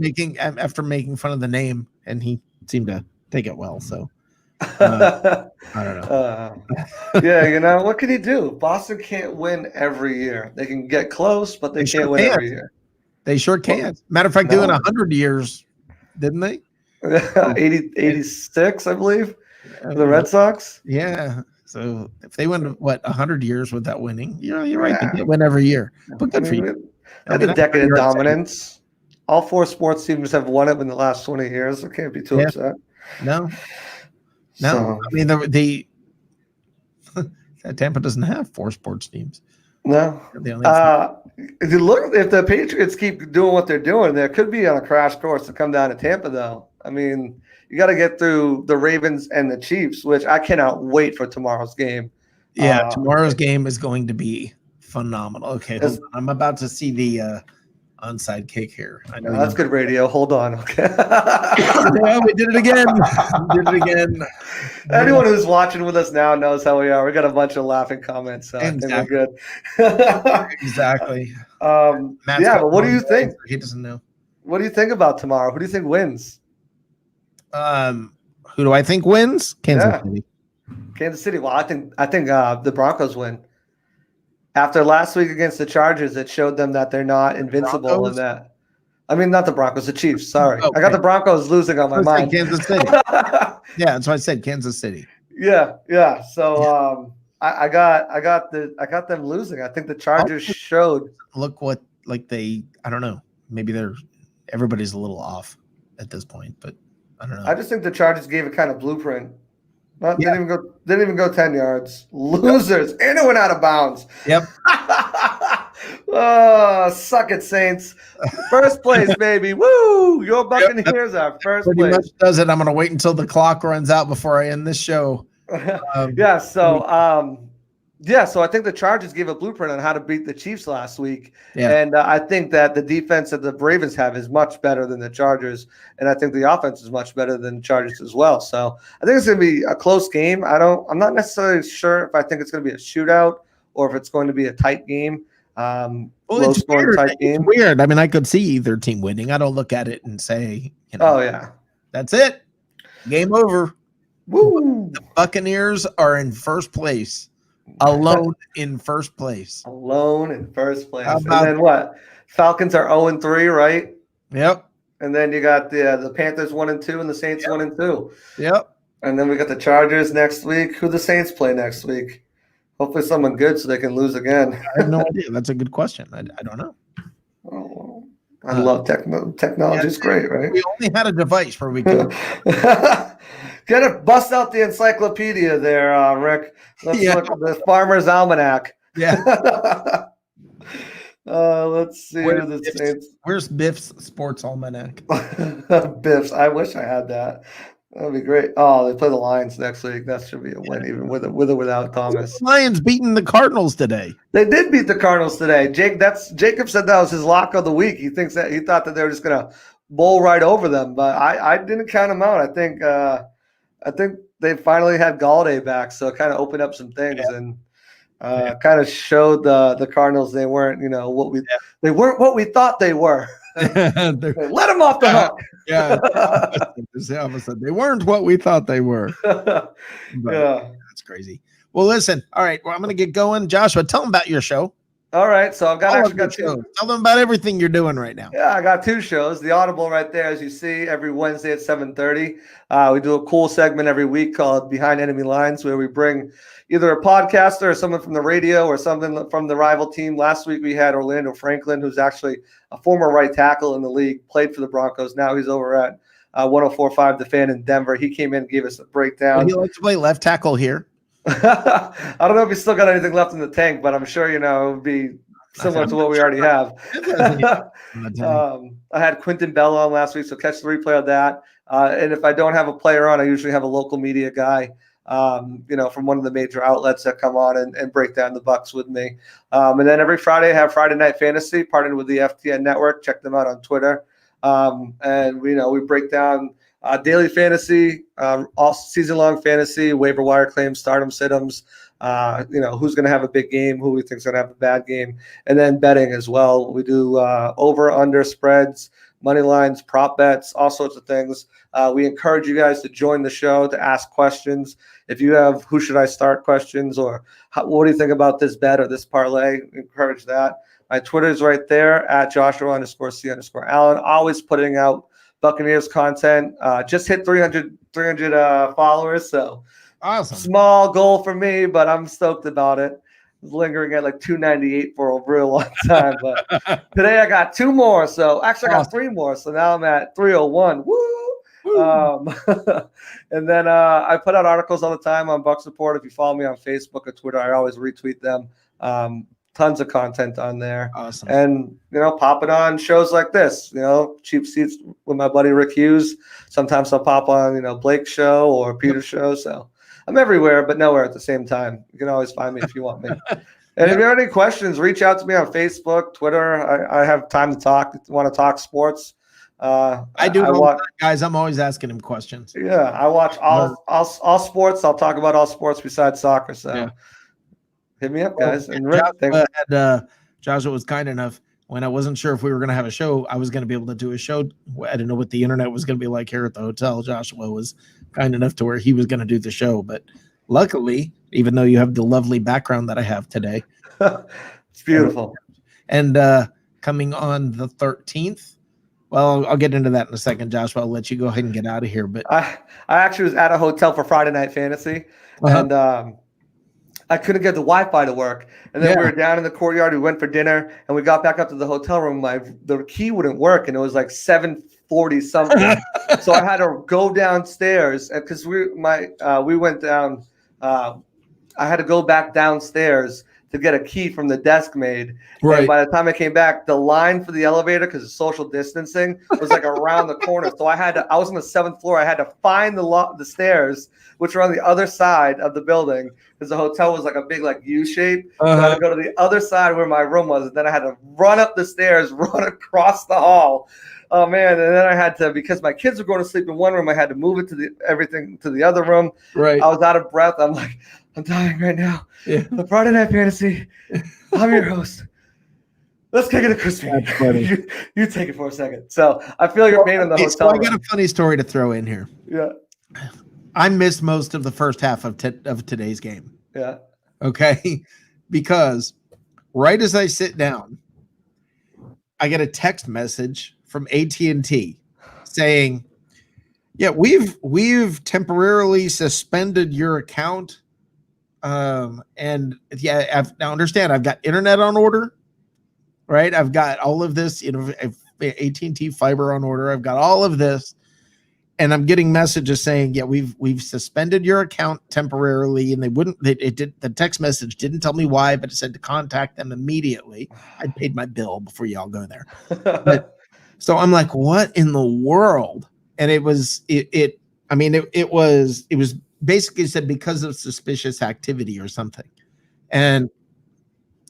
making fun of the name, and he seemed to take it well. So. I don't know. What can he do? Boston can't win every year. They can get close, but they can't win every year. They sure can't. Matter of fact, doing 100 years, didn't they? 86, I believe, the Red Sox. Yeah. So if they win 100 years without winning, you're right. They can't win every year. But good for you. Had a decade of dominance. All four sports teams have won it in the last 20 years. I can't be too upset. No. I mean, Tampa doesn't have four sports teams. No. If the Patriots keep doing what they're doing, there could be on a crash course to come down to Tampa, though. I mean, you got to get through the Ravens and the Chiefs, which I cannot wait for tomorrow's game. Yeah, tomorrow's game is going to be phenomenal. Okay, I'm about to see the onside kick here. I know that's good radio. Hold on. Okay. Yeah, we did it again. Anyone who's watching with us now knows how we are. We got a bunch of laughing comments, so exactly. I think we're good. Exactly. But what do you think? He doesn't know. What do you think about tomorrow? Who do you think wins? Who do I think wins? Kansas City. Kansas City. Well, I think the Broncos win. After last week against the Chargers, it showed them that they're not invincible in that. I mean, not the Broncos, the Chiefs. Sorry, okay. I got the Broncos losing on my mind. Kansas City. Yeah, that's why I said Kansas City. Yeah. So I got them losing. I think the Chargers showed. Look what I don't know. Maybe everybody's a little off at this point, but I don't know. I just think the Chargers gave a kind of blueprint. Didn't even go 10 yards. Losers. And it went out of bounds. Yep. Suck it, Saints. First place, baby. Woo! Your Buccaneers are first pretty place. Much does it. I'm going to wait until the clock runs out before I end this show. So I think the Chargers gave a blueprint on how to beat the Chiefs last week. Yeah. And I think that the defense that the Ravens have is much better than the Chargers. And I think the offense is much better than the Chargers as well. So I think it's going to be a close game. I'm not necessarily sure if I think it's going to be a shootout or if it's going to be a tight game. It's weird. It's weird. I mean, I could see either team winning. I don't look at it and say, that's it. Game over. Woo! The Buccaneers are in first place. Alone in first place. And then what? Falcons are 0-3, right? Yep. And then you got the Panthers 1-2 and the Saints 1-2. Yep. And then we got the Chargers next week. Who the Saints play next week? Hopefully someone good so they can lose again. I have no idea. That's a good question. I don't know. Well, I love technology. It's great, right? We only had a device where we could bust out the encyclopedia there, Rick. Let's look at the Farmer's Almanac. Yeah. Let's see. Where's Biff's Sports Almanac? Biff's. I wish I had that. That'd be great. Oh, they play the Lions next week. That should be a win, even with or without Thomas. The Lions beating the Cardinals today. They did beat the Cardinals today. Jacob said that was his lock of the week. He thought that they were just gonna bowl right over them, but I didn't count them out. I think they finally had Galladay back, so it kind of opened up some things and kind of showed the Cardinals they weren't they weren't what we thought they were. Let them off the hook. Yeah, they weren't what we thought they were. That's crazy. Well, listen. All right, well, I'm going to get going. Joshua, tell them about your show. All right, so I've got two. Tell them about everything you're doing right now. Yeah, I got 2 shows. The Audible right there, as you see, every Wednesday at 7:30. We do a cool segment every week called Behind Enemy Lines, where we bring either a podcaster or someone from the radio or something from the rival team. Last week we had Orlando Franklin, who's actually a former right tackle in the league, played for the Broncos. Now he's over at 104.5 The Fan in Denver. He came in and gave us a breakdown. Would you like to play left tackle here? I don't know if he's still got anything left in the tank, but I'm sure, it would be similar to what we already have. I had Quentin Bell on last week, so catch the replay of that. And if I don't have a player on, I usually have a local media guy, from one of the major outlets that come on and break down the Bucks with me. And then every Friday I have Friday Night Fantasy, partnered with the FTN Network. Check them out on Twitter. And we break down daily fantasy, all season-long fantasy, waiver wire claims, stardom sit-ems, who's going to have a big game, who we think is going to have a bad game, and then betting as well. We do over, under, spreads, money lines, prop bets, all sorts of things. We encourage you guys to join the show, to ask questions. If you have who should I start questions or what do you think about this bet or this parlay, encourage that. My Twitter is right there at Joshua_C_Allen. Always putting out Buccaneers content. Just hit 300 followers, so awesome. Small goal for me, but I'm stoked about it. Lingering at like 298 for a real long time, but today I got 2 more. So actually, I got 3 more. So now I'm at 301. Woo! And then I put out articles all the time on Bucks Report. If you follow me on Facebook or Twitter, I always retweet them. Tons of content on there. Awesome. And, pop it on shows like this, Cheap Seats with my buddy Rick Hughes. Sometimes I'll pop on, Blake's show or Peter's show. So I'm everywhere, but nowhere at the same time. You can always find me if you want me. And if you have any questions, reach out to me on Facebook, Twitter. I have time to talk. If you want to talk sports. I do. Guys, I'm always asking him questions. Yeah, I watch all sports. I'll talk about all sports besides soccer. So hit me up, guys. And Rick, Joshua was kind enough when I wasn't sure if we were going to have a show. I was going to be able to do a show. I didn't know what the internet was going to be like here at the hotel. Joshua was kind enough to where he was going to do the show. But luckily, even though you have the lovely background that I have today, it's beautiful. And coming on the 13th. Well, I'll get into that in a second, Joshua. I'll let you go ahead and get out of here. But I actually was at a hotel for Friday Night Fantasy, and I couldn't get the Wi-Fi to work. And then we were down in the courtyard. We went for dinner, and we got back up to the hotel room. The key wouldn't work, and it was like 7:40 something. So I had to go downstairs because we went down. I had to go back downstairs to get a key from the desk maid. Right. And by the time I came back, the line for the elevator, because of social distancing, was like around the corner. So I was on the 7th floor. I had to find the stairs, which were on the other side of the building, because the hotel was like a big U shape. So I had to go to the other side where my room was, and then I had to run up the stairs, run across the hall. Oh man! And then I had to, because my kids were going to sleep in one room, I had to move it everything to the other room. Right. I was out of breath. I'm like, I'm dying right now. Yeah. The Friday Night Fantasy. I'm your host. Let's kick it to Crispy. That's funny. You take it for a second. So I feel your pain in the hotel. So I got a funny story to throw in here. Yeah. I missed most of the first half of today's game. Yeah. Okay. Because right as I sit down, I get a text message from AT&T saying, "Yeah, we've temporarily suspended your account." And now understand, I've got internet on order, right? I've got all of this, AT&T fiber on order. I've got all of this. And I'm getting messages saying, yeah, we've suspended your account temporarily. And the text message didn't tell me why, but it said to contact them immediately. I paid my bill before y'all go there. So I'm like, what in the world? And it was basically said because of suspicious activity or something. And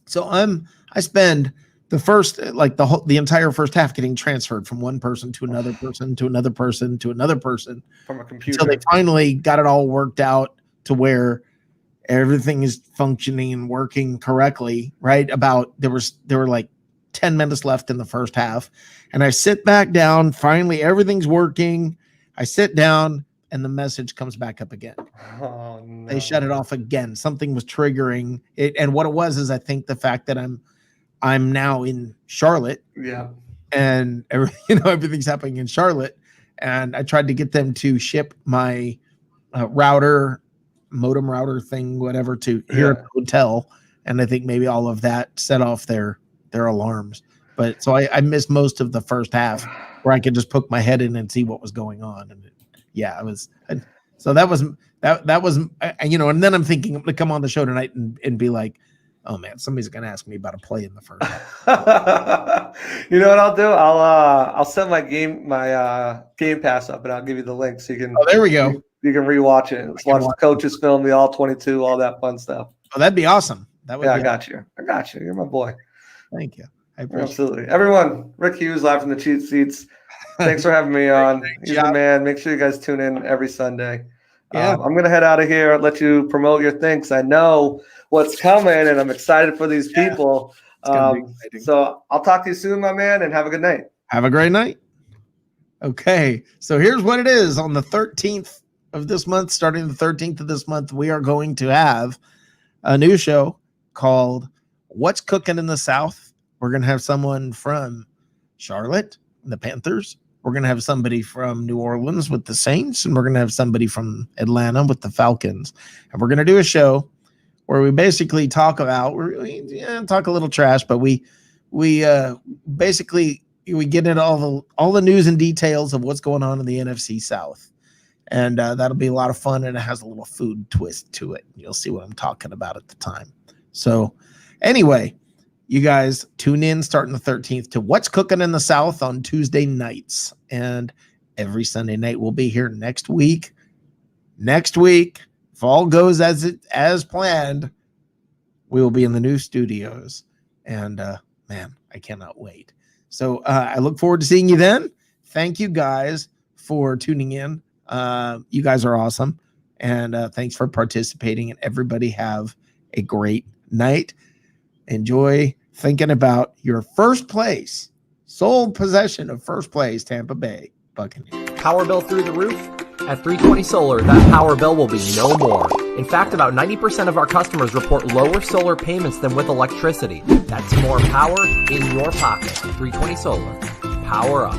so I spend the first, like the entire first half getting transferred from one person to another person to another person to another person from a computer. So they finally got it all worked out to where everything is functioning and working correctly, right? There were like 10 minutes left in the first half. And I sit back down, finally everything's working. I sit down and the message comes back up again. Oh, no. They shut it off again. Something was triggering it. And what it was is I think the fact that I'm now in Charlotte. Yeah. And everything's happening in Charlotte. And I tried to get them to ship my modem router thing, whatever, to here at the hotel. And I think maybe all of that set off their alarms. But so I missed most of the first half where I could just poke my head in and see what was going on. And that was, and then I'm thinking I'm going to come on the show tonight and be like, oh man, somebody's going to ask me about a play in the first half. You know what I'll do? I'll set my Game Pass up and I'll give you the link so you can. Oh, there we go. You can rewatch it. Watch the coaches film, the all 22, all that fun stuff. Oh, that'd be awesome. I got you. You're my boy. Thank you. Absolutely. Everyone, Rick Hughes live from the Cheat Seats. Thanks for having me on. He's the man. Make sure you guys tune in every Sunday. Yeah. I'm going to head out of here and let you promote your things. I know what's coming, and I'm excited for these people. So I'll talk to you soon, my man, and have a good night. Have a great night. Okay, so here's what it is. On the 13th of this month, starting the 13th of this month, we are going to have a new show called What's Cooking in the South. We're going to have someone from Charlotte, the Panthers. We're going to have somebody from New Orleans with the Saints, and we're going to have somebody from Atlanta with the Falcons. And we're going to do a show where we basically talk about, talk a little trash, but we basically get into all the news and details of what's going on in the NFC South. And that'll be a lot of fun, and it has a little food twist to it. You'll see what I'm talking about at the time. So anyway, you guys tune in starting the 13th to What's Cooking in the South on Tuesday nights. And every Sunday night we'll be here next week. If all goes as planned, we will be in the new studios. And man, I cannot wait. So I look forward to seeing you then. Thank you guys for tuning in. You guys are awesome. And thanks for participating. And everybody have a great night. Enjoy thinking about your first place, sole possession of first place, Tampa Bay Buccaneers. Power bill through the roof? At 320 Solar, that power bill will be no more. In fact, about 90% of our customers report lower solar payments than with electricity. That's more power in your pocket. 320 Solar. Power up.